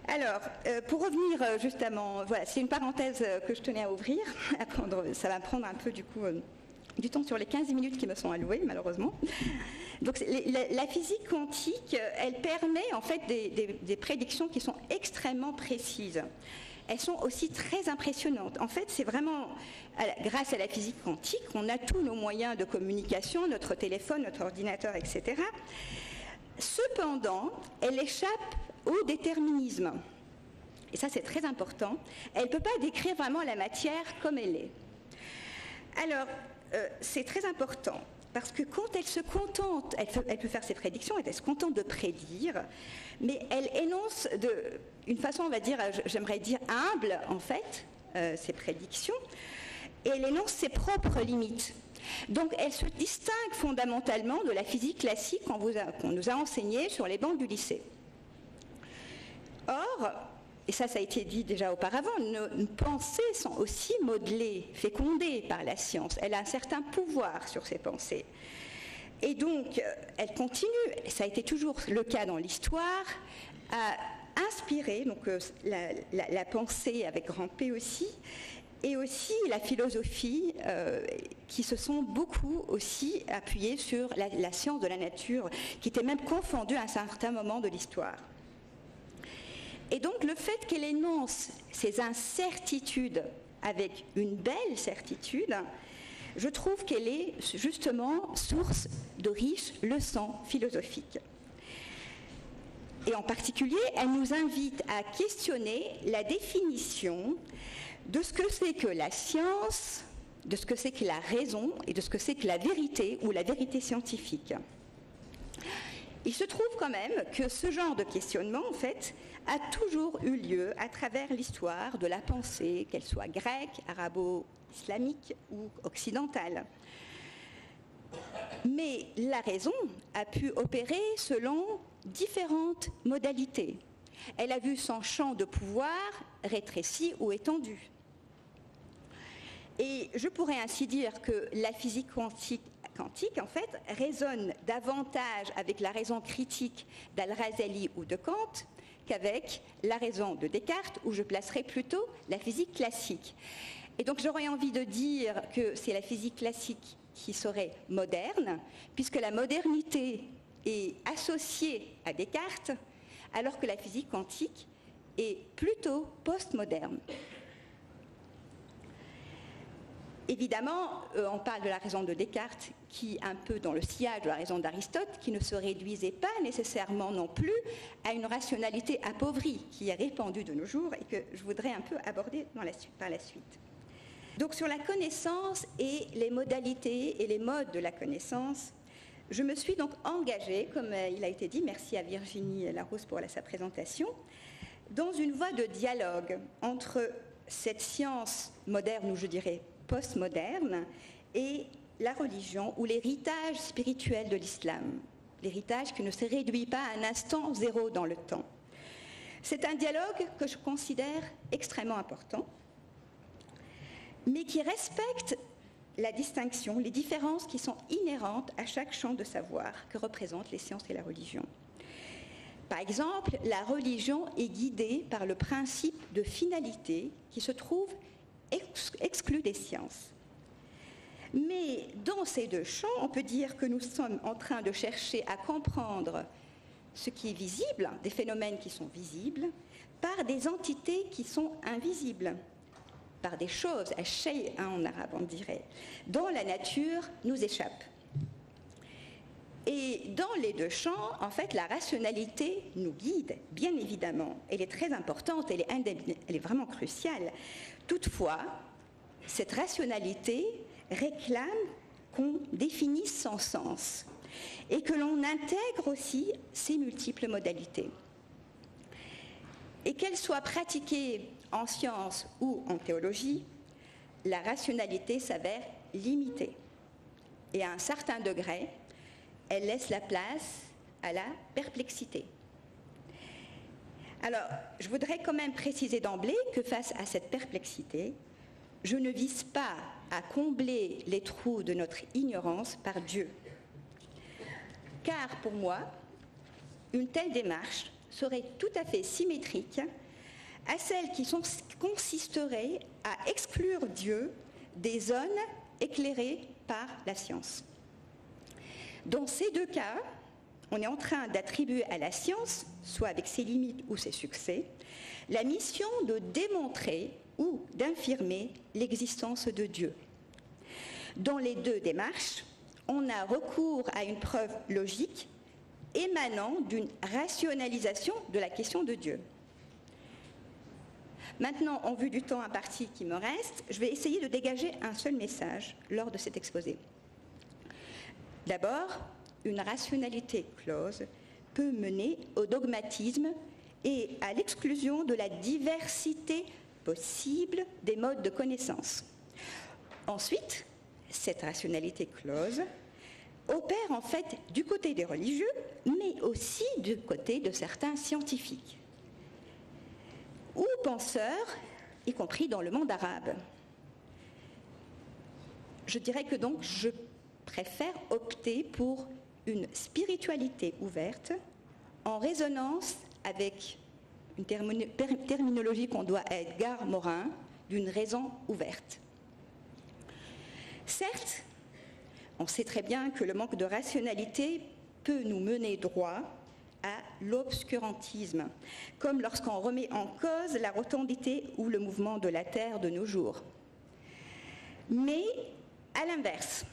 [SPEAKER 5] Alors, pour revenir justement, voilà, c'est une parenthèse que je tenais à ouvrir. Ça va prendre un peu du temps sur les 15 minutes qui me sont allouées, malheureusement. Donc, la physique quantique, elle permet en fait des prédictions qui sont extrêmement précises. Elles sont aussi très impressionnantes. En fait, c'est vraiment grâce à la physique quantique qu'on a tous nos moyens de communication, notre téléphone, notre ordinateur, etc. Cependant, elle échappe au déterminisme. Et ça, c'est très important. Elle ne peut pas décrire vraiment la matière comme elle est. Alors, c'est très important, parce que quand elle se contente, elle peut faire ses prédictions, elle se contente de prédire, mais elle énonce d'une façon, on va dire, j'aimerais dire humble, en fait, ses prédictions, et elle énonce ses propres limites. Donc, elle se distingue fondamentalement de la physique classique qu'on nous a enseignée sur les bancs du lycée. Or, et ça a été dit déjà auparavant, nos pensées sont aussi modelées, fécondées par la science. Elle a un certain pouvoir sur ses pensées. Et donc, elle continue, et ça a été toujours le cas dans l'histoire, à inspirer donc, la pensée avec grand P aussi, et aussi la philosophie qui se sont beaucoup aussi appuyées sur la science de la nature, qui était même confondue à un certain moment de l'histoire. Et donc le fait qu'elle énonce ces incertitudes avec une belle certitude, je trouve qu'elle est justement source de riches leçons philosophiques. Et en particulier, elle nous invite à questionner la définition de ce que c'est que la science, de ce que c'est que la raison et de ce que c'est que la vérité ou la vérité scientifique. Il se trouve quand même que ce genre de questionnement, en fait, a toujours eu lieu à travers l'histoire de la pensée, qu'elle soit grecque, arabo-islamique ou occidentale. Mais la raison a pu opérer selon différentes modalités. Elle a vu son champ de pouvoir rétréci ou étendu. Et je pourrais ainsi dire que la physique quantique, en fait, résonne davantage avec la raison critique d'Al-Razali ou de Kant qu'avec la raison de Descartes, où je placerai plutôt la physique classique. Et donc j'aurais envie de dire que c'est la physique classique qui serait moderne, puisque la modernité est associée à Descartes, alors que la physique quantique est plutôt postmoderne. Évidemment, on parle de la raison de Descartes qui, un peu dans le sillage de la raison d'Aristote, qui ne se réduisait pas nécessairement non plus à une rationalité appauvrie qui est répandue de nos jours et que je voudrais un peu aborder par la suite. Donc sur la connaissance et les modalités et les modes de la connaissance, je me suis donc engagée, comme il a été dit, merci à Virginie Larousse pour sa présentation, dans une voie de dialogue entre cette science moderne, ou je dirais postmoderne, et la religion ou l'héritage spirituel de l'islam, l'héritage qui ne se réduit pas à un instant zéro dans le temps. C'est un dialogue que je considère extrêmement important, mais qui respecte la distinction, les différences qui sont inhérentes à chaque champ de savoir que représentent les sciences et la religion. Par exemple, la religion est guidée par le principe de finalité qui se trouve exclu des sciences. Mais dans ces deux champs, on peut dire que nous sommes en train de chercher à comprendre ce qui est visible, des phénomènes qui sont visibles, par des entités qui sont invisibles, par des choses, shay'an en arabe on dirait, dont la nature nous échappe. Et dans les deux champs, en fait, la rationalité nous guide, bien évidemment. Elle est très importante, elle est vraiment cruciale. Toutefois, cette rationalité réclame qu'on définisse son sens et que l'on intègre aussi ses multiples modalités. Et qu'elle soit pratiquée en science ou en théologie, la rationalité s'avère limitée. Et à un certain degré, elle laisse la place à la perplexité. Alors, je voudrais quand même préciser d'emblée que face à cette perplexité, je ne vise pas à combler les trous de notre ignorance par Dieu. Car pour moi, une telle démarche serait tout à fait symétrique à celle qui consisterait à exclure Dieu des zones éclairées par la science. Dans ces deux cas, on est en train d'attribuer à la science, soit avec ses limites ou ses succès, la mission de démontrer ou d'infirmer l'existence de Dieu. Dans les deux démarches, on a recours à une preuve logique émanant d'une rationalisation de la question de Dieu. Maintenant, en vue du temps imparti qui me reste, je vais essayer de dégager un seul message lors de cet exposé. D'abord, une rationalité close peut mener au dogmatisme et à l'exclusion de la diversité possible des modes de connaissance. Ensuite, cette rationalité close opère en fait du côté des religieux, mais aussi du côté de certains scientifiques ou penseurs, y compris dans le monde arabe. Je dirais que donc je préfère opter pour une spiritualité ouverte en résonance avec une terminologie qu'on doit à Edgar Morin, d'une raison ouverte. Certes, on sait très bien que le manque de rationalité peut nous mener droit à l'obscurantisme, comme lorsqu'on remet en cause la rotondité ou le mouvement de la Terre de nos jours. Mais, à l'inverse,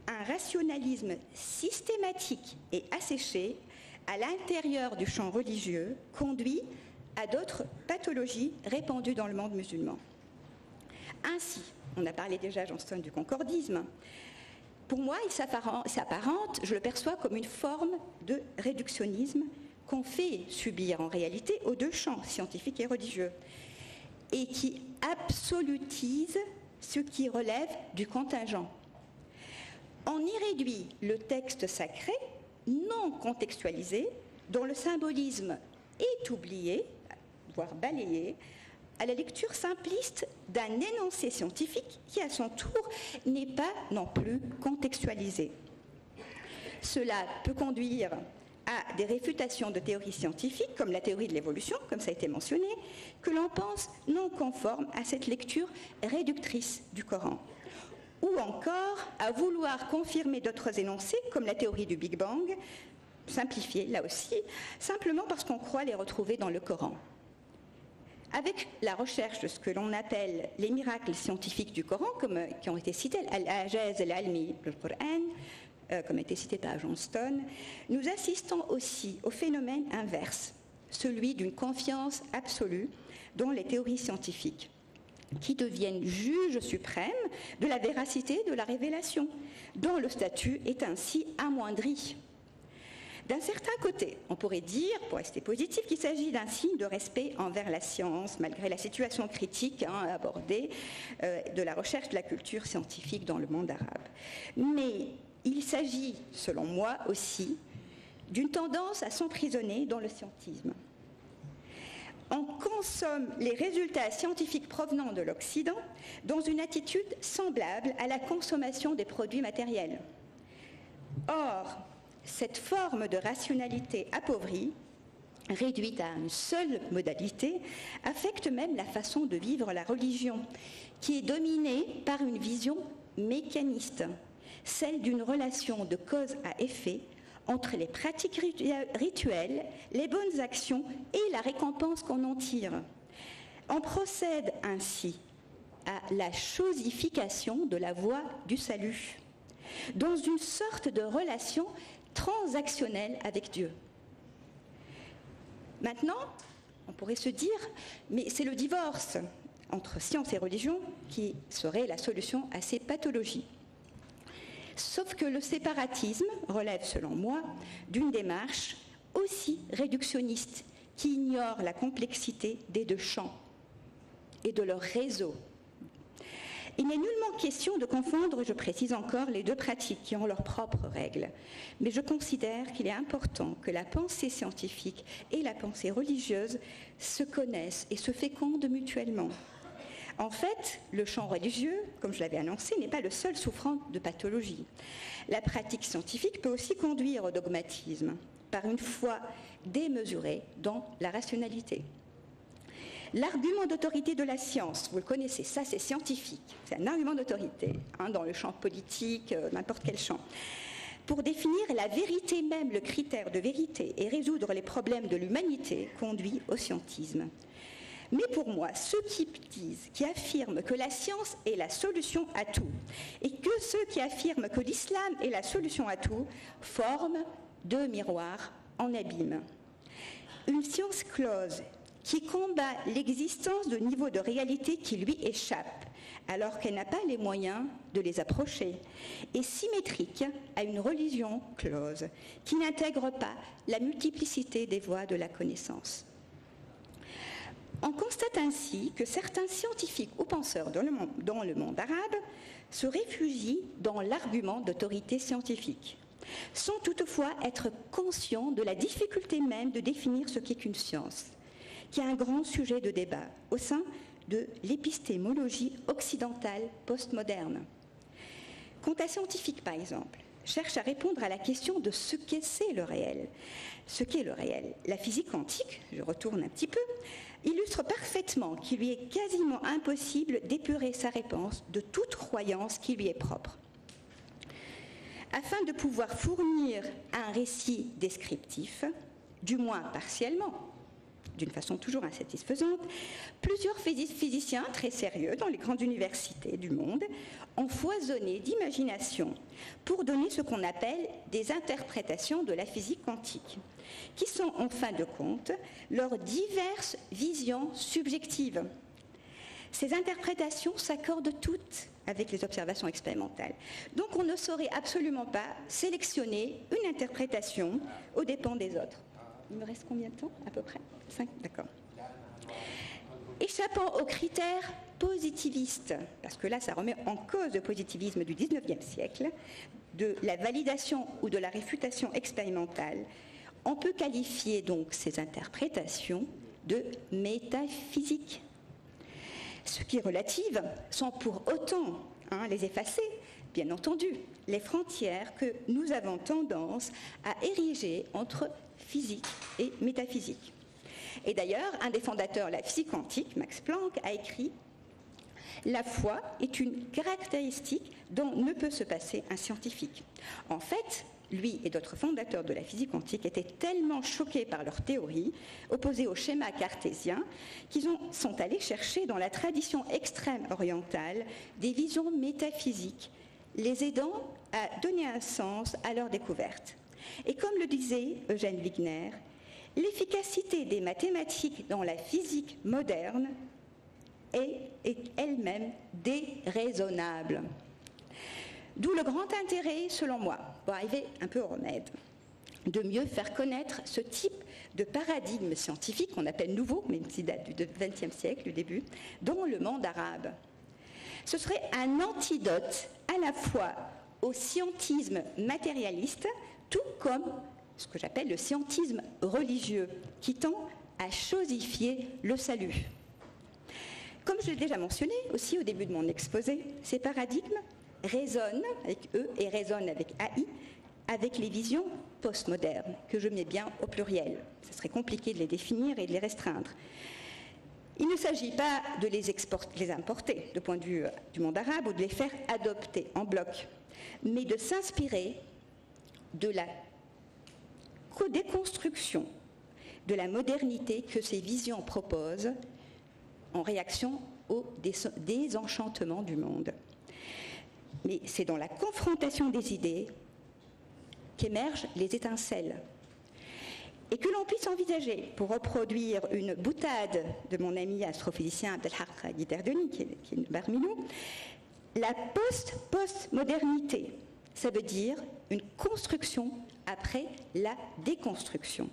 [SPEAKER 5] un rationalisme systématique et asséché à l'intérieur du champ religieux conduit à d'autres pathologies répandues dans le monde musulman. Ainsi, on a parlé déjà, Johnston, du concordisme. Pour moi, il s'apparente, je le perçois comme une forme de réductionnisme qu'on fait subir en réalité aux deux champs, scientifiques et religieux, et qui absolutise ce qui relève du contingent. On y réduit le texte sacré, non contextualisé, dont le symbolisme est oublié, voire balayé, à la lecture simpliste d'un énoncé scientifique qui, à son tour, n'est pas non plus contextualisé. Cela peut conduire à des réfutations de théories scientifiques, comme la théorie de l'évolution, comme ça a été mentionné, que l'on pense non conformes à cette lecture réductrice du Coran. Ou encore à vouloir confirmer d'autres énoncés, comme la théorie du Big Bang, simplifiée là aussi, simplement parce qu'on croit les retrouver dans le Coran. Avec la recherche de ce que l'on appelle les miracles scientifiques du Coran, qui ont été cités, Al-Ajaz al-Almi, le Coran, comme a été cité par Johnston, nous assistons aussi au phénomène inverse, celui d'une confiance absolue dans les théories scientifiques, qui deviennent juges suprêmes de la véracité de la révélation, dont le statut est ainsi amoindri. D'un certain côté, on pourrait dire, pour rester positif, qu'il s'agit d'un signe de respect envers la science, malgré la situation critique abordée de la recherche de la culture scientifique dans le monde arabe. Mais il s'agit, selon moi aussi, d'une tendance à s'emprisonner dans le scientisme. On consomme les résultats scientifiques provenant de l'Occident dans une attitude semblable à la consommation des produits matériels. Or, cette forme de rationalité appauvrie, réduite à une seule modalité, affecte même la façon de vivre la religion, qui est dominée par une vision mécaniste, celle d'une relation de cause à effet entre les pratiques rituelles, les bonnes actions et la récompense qu'on en tire. On procède ainsi à la chosification de la voie du salut, dans une sorte de relation transactionnelle avec Dieu. Maintenant, on pourrait se dire, mais c'est le divorce entre science et religion qui serait la solution à ces pathologies. Sauf que le séparatisme relève, selon moi, d'une démarche aussi réductionniste qui ignore la complexité des deux champs et de leur réseau. Il n'est nullement question de confondre, je précise encore, les deux pratiques qui ont leurs propres règles. Mais je considère qu'il est important que la pensée scientifique et la pensée religieuse se connaissent et se fécondent mutuellement. En fait, le champ religieux, comme je l'avais annoncé, n'est pas le seul souffrant de pathologie. La pratique scientifique peut aussi conduire au dogmatisme, par une foi démesurée dans la rationalité. L'argument d'autorité de la science, vous le connaissez, ça c'est scientifique, c'est un argument d'autorité, dans le champ politique, n'importe quel champ. Pour définir la vérité même, le critère de vérité, et résoudre les problèmes de l'humanité, conduit au scientisme. Mais pour moi, ceux qui affirment que la science est la solution à tout, et que ceux qui affirment que l'islam est la solution à tout, forment deux miroirs en abîme. Une science close qui combat l'existence de niveaux de réalité qui lui échappent, alors qu'elle n'a pas les moyens de les approcher, est symétrique à une religion close, qui n'intègre pas la multiplicité des voies de la connaissance. On constate ainsi que certains scientifiques ou penseurs dans le monde arabe se réfugient dans l'argument d'autorité scientifique, sans toutefois être conscients de la difficulté même de définir ce qu'est qu'une science, qui est un grand sujet de débat au sein de l'épistémologie occidentale postmoderne. Quant à scientifique, par exemple, cherche à répondre à la question de ce qu'est le réel. Ce qu'est le réel. La physique quantique, je retourne un petit peu, illustre parfaitement qu'il lui est quasiment impossible d'épurer sa réponse de toute croyance qui lui est propre. Afin de pouvoir fournir un récit descriptif, du moins partiellement, d'une façon toujours insatisfaisante, plusieurs physiciens très sérieux dans les grandes universités du monde ont foisonné d'imagination pour donner ce qu'on appelle des interprétations de la physique quantique, qui sont en fin de compte leurs diverses visions subjectives. Ces interprétations s'accordent toutes avec les observations expérimentales. Donc on ne saurait absolument pas sélectionner une interprétation aux dépens des autres. Il me reste combien de temps à peu près 5, d'accord. Échappant aux critères positivistes, parce que là ça remet en cause le positivisme du XIXe siècle, de la validation ou de la réfutation expérimentale, on peut qualifier donc ces interprétations de métaphysiques. ce qui est relative, sans pour autant les effacer, bien entendu, les frontières que nous avons tendance à ériger entre physique et métaphysique. Et d'ailleurs, un des fondateurs de la physique quantique, Max Planck, a écrit « La foi est une caractéristique dont ne peut se passer un scientifique. » En fait, lui et d'autres fondateurs de la physique quantique étaient tellement choqués par leur théorie, opposée au schéma cartésien, qu'ils sont allés chercher dans la tradition extrême orientale des visions métaphysiques, les aidant à donner un sens à leur découverte. Et comme le disait Eugène Wigner, l'efficacité des mathématiques dans la physique moderne est elle-même déraisonnable. D'où le grand intérêt, selon moi, pour arriver un peu au remède, de mieux faire connaître ce type de paradigme scientifique qu'on appelle nouveau, mais qui date du XXe siècle, du début, dans le monde arabe. Ce serait un antidote à la fois au scientisme matérialiste, tout comme ce que j'appelle le scientisme religieux, qui tend à chosifier le salut. Comme je l'ai déjà mentionné aussi au début de mon exposé, ces paradigmes résonnent avec eux et résonnent avec AI, avec les visions postmodernes, que je mets bien au pluriel. Ce serait compliqué de les définir et de les restreindre. Il ne s'agit pas de les importer du point de vue du monde arabe ou de les faire adopter en bloc, mais de s'inspirer de la déconstruction de la modernité que ces visions proposent en réaction au désenchantement du monde. Mais c'est dans la confrontation des idées qu'émergent les étincelles. Et que l'on puisse envisager, pour reproduire une boutade de mon ami astrophysicien Abdelhak Guitardoni, qui est parmi nous, la postmodernité, ça veut dire une construction après la déconstruction.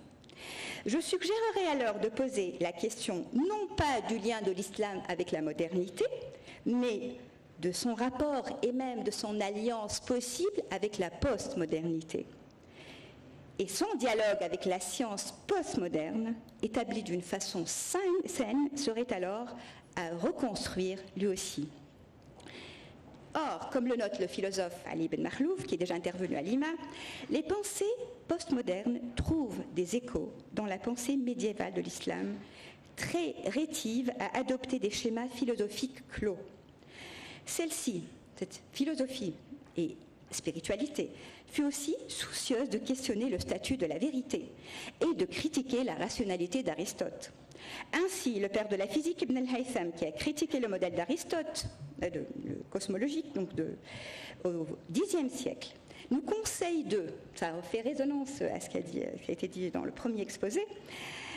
[SPEAKER 5] Je suggérerais alors de poser la question non pas du lien de l'islam avec la modernité, mais de son rapport et même de son alliance possible avec la postmodernité. Et son dialogue avec la science postmoderne, établi d'une façon saine, serait alors à reconstruire lui aussi. Or, comme le note le philosophe Ali Ben Makhlouf, qui est déjà intervenu à Lima, les pensées postmodernes trouvent des échos dans la pensée médiévale de l'islam, très rétive à adopter des schémas philosophiques clos. Celle-ci, cette philosophie et spiritualité, fut aussi soucieuse de questionner le statut de la vérité et de critiquer la rationalité d'Aristote. Ainsi, le père de la physique, Ibn al-Haytham, qui a critiqué le modèle d'Aristote, le cosmologique, donc au Xe siècle, nous conseille ça fait résonance à ce qui a été dit dans le premier exposé,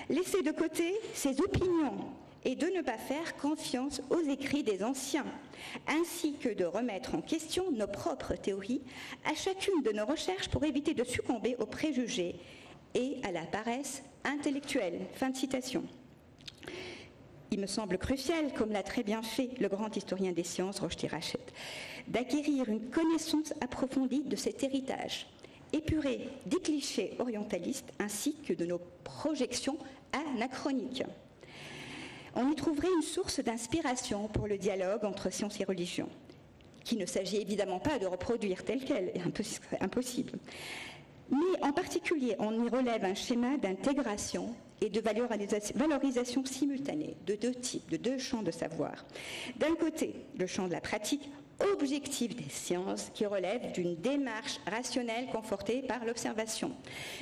[SPEAKER 5] laisser de côté ses opinions et de ne pas faire confiance aux écrits des anciens, ainsi que de remettre en question nos propres théories à chacune de nos recherches pour éviter de succomber aux préjugés et à la paresse intellectuelle. Fin de citation. Il me semble crucial, comme l'a très bien fait le grand historien des sciences, Rochdi Rached, d'acquérir une connaissance approfondie de cet héritage, épuré des clichés orientalistes ainsi que de nos projections anachroniques. On y trouverait une source d'inspiration pour le dialogue entre science et religion, qu'il ne s'agit évidemment pas de reproduire tel quel, c'est impossible. Mais en particulier, on y relève un schéma d'intégration et de valorisation simultanée de deux types, de deux champs de savoir. D'un côté, le champ de la pratique objective des sciences qui relève d'une démarche rationnelle confortée par l'observation.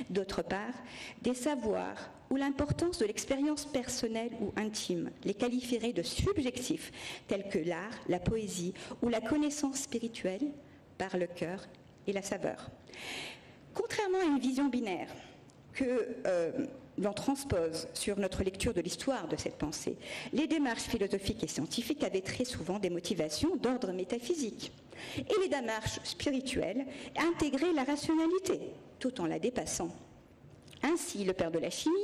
[SPEAKER 5] D'autre part, des savoirs où l'importance de l'expérience personnelle ou intime les qualifierait de subjectifs, tels que l'art, la poésie ou la connaissance spirituelle par le cœur et la saveur. Contrairement à une vision binaire que l'on transpose sur notre lecture de l'histoire de cette pensée, les démarches philosophiques et scientifiques avaient très souvent des motivations d'ordre métaphysique. Et les démarches spirituelles intégraient la rationalité, tout en la dépassant. Ainsi, le père de la chimie,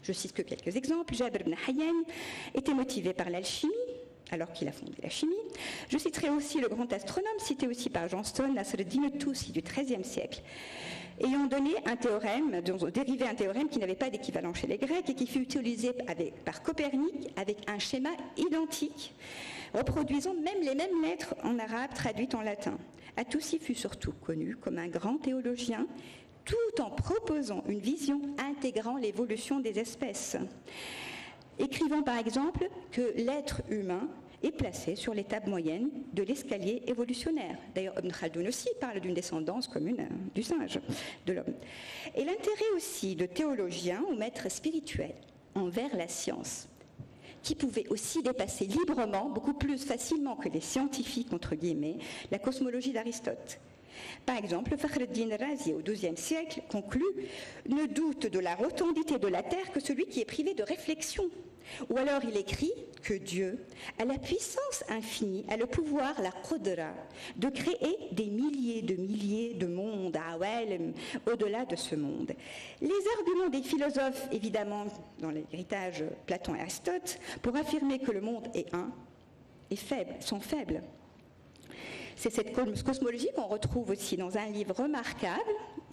[SPEAKER 5] je cite que quelques exemples, Jabr ibn Hayyan, était motivé par l'alchimie, alors qu'il a fondé la chimie. Je citerai aussi le grand astronome, cité aussi par Johnston, Nasreddin Tusi du XIIIe siècle, ayant donné un théorème, dérivé un théorème qui n'avait pas d'équivalent chez les Grecs et qui fut utilisé par Copernic avec un schéma identique, reproduisant même les mêmes lettres en arabe traduites en latin. Atoussi fut surtout connu comme un grand théologien, tout en proposant une vision intégrant l'évolution des espèces, écrivant par exemple que l'être humain est placé sur l'étape moyenne de l'escalier évolutionnaire. D'ailleurs, Ibn Khaldoun aussi parle d'une descendance commune du singe, de l'homme. Et l'intérêt aussi de théologiens ou maîtres spirituels envers la science, qui pouvaient aussi dépasser librement, beaucoup plus facilement que les scientifiques, entre guillemets, la cosmologie d'Aristote. Par exemple, Fakhreddin Razi, au XIIe siècle, conclut « Ne doute de la rotondité de la Terre que celui qui est privé de réflexion ». Ou alors il écrit que Dieu a la puissance infinie, a le pouvoir, la qudra, de créer des milliers de mondes, au-delà de ce monde. Les arguments des philosophes, évidemment, dans l'héritage Platon et Aristote, pour affirmer que le monde est un, sont faibles. C'est cette cosmologie qu'on retrouve aussi dans un livre remarquable,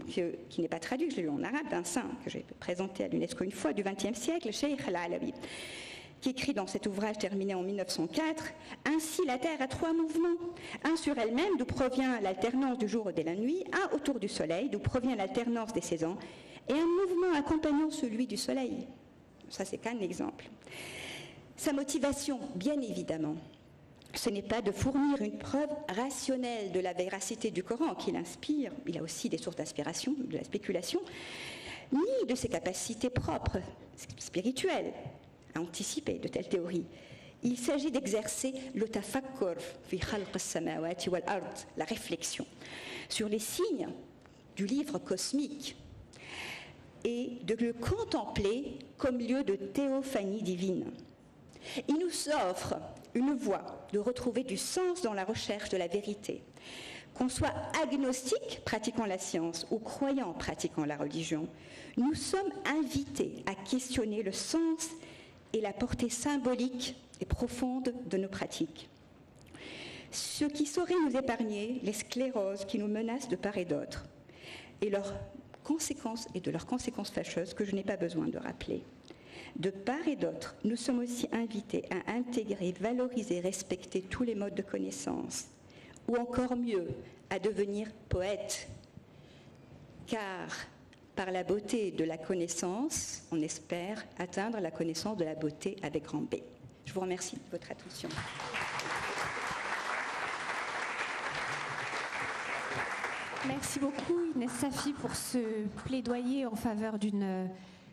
[SPEAKER 5] qui n'est pas traduit, je l'ai lu en arabe, d'un saint que j'ai présenté à l'UNESCO une fois, du XXe siècle, Cheikh al-Alawi, qui écrit dans cet ouvrage terminé en 1904, « Ainsi la Terre a 3 mouvements, un sur elle-même, d'où provient l'alternance du jour et de la nuit, un autour du Soleil, d'où provient l'alternance des saisons, et un mouvement accompagnant celui du Soleil. » Ça, c'est qu'un exemple. Sa motivation, bien évidemment, ce n'est pas de fournir une preuve rationnelle de la véracité du Coran qui l'inspire, il a aussi des sources d'inspiration, de la spéculation, ni de ses capacités propres, spirituelles, à anticiper de telles théories. Il s'agit d'exercer le tafakkur fi khalq as-samawati wal ard, la réflexion, sur les signes du livre cosmique et de le contempler comme lieu de théophanie divine. Il nous offre une voie de retrouver du sens dans la recherche de la vérité. Qu'on soit agnostique pratiquant la science ou croyant pratiquant la religion, nous sommes invités à questionner le sens et la portée symbolique et profonde de nos pratiques. Ce qui saurait nous épargner les scléroses qui nous menacent de part et d'autre, et leurs conséquences et de leurs conséquences fâcheuses que je n'ai pas besoin de rappeler. De part et d'autre, nous sommes aussi invités à intégrer, valoriser, respecter tous les modes de connaissance, ou encore mieux, à devenir poète. Car par la beauté de la connaissance, on espère atteindre la connaissance de la beauté avec grand B. Je vous remercie de votre attention.
[SPEAKER 1] Merci beaucoup Inès Safi pour ce plaidoyer en faveur d'une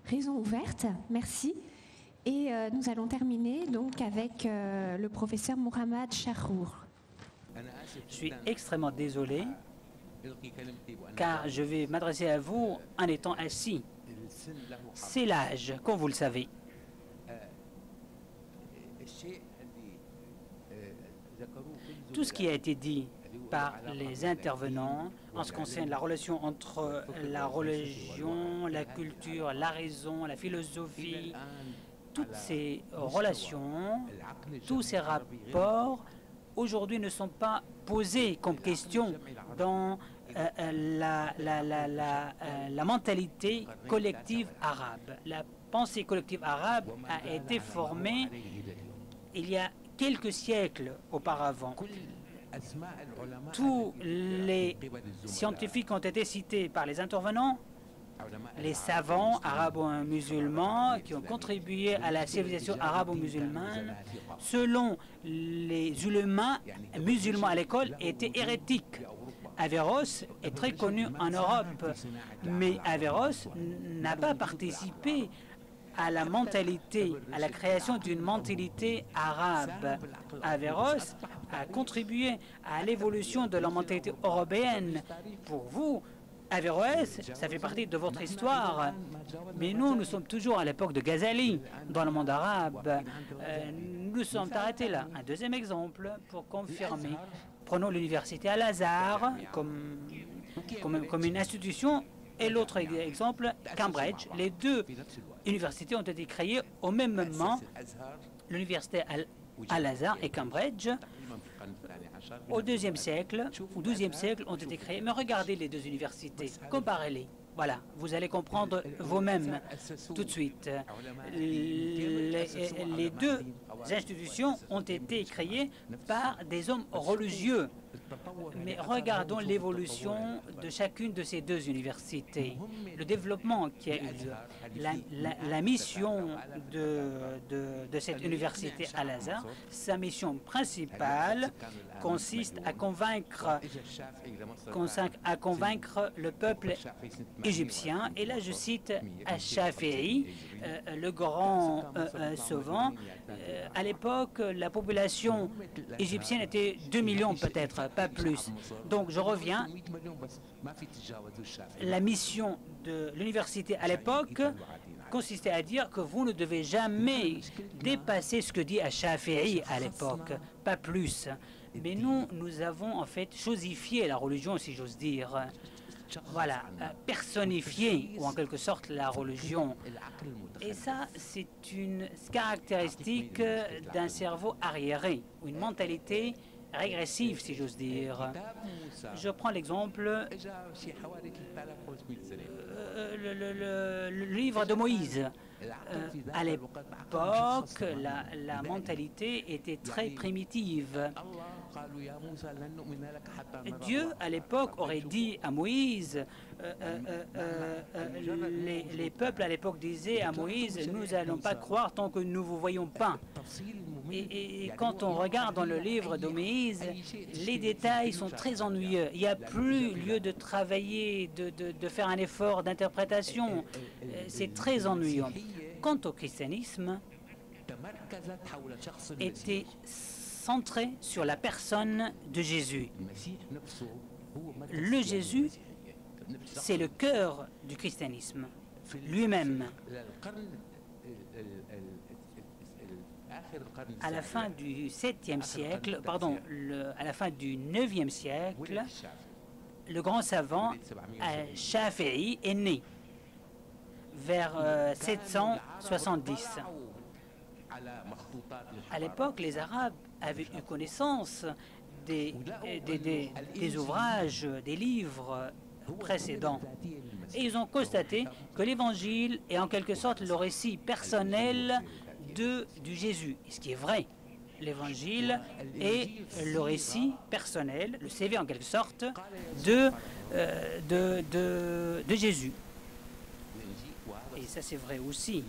[SPEAKER 1] raison ouverte. Merci. Et nous allons terminer donc avec le professeur Mohamed Chahour.
[SPEAKER 6] Je suis extrêmement désolé car je vais m'adresser à vous en étant assis. C'est l'âge, comme vous le savez. Tout ce qui a été dit par les intervenants en ce qui concerne la relation entre la religion, la culture, la raison, la philosophie, toutes ces relations, tous ces rapports, aujourd'hui ne sont pas posés comme question dans la mentalité collective arabe. La pensée collective arabe a été formée il y a quelques siècles auparavant. Tous les scientifiques ont été cités par les intervenants, les savants arabo-musulmans qui ont contribué à la civilisation arabo-musulmane, selon les musulmans à l'école, étaient hérétiques. Averroès est très connu en Europe, mais Averroès n'a pas participé à la mentalité, à la création d'une mentalité arabe. Averroès a contribué à l'évolution de la mentalité européenne. Pour vous, Averroès, ça fait partie de votre histoire, mais nous sommes toujours à l'époque de Ghazali dans le monde arabe. Nous sommes arrêtés là. Un deuxième exemple pour confirmer. Prenons l'université Al-Azhar comme une institution et l'autre exemple, Cambridge. Les deux universités ont été créées au même moment. L'université Al-Azhar et Cambridge, au IIe siècle, au XIIe siècle, ont été créés. Mais regardez les deux universités, comparez-les. Voilà, vous allez comprendre vous-même tout de suite. Les deux institutions ont été créées par des hommes religieux. Mais regardons l'évolution de chacune de ces deux universités. Le développement qui a eu lieu, la mission de cette université Al-Azhar, sa mission principale consiste à convaincre le peuple égyptien. Et là, je cite Ash-Shafi'i, le grand savant. À l'époque, la population égyptienne était 2 millions peut-être, pas plus. Donc, je reviens. La mission de l'université à l'époque consistait à dire que vous ne devez jamais dépasser ce que dit Ash-Shafi'i à l'époque, pas plus. Mais nous avons en fait chosifié la religion, si j'ose dire. Voilà, personnifié, ou en quelque sorte, la religion. Et ça, c'est une caractéristique d'un cerveau arriéré, ou une mentalité régressive, si j'ose dire. Je prends l'exemple, le livre de Moïse. À l'époque, la mentalité était très primitive. Dieu, à l'époque, aurait dit à Moïse, les peuples à l'époque disaient à Moïse, nous n'allons pas croire tant que nous ne vous voyons pas. Et quand on regarde dans le livre de Moïse, les détails sont très ennuyeux. Il n'y a plus lieu de travailler, de faire un effort d'interprétation. C'est très ennuyeux. Quant au christianisme, était centré sur la personne de Jésus. Le Jésus, c'est le cœur du christianisme, lui-même. À la fin du 7e siècle, pardon, à la fin du 9e siècle, le grand savant Shafi'i est né vers 770. À l'époque, les Arabes avaient eu connaissance des ouvrages, des livres précédents. Et ils ont constaté que l'Évangile est en quelque sorte le récit personnel du Jésus. Et ce qui est vrai, l'Évangile est le récit personnel, le CV en quelque sorte, de Jésus. Et ça c'est vrai aussi.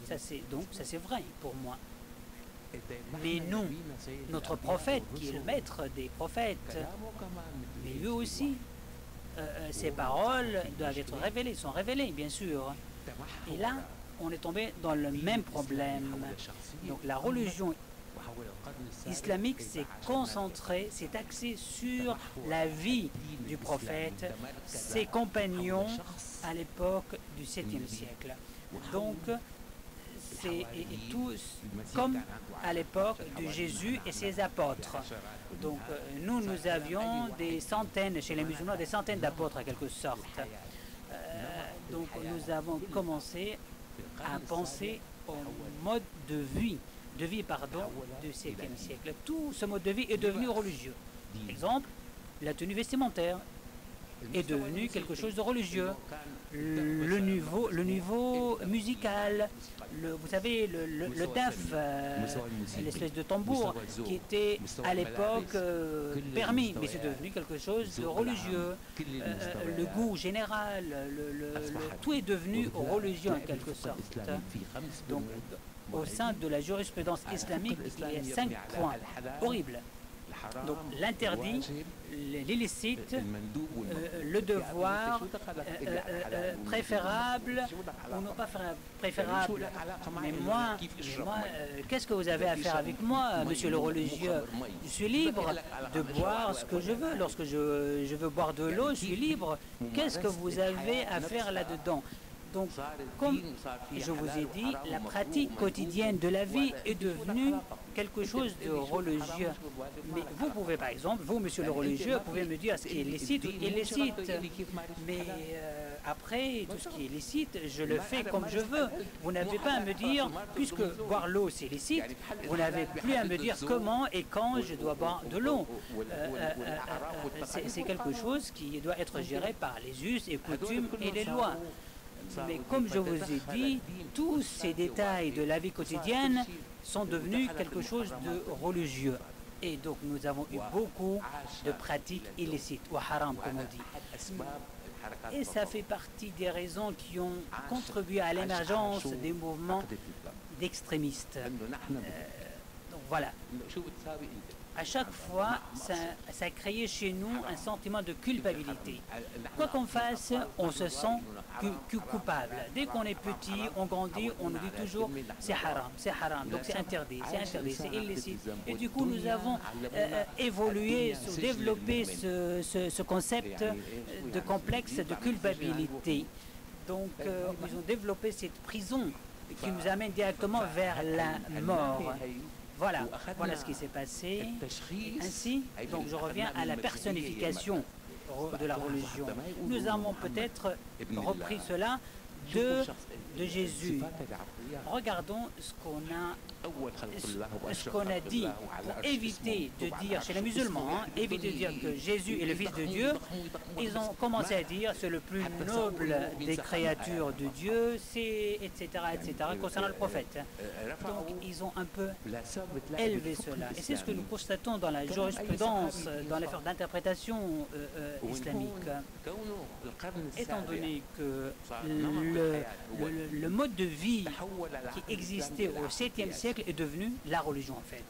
[SPEAKER 6] Ça c'est vrai pour moi. Mais nous, notre prophète, qui est le maître des prophètes, mais lui aussi, ses paroles doivent être révélées, sont révélées, bien sûr. Et là, on est tombé dans le même problème. Donc la religion islamique s'est concentrée, s'est axée sur la vie du prophète, ses compagnons à l'époque du 7e siècle. Donc, c'est tous comme à l'époque de Jésus et ses apôtres. Donc nous avions des centaines, chez les musulmans, des centaines d'apôtres en quelque sorte. Donc nous avons commencé à penser au mode de vie du 7e siècle. Tout ce mode de vie est devenu religieux. Exemple, la tenue vestimentaire est devenue quelque chose de religieux. Le niveau musical, vous savez, le daf, l'espèce de tambour qui était à l'époque permis, mais c'est devenu quelque chose de religieux. Le goût général, tout est devenu religieux en quelque sorte. Donc, au sein de la jurisprudence islamique, il y a 5 points horribles. Donc l'interdit, l'illicite, le devoir, préférable ou non pas préférable. Mais moi, qu'est-ce que vous avez à faire avec moi, monsieur le religieux? Je suis libre de boire ce que je veux. Lorsque je veux boire de l'eau, je suis libre. Qu'est-ce que vous avez à faire là-dedans? Donc, comme je vous ai dit, la pratique quotidienne de la vie est devenue quelque chose de religieux. Mais vous pouvez, par exemple, vous, monsieur le religieux, pouvez me dire ce qui est licite ou illicite. Mais après, tout ce qui est licite, je le fais comme je veux. Vous n'avez pas à me dire, puisque boire l'eau c'est licite, vous n'avez plus à me dire comment et quand je dois boire de l'eau. C'est quelque chose qui doit être géré par les us et coutumes et les lois. Mais comme je vous ai dit, tous ces détails de la vie quotidienne sont devenus quelque chose de religieux. Et donc nous avons eu beaucoup de pratiques illicites, ou haram comme on dit. Et ça fait partie des raisons qui ont contribué à l'émergence des mouvements d'extrémistes. Donc voilà. À chaque fois, ça a créé chez nous un sentiment de culpabilité. Quoi qu'on fasse, on se sent coupable. Dès qu'on est petit, on grandit, on nous dit toujours c'est haram, donc c'est interdit, c'est illicite. Et du coup, nous avons évolué, développé ce concept de complexe de culpabilité. Donc, ils ont développé cette prison qui nous amène directement vers la mort. Voilà ce qui s'est passé. Ainsi, donc je reviens à la personnification de la religion. Nous avons peut-être repris cela de Jésus. Regardons ce qu'on a dit pour éviter de dire, chez les musulmans, éviter de dire que Jésus est le Fils de Dieu. Ils ont commencé à dire c'est le plus noble des créatures de Dieu, c'est etc. concernant le prophète. Donc ils ont un peu élevé cela. Et c'est ce que nous constatons dans la jurisprudence, dans l'effort d'interprétation islamique. Étant donné que le mode de vie qui existait au 7e siècle est devenu la religion en fait.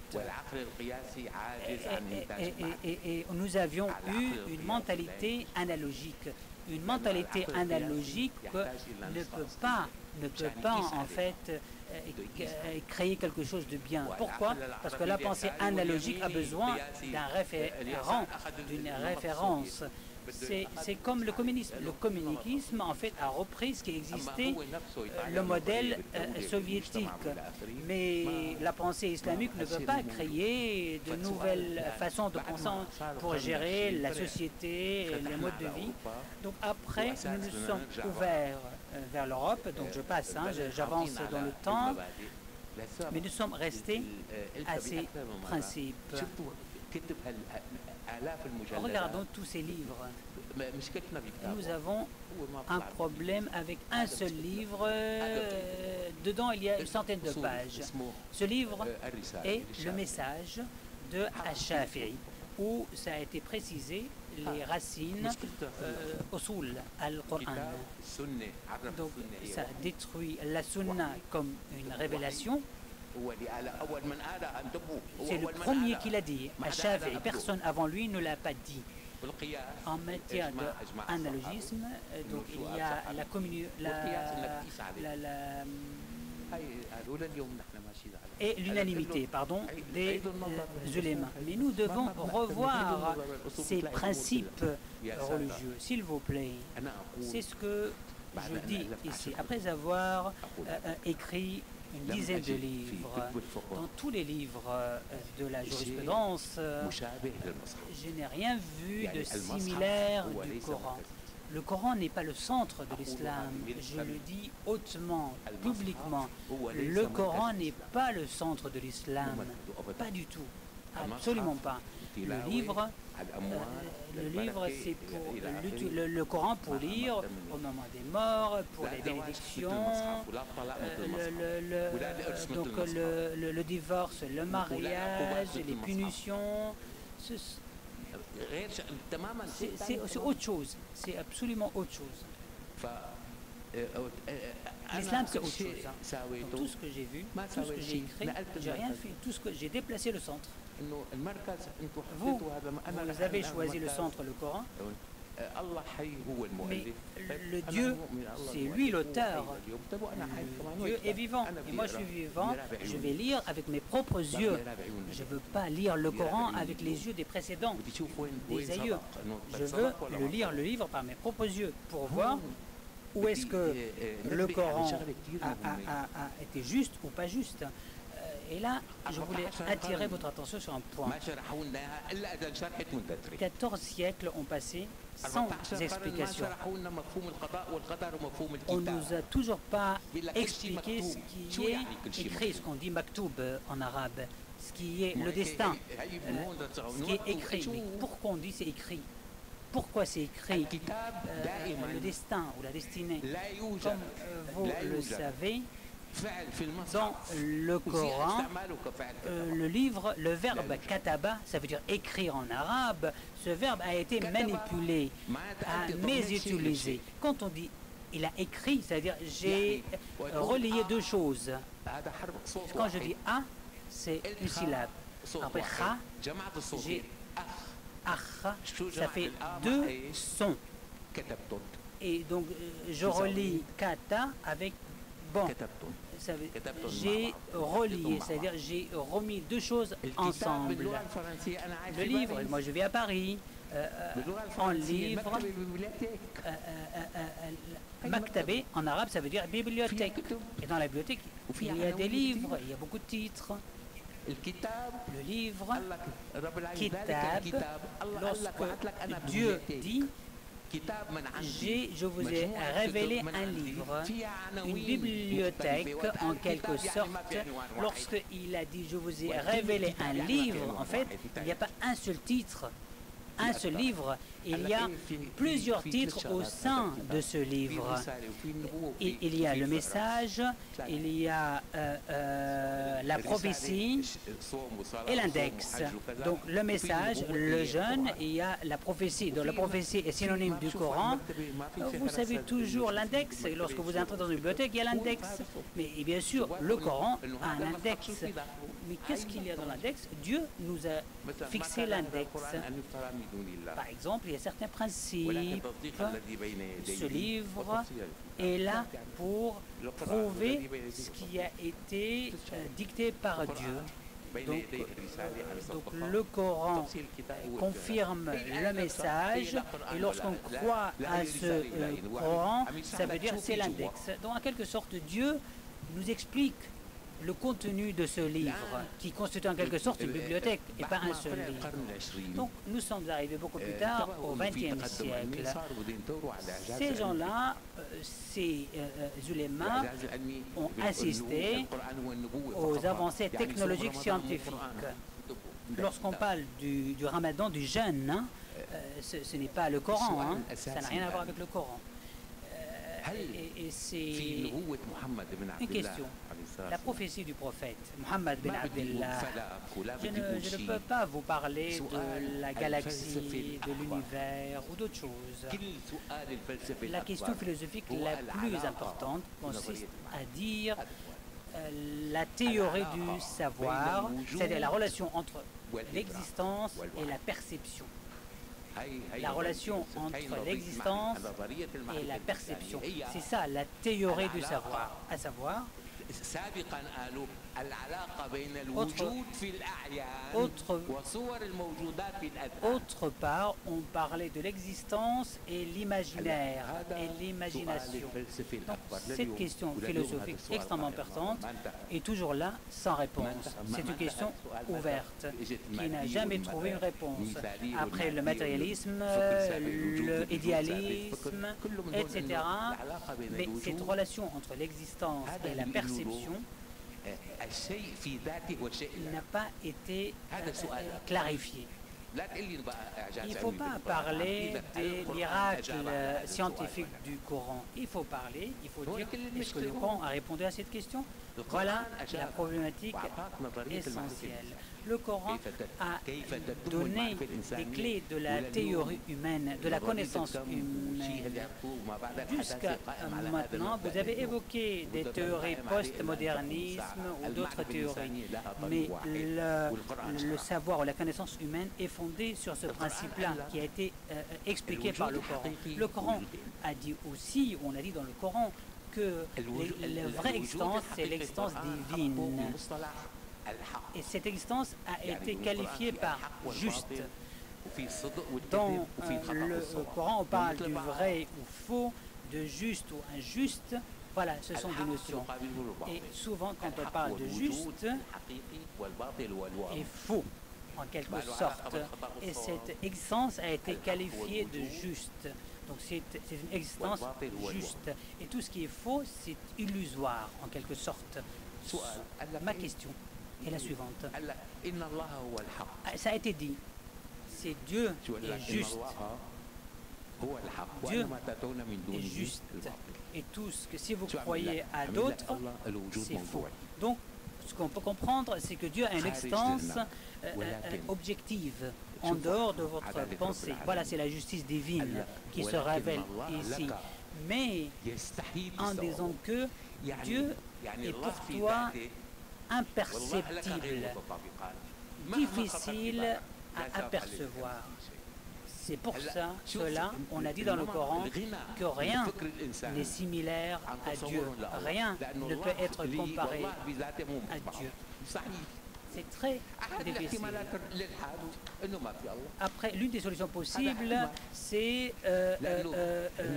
[SPEAKER 6] Et nous avions eu une mentalité analogique. Une mentalité analogique ne peut pas en fait créer quelque chose de bien. Pourquoi? Parce que la pensée analogique a besoin d'un référent, d'une référence. C'est comme le communisme. Le communisme, en fait, a repris ce qui existait, le modèle soviétique. Mais la pensée islamique ne peut pas créer de nouvelles façons de penser pour gérer la société, les modes de vie. Donc après, nous nous sommes ouverts vers l'Europe. Donc je passe, j'avance dans le temps. Mais nous sommes restés à ces principes. Regardons tous ces livres. Nous avons un problème avec un seul livre. Dedans, il y a une centaine de pages. Ce livre est le message de Ash-Shafi'i, où ça a été précisé les racines usul al-Qur'an. Donc, ça détruit la sunna comme une révélation. C'est le premier qui l'a dit. Ash-Shafi'i, personne avant lui ne l'a pas dit. En matière d'analogisme, donc il y a et l'unanimité, des ulémas. Mais nous devons revoir ces principes religieux, s'il vous plaît. C'est ce que je dis ici. Après avoir écrit une dizaine de livres. Dans tous les livres de la jurisprudence, je n'ai rien vu de similaire du Coran. Le Coran n'est pas le centre de l'islam. Je le dis hautement, publiquement. Le Coran n'est pas le centre de l'islam. Pas du tout. Absolument pas. Le livre, c'est pour le Coran pour lire au moment des morts, pour les bénédictions, donc le divorce, le mariage, les punitions. C'est autre chose. C'est absolument autre chose. L'islam, c'est autre chose. Donc, tout ce que j'ai vu, tout ce que j'ai écrit, j'ai rien fait. Tout ce que j'ai déplacé le centre. Vous avez choisi le centre, le Coran, mais le Dieu, c'est lui l'auteur. Dieu est vivant. Et moi, je suis vivant. Je vais lire avec mes propres yeux. Je ne veux pas lire le Coran avec les yeux des précédents, des aïeux. Je veux lire le livre par mes propres yeux pour voir où est-ce que le Coran a été juste ou pas juste. Et là, je voulais attirer votre attention sur un point. 14 siècles ont passé sans explication. On ne nous a toujours pas expliqué ce qui est écrit, ce qu'on dit maktoub en arabe, ce qui est le destin, ce qui est écrit. Mais pourquoi on dit c'est écrit? Pourquoi c'est écrit le destin ou la destinée? Comme vous le savez, dans le Coran, le verbe kataba, ça veut dire écrire en arabe, ce verbe a été manipulé, a mésutilisé. Quand on dit il a écrit, c'est-à-dire j'ai relié deux choses. Quand je dis a, c'est une syllabe. Après kha, j'ai akha, ça fait deux sons. Et donc je relie kata avec bon. J'ai relié, c'est-à-dire j'ai remis deux choses ensemble. Le livre, moi je vis à Paris, en livre, maktabé en arabe ça veut dire bibliothèque. Et dans la bibliothèque, il y a des livres, il y a beaucoup de titres. Le livre, kitab, lorsque Dieu dit je vous ai révélé un livre, une bibliothèque en quelque sorte. Lorsqu'il a dit je vous ai révélé un livre, en fait, il n'y a pas un seul titre, un seul livre, il y a plusieurs titres au sein de ce livre. Et il y a le message, il y a la prophétie et l'index. Donc le message, le jeûne, il y a la prophétie. Donc la prophétie est synonyme du Coran. Vous savez toujours l'index, lorsque vous entrez dans une bibliothèque, il y a l'index. Mais bien sûr, le Coran a un index. Mais qu'est-ce qu'il y a dans l'index? Dieu nous a fixé l'index. Par exemple, il y a certains principes. Ce livre est là pour prouver ce qui a été dicté par Dieu. Donc le Coran confirme le message et lorsqu'on croit à ce Coran, ça veut dire c'est l'index. Donc en quelque sorte, Dieu nous explique le contenu de ce livre, qui constitue en quelque sorte une bibliothèque et pas un seul livre. Donc nous sommes arrivés beaucoup plus tard, au XXe siècle. Ces gens-là, ces ulémas, ont assisté aux avancées technologiques scientifiques. Lorsqu'on parle du ramadan, du jeûne, hein, ce n'est pas le Coran, hein, ça n'a rien à voir avec le Coran. Et c'est une question. La prophétie du prophète, Mohammed bin Abdullah, je ne peux pas vous parler de la galaxie, de l'univers ou d'autres choses. La question philosophique la plus importante consiste à dire la théorie du savoir, c'est-à-dire la relation entre l'existence et la perception. La relation entre l'existence et la perception. C'est ça la théorie du savoir, à savoir autre part, on parlait de l'existence et l'imaginaire et l'imagination. Cette question philosophique extrêmement importante est toujours là sans réponse. C'est une question ouverte qui n'a jamais trouvé une réponse. Après le matérialisme, l'idéalisme, etc. Mais cette relation entre l'existence et la perception n'a pas été clarifié. Il ne faut pas parler des miracles scientifiques du Coran. Il faut parler, il faut dire, est-ce que le Coran a répondu à cette question? Voilà la problématique essentielle. Le Coran a donné les clés de la théorie humaine, de la connaissance humaine. Jusqu'à maintenant, vous avez évoqué des théories post-modernisme ou d'autres théories, mais le savoir ou la connaissance humaine est fondée sur ce principe-là qui a été expliqué par le Coran. Le Coran a dit aussi, on a dit dans le Coran, que la vraie existence, c'est l'existence divine. Et cette existence a été qualifiée par juste. Dans le Coran, on parle du vrai ou faux, de juste ou injuste, voilà, ce sont des notions. Et souvent, quand on parle de juste et faux, en quelque sorte, et cette existence a été qualifiée de juste. Donc c'est une existence juste. Et tout ce qui est faux, c'est illusoire, en quelque sorte. Ma question est la suivante. Ça a été dit, c'est Dieu est juste. Dieu est juste. Et tout ce que si vous croyez à d'autres, c'est faux. Donc, ce qu'on peut comprendre, c'est que Dieu a une existence objective, en dehors de votre pensée. Voilà, c'est la justice divine qui se révèle ici. Mais en disant que Dieu est pour toi imperceptible, difficile à apercevoir. C'est pour cela, on a dit dans le Coran que rien n'est similaire à Dieu. Rien ne peut être comparé à Dieu. C'est très difficile. Après, l'une des solutions possibles, c'est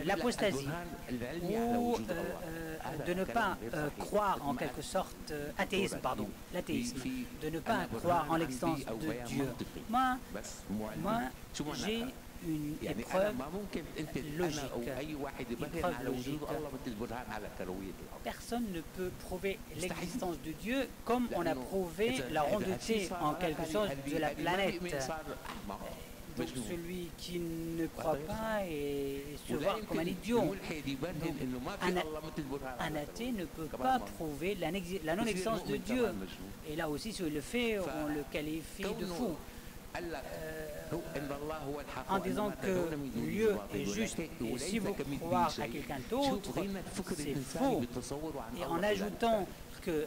[SPEAKER 6] l'apostasie, ou de ne pas croire en quelque sorte, l'athéisme, de ne pas croire en l'existence de Dieu. Moi j'ai une épreuve logique. Personne ne peut prouver l'existence de Dieu comme on a prouvé la rondité en quelque sorte de la planète. Donc celui qui ne croit pas se voit comme un idiot. Un athée ne peut pas prouver la non-existence de Dieu. Et là aussi, si il le fait, on le qualifie de fou. En disant que Dieu est juste, et si vous croyez à quelqu'un d'autre, c'est faux. Et en ajoutant que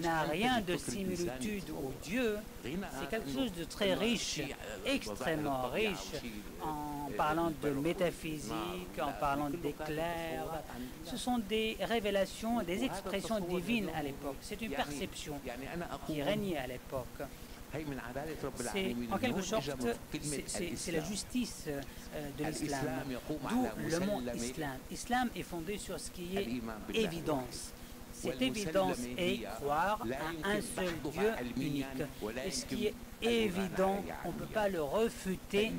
[SPEAKER 6] n'a rien de similitude au Dieu, c'est quelque chose de très riche, extrêmement riche, en parlant de métaphysique, en parlant d'éclairs. Ce sont des révélations, des expressions divines à l'époque. C'est une perception qui régnait à l'époque. C'est en quelque sorte, c'est la justice de l'islam, d'où le mot islam. Islam est fondé sur ce qui est évidence. Cette évidence est croire à un seul Dieu unique. Et ce qui est évident, on ne peut pas le refuter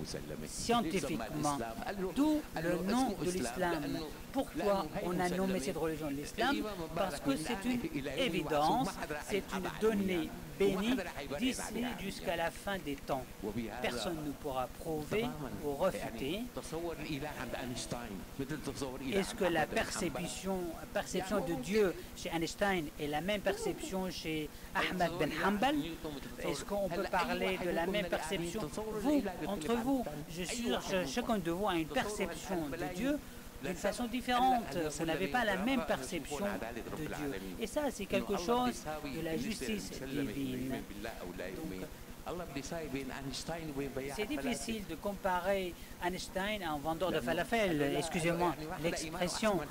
[SPEAKER 6] scientifiquement. D'où le nom de l'islam. Pourquoi on a nommé cette religion de l'islam? Parce que c'est une évidence, c'est une donnée bénie d'ici jusqu'à la fin des temps. Personne ne pourra prouver ou refuter. Est-ce que la perception de Dieu chez Einstein est la même perception chez Ahmad Ben Hanbal? Est-ce qu'on peut parler de la même perception? Vous, entre vous, je suis sûr que chacun de vous a une perception de Dieu d'une façon différente. Vous n'avez pas la même perception de Dieu. Et ça, c'est quelque chose de la justice divine. C'est difficile de comparer Einstein à un vendeur de falafel, excusez-moi l'expression,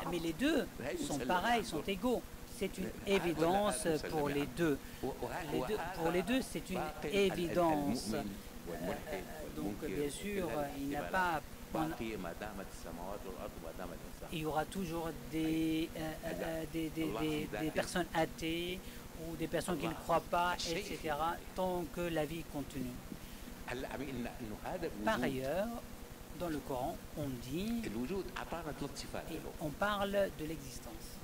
[SPEAKER 6] mais les deux sont pareils, sont égaux. C'est une évidence pour les deux. Pour les deux, c'est une évidence. Donc, bien sûr, il n'y a pas... Il y aura toujours des personnes athées ou des personnes qui ne croient pas, etc., tant que la vie continue. Par ailleurs, dans le Coran, on dit, et on parle de l'existence.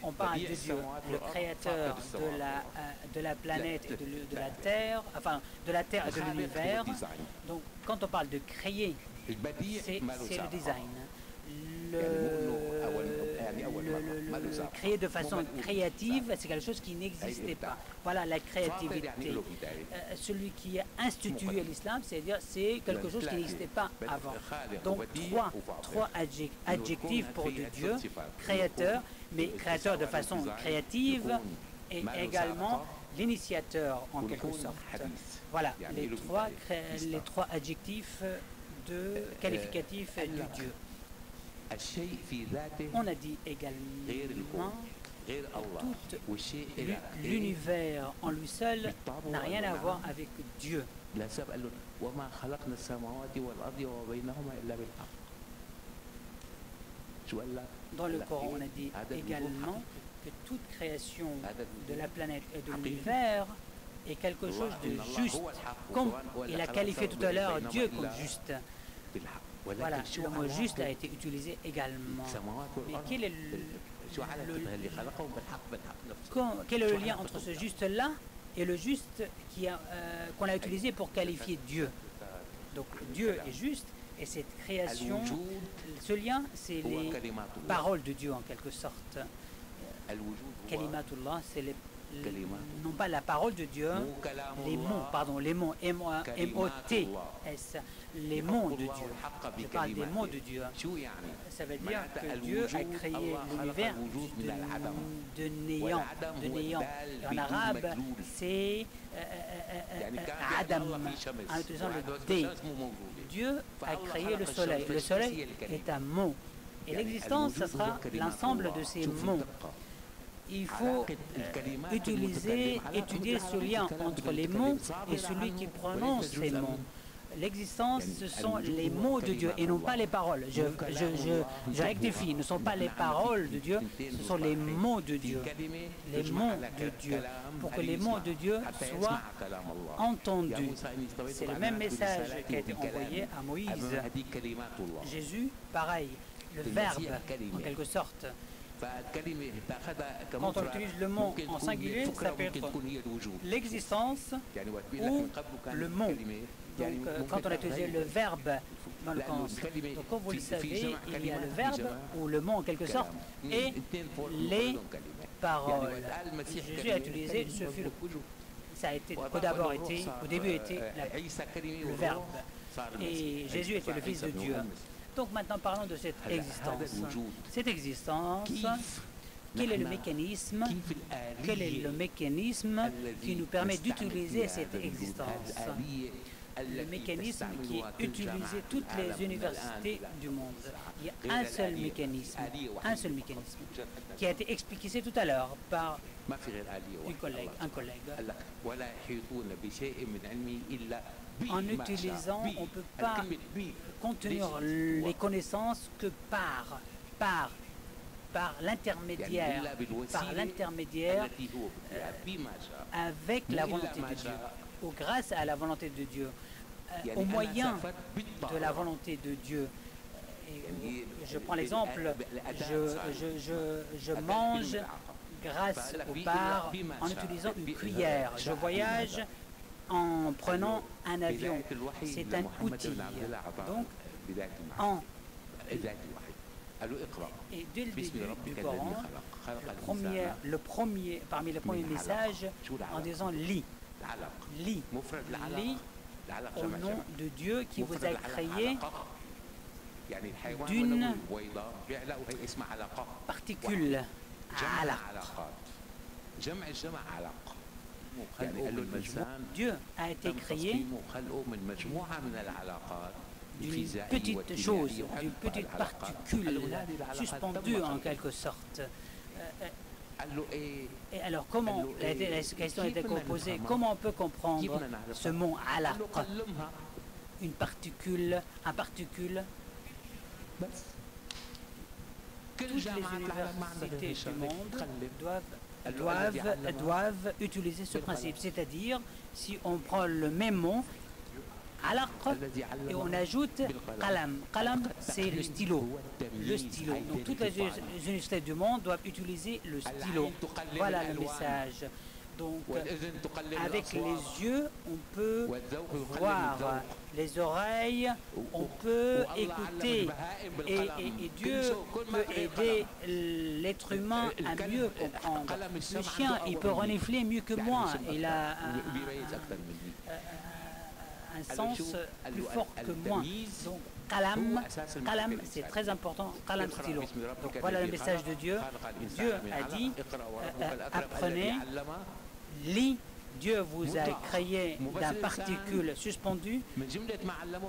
[SPEAKER 6] On parle de Dieu, le créateur de la planète et de la Terre, enfin de la Terre et de l'univers. Donc quand on parle de créer, c'est le design. Créer de façon créative, c'est quelque chose qui n'existait pas. Voilà la créativité. Celui qui a institué l'islam, c'est-à-dire c'est quelque chose qui n'existait pas avant. Donc trois adjectifs pour Dieu, créateur, mais créateur de façon créative et également l'initiateur en quelque sorte. Voilà les trois adjectifs qualificatifs de Dieu. On a dit également tout l'univers en lui seul n'a rien à voir avec Dieu. Dans le Coran, on a dit également que toute création de la planète et de l'univers est quelque chose de juste, comme il a qualifié tout à l'heure Dieu comme juste. Voilà, le mot juste a été utilisé également. Mais quel est le lien entre ce juste-là et le juste qu'on a utilisé pour qualifier Dieu? Donc Dieu est juste et cette création, ce lien, c'est les paroles de Dieu en quelque sorte. Kalimatullah, c'est non pas la parole de Dieu, les mots, M-O-T-S, les mots de Dieu. Je parle des mots de Dieu. Ça veut dire que Dieu a créé l'univers de néant. En arabe, c'est Adam, en utilisant le D. Dieu a créé le soleil. Le soleil est un mot. Et l'existence, ce sera l'ensemble de ces mots. Il faut étudier ce lien entre les mots et celui qui prononce ces mots. L'existence, ce sont les mots de Dieu et non pas les paroles. Je rectifie, ne sont pas les paroles de Dieu, ce sont les mots de Dieu. Les mots de Dieu. Pour que les mots de Dieu soient entendus. C'est le même message qui a été envoyé à Moïse. Jésus, pareil, le verbe, en quelque sorte. Quand on utilise le mot en singulier, ça peut être l'existence ou le mot. Donc, quand on a utilisé le verbe dans le sens, donc comme vous le savez, il y a le verbe ou le mot en quelque sorte et les paroles. Jésus a utilisé ce fut ça a été au début était le verbe et Jésus était le Fils de Dieu. Donc maintenant parlons de cette existence. Cette existence, quel est le mécanisme qui nous permet d'utiliser cette existence? Le mécanisme qui est utilisé toutes les universités du monde. Il y a un seul mécanisme qui a été expliqué tout à l'heure par un collègue. En utilisant, on ne peut pas contenir les connaissances que par l'intermédiaire, avec la volonté de Dieu, ou grâce à la volonté de Dieu, au moyen de la volonté de Dieu. Et je prends l'exemple, je mange grâce au bar en utilisant une cuillère. Je voyage en prenant un avion. C'est un outil. Donc, et dès le début du Coran, parmi les premiers messages, en disant lit au nom de Dieu qui vous a créé d'une particule Dieu a été créé d'une petite chose, d'une petite particule suspendue en quelque sorte. Et alors comment, la question a été composée, comment on peut comprendre ce mot alaq, une particule, un particule? Toutes les universités du monde doivent utiliser ce principe, c'est-à-dire si on prend le même mot alaq et on ajoute qalam. Qalam, c'est le stylo. Donc toutes les universités du monde doivent utiliser le stylo. Voilà le message. Donc avec les yeux, on peut voir, les oreilles, on peut écouter. Et Dieu peut aider l'être humain à mieux comprendre. Le chien, il peut renifler mieux que moi. Il a un sens plus fort que moi. Donc, qalam, c'est très important. Qalam, stylo. Donc, voilà le message de Dieu. Dieu a dit apprenez, lis Dieu vous a créé d'un particule suspendu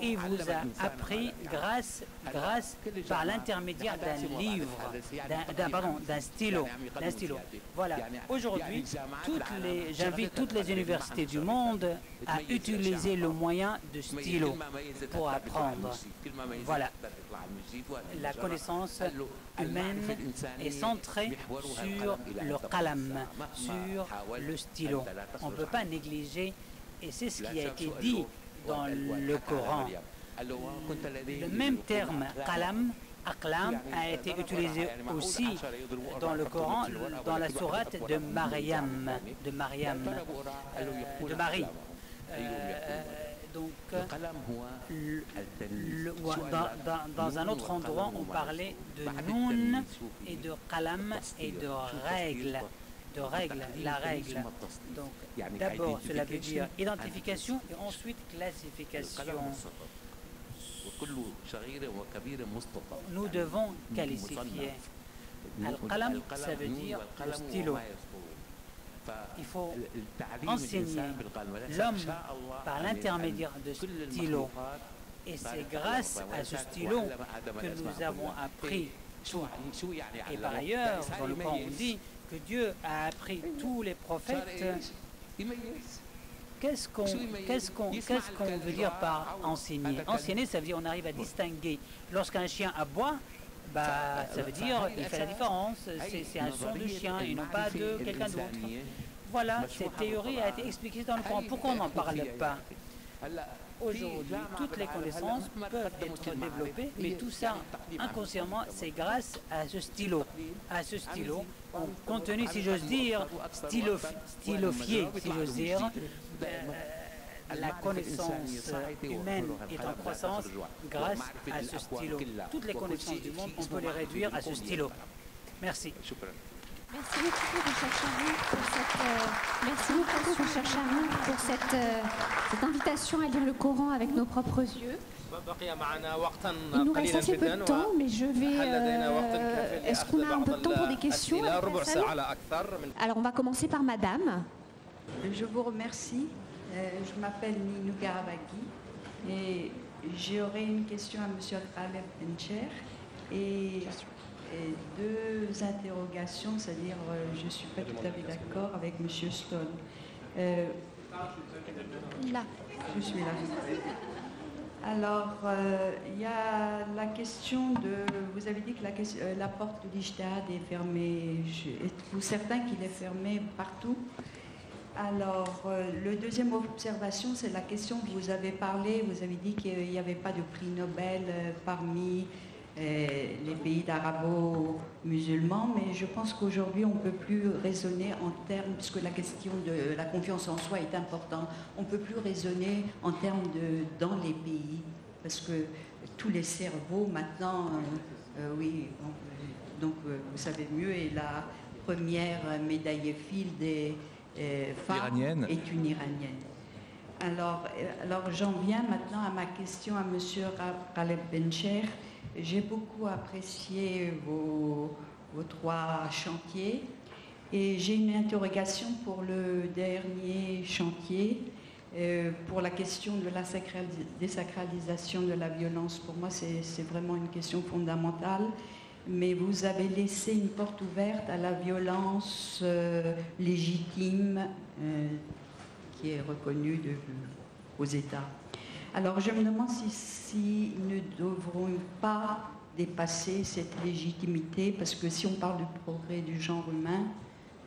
[SPEAKER 6] et vous a appris grâce par l'intermédiaire d'un livre, d'un stylo. Voilà. Aujourd'hui, j'invite toutes les universités du monde à utiliser le moyen de stylo pour apprendre. Voilà. La connaissance humaine est centrée sur le qalam, sur le stylo. On ne peut pas négliger, et c'est ce qui a été dit dans le Coran. Le même terme qalam, aqlam, a été utilisé aussi dans le Coran, dans la sourate de Marie. Donc, dans un autre endroit, on parlait de noun et de qalam et de règle. La règle. Donc, d'abord, cela veut dire identification et ensuite classification. Nous devons qualifier. Al-qalam, ça veut dire le stylo. Il faut enseigner l'homme par l'intermédiaire de stylo. Et c'est grâce à ce stylo que nous avons appris tout. Et par ailleurs, dans le Coran, on dit que Dieu a appris tous les prophètes. Qu'est-ce qu'on veut dire par enseigner? Enseigner, ça veut dire on arrive à distinguer. Lorsqu'un chien aboie, ça veut dire il fait la différence, c'est un son de chien et non pas de quelqu'un d'autre. Voilà, cette théorie a été expliquée dans le Coran. Pourquoi on n'en parle pas? Aujourd'hui, toutes les connaissances peuvent être développées, mais tout ça, inconsciemment, c'est grâce à ce stylo. À ce stylo, on continue, si j'ose dire, stylofié, si j'ose dire. La connaissance humaine est en croissance grâce à ce stylo. Toutes les connaissances du monde, on peut les réduire à ce stylo. Merci.
[SPEAKER 1] Merci beaucoup, Richard Charny, pour cette invitation à lire le Coran avec nos propres yeux. Il nous reste assez peu de temps, mais je vais... Est-ce qu'on a un peu de temps pour des questions? Alors, on va commencer par Madame.
[SPEAKER 7] Je vous remercie. Je m'appelle Ninou Karabaki et j'aurais une question à M. Khaled Bencher et deux interrogations, c'est-à-dire je ne suis pas tout à fait d'accord avec M. Stone.
[SPEAKER 1] Là.
[SPEAKER 7] Je suis là. Alors, il y a la question de... Vous avez dit que la porte de l'Ijtihad est fermée. Êtes-vous certain qu'il est fermé partout? Alors, le deuxième observation, c'est la question que vous avez parlé. Vous avez dit qu'il n'y avait pas de prix Nobel parmi les pays d'arabo-musulmans, mais je pense qu'aujourd'hui, on ne peut plus raisonner en termes, puisque la question de la confiance en soi est importante, on ne peut plus raisonner en termes de dans les pays, parce que tous les cerveaux, maintenant, donc vous savez mieux, et la première médaille file des femme est une Iranienne. Alors j'en viens maintenant à ma question à M. Khaled Bencher. J'ai beaucoup apprécié vos trois chantiers et j'ai une interrogation pour le dernier chantier, pour la question de la désacralisation de la violence. Pour moi, c'est vraiment une question fondamentale. Mais vous avez laissé une porte ouverte à la violence légitime qui est reconnue aux États. Alors je me demande si nous ne devrons pas dépasser cette légitimité, parce que si on parle du progrès du genre humain,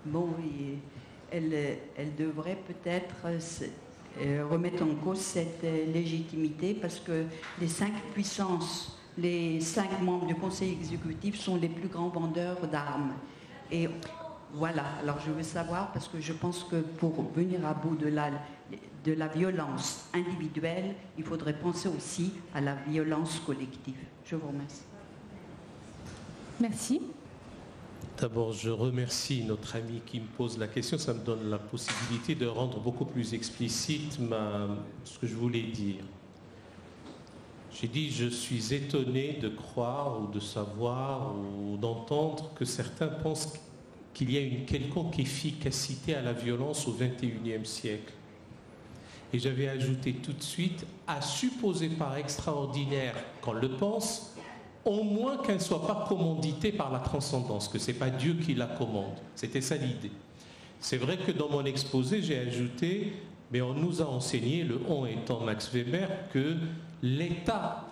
[SPEAKER 7] bon, elle devrait peut-être remettre en cause cette légitimité, parce que les 5 puissances, les 5 membres du Conseil exécutif sont les plus grands vendeurs d'armes. Et voilà, alors je veux savoir, parce que je pense que pour venir à bout de la violence individuelle, il faudrait penser aussi à la violence collective. Je vous remercie.
[SPEAKER 1] Merci.
[SPEAKER 3] D'abord, je remercie notre ami qui me pose la question. Ça me donne la possibilité de rendre beaucoup plus explicite ce que je voulais dire. J'ai dit, je suis étonné de croire ou de savoir ou d'entendre que certains pensent qu'il y a une quelconque efficacité à la violence au XXIe siècle. Et j'avais ajouté tout de suite, à supposer par extraordinaire qu'on le pense, au moins qu'elle ne soit pas commanditée par la transcendance, que ce n'est pas Dieu qui la commande. C'était ça l'idée. C'est vrai que dans mon exposé, j'ai ajouté, mais on nous a enseigné, le on étant Max Weber, que l'État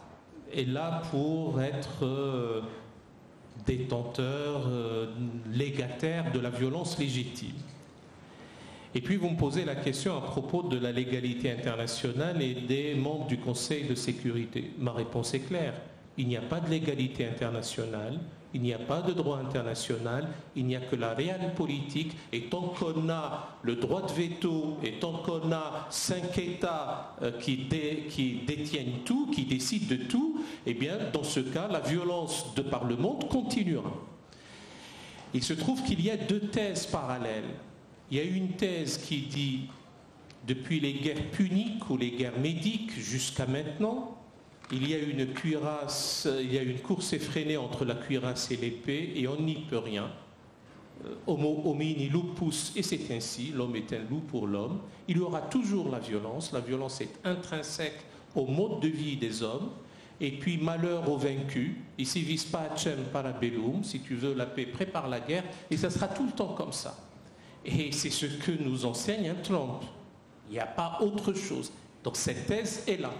[SPEAKER 3] est là pour être détenteur, légataire de la violence légitime. Et puis vous me posez la question à propos de la légalité internationale et des membres du Conseil de sécurité. Ma réponse est claire. Il n'y a pas de légalité internationale, il n'y a pas de droit international, il n'y a que la réelle politique. Et tant qu'on a le droit de veto, et tant qu'on a 5 États qui détiennent tout, qui décident de tout, eh bien, dans ce cas, la violence de par le monde continuera. Il se trouve qu'il y a 2 thèses parallèles. Il y a une thèse qui dit, depuis les guerres puniques ou les guerres médiques jusqu'à maintenant, il y a une cuirasse, il y a une course effrénée entre la cuirasse et l'épée, et on n'y peut rien. Homo homini lupus, et c'est ainsi, l'homme est un loup pour l'homme. Il y aura toujours la violence est intrinsèque au mode de vie des hommes, et puis malheur aux vaincus, ici vis pacem parabellum, si tu veux la paix, prépare la guerre, et ça sera tout le temps comme ça. Et c'est ce que nous enseigne un Trump. Il n'y a pas autre chose. Donc cette thèse est là.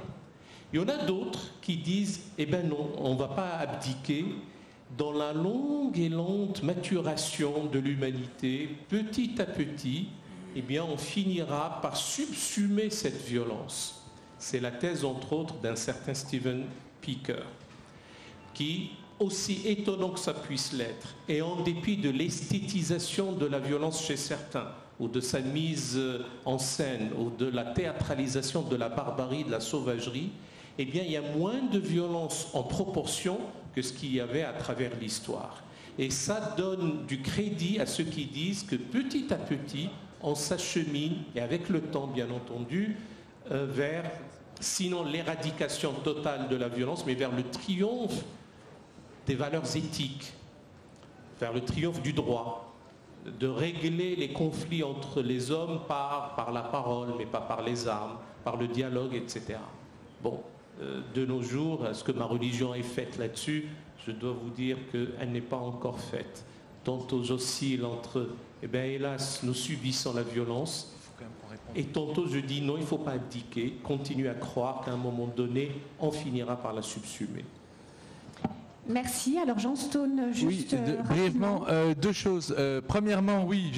[SPEAKER 3] Il y en a d'autres qui disent, eh bien non, on ne va pas abdiquer. Dans la longue et lente maturation de l'humanité, petit à petit, eh bien on finira par subsumer cette violence. C'est la thèse, entre autres, d'un certain Stephen Pinker, qui, aussi étonnant que ça puisse l'être, et en dépit de l'esthétisation de la violence chez certains, ou de sa mise en scène, ou de la théâtralisation de la barbarie, de la sauvagerie, eh bien, il y a moins de violence en proportion que ce qu'il y avait à travers l'histoire. Et ça donne du crédit à ceux qui disent que petit à petit, on s'achemine, et avec le temps, bien entendu, vers, sinon l'éradication totale de la violence, mais vers le triomphe des valeurs éthiques, vers le triomphe du droit, de régler les conflits entre les hommes par la parole, mais pas par les armes, par le dialogue, etc. Bon, de nos jours, est-ce que ma religion est faite là-dessus? Je dois vous dire qu'elle n'est pas encore faite. Tantôt j'oscille entre, eh bien hélas, nous subissons la violence, et tantôt je dis non, il ne faut pas abdiquer, continue à croire qu'à un moment donné, on finira par la subsumer.
[SPEAKER 1] Merci. Alors Jean Stone, juste
[SPEAKER 8] brièvement, 2 choses. Premièrement, oui,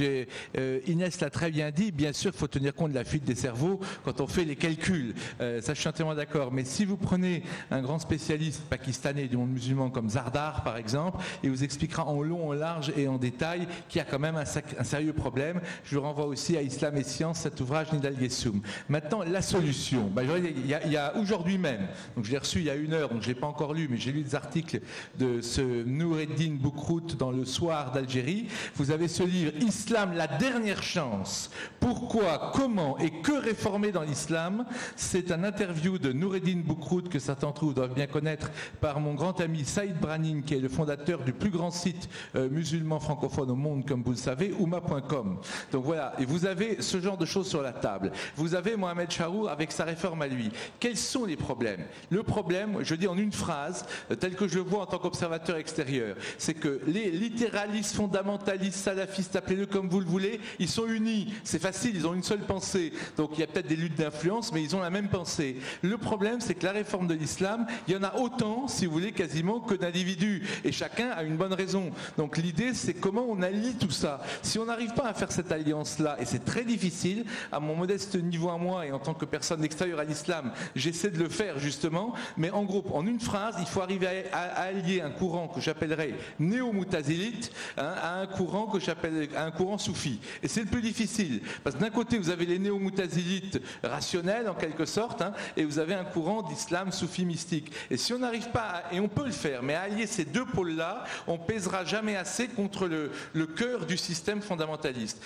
[SPEAKER 8] Inès l'a très bien dit, bien sûr, il faut tenir compte de la fuite des cerveaux quand on fait les calculs. Ça, je suis entièrement d'accord. Mais si vous prenez un grand spécialiste pakistanais du monde musulman comme Zardar, par exemple, il vous expliquera en long, en large et en détail qu'il y a quand même un sérieux problème. Je vous renvoie aussi à Islam et Science, cet ouvrage Nidal Yessoum. Maintenant, la solution. Il y a aujourd'hui même, donc je l'ai reçu il y a 1 heure, donc je ne l'ai pas encore lu, mais j'ai lu des articles de ce Noureddin Boukrout dans le Soir d'Algérie. Vous avez ce livre « Islam, la dernière chance. Pourquoi, comment et que réformer dans l'islam ?» C'est un interview de Noureddin Boukrout que certains d'entre vous doivent bien connaître par mon grand ami Saïd Branin, qui est le fondateur du plus grand site musulman francophone au monde, comme vous le savez, Oumma.com. Donc voilà, et vous avez ce genre de choses sur la table. Vous avez Mohamed Charour avec sa réforme à lui. Quels sont les problèmes? Le problème, je dis en une phrase, tel que je le vois en tant qu'observateur extérieur, c'est que les littéralistes, fondamentalistes, salafistes, appelez-le comme vous le voulez, ils sont unis. C'est facile, ils ont une seule pensée. Donc il y a peut-être des luttes d'influence, mais ils ont la même pensée. Le problème, c'est que la réforme de l'islam, il y en a autant, si vous voulez, quasiment que d'individus. Et chacun a une bonne raison. Donc l'idée, c'est comment on allie tout ça. Si on n'arrive pas à faire cette alliance-là, et c'est très difficile, à mon modeste niveau à moi, et en tant que personne extérieure à l'islam, j'essaie de le faire justement, mais en gros, en une phrase, il faut arriver à allier un courant que j'appellerais néo-moutazilite à un courant que j'appelle un courant soufi. Et c'est le plus difficile, parce que d'un côté vous avez les néo-moutazilites rationnels en quelque sorte, et vous avez un courant d'islam soufi mystique. Et si on n'arrive pas, et on peut le faire, mais à allier ces 2 pôles-là, on pèsera jamais assez contre le cœur du système fondamentaliste.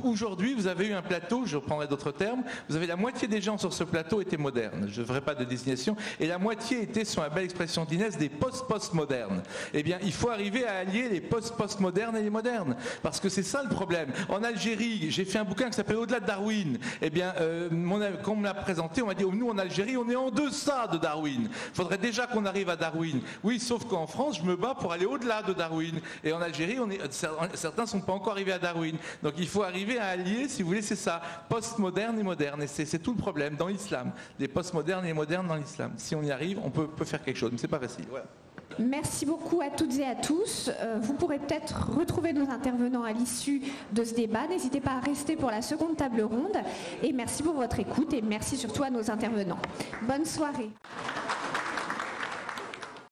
[SPEAKER 8] Aujourd'hui, vous avez eu un plateau, je reprendrai d'autres termes, vous avez la moitié des gens sur ce plateau étaient modernes, je ne ferai pas de désignation, et la moitié étaient, sur la belle expression d'Inès, des post-postmodernes. Eh bien, il faut arriver à allier les post-postmodernes et les modernes, parce que c'est ça le problème. En Algérie, j'ai fait un bouquin qui s'appelle Au-delà de Darwin. Eh bien, quand on me l'a présenté, on m'a dit, nous en Algérie, on est en deçà de Darwin. Il faudrait déjà qu'on arrive à Darwin. Oui, sauf qu'en France, je me bats pour aller au-delà de Darwin. Et en Algérie, certains ne sont pas encore arrivés à Darwin. Donc il faut arriver à allier, si vous voulez, c'est ça, postmoderne et moderne. Et c'est tout le problème dans l'islam. Des postmodernes et modernes dans l'islam. Si on y arrive, on peut faire quelque chose, mais c'est pas facile. Voilà.
[SPEAKER 1] Merci beaucoup à toutes et à tous. Vous pourrez peut-être retrouver nos intervenants à l'issue de ce débat. N'hésitez pas à rester pour la seconde table ronde. Et merci pour votre écoute et merci surtout à nos intervenants. Bonne soirée.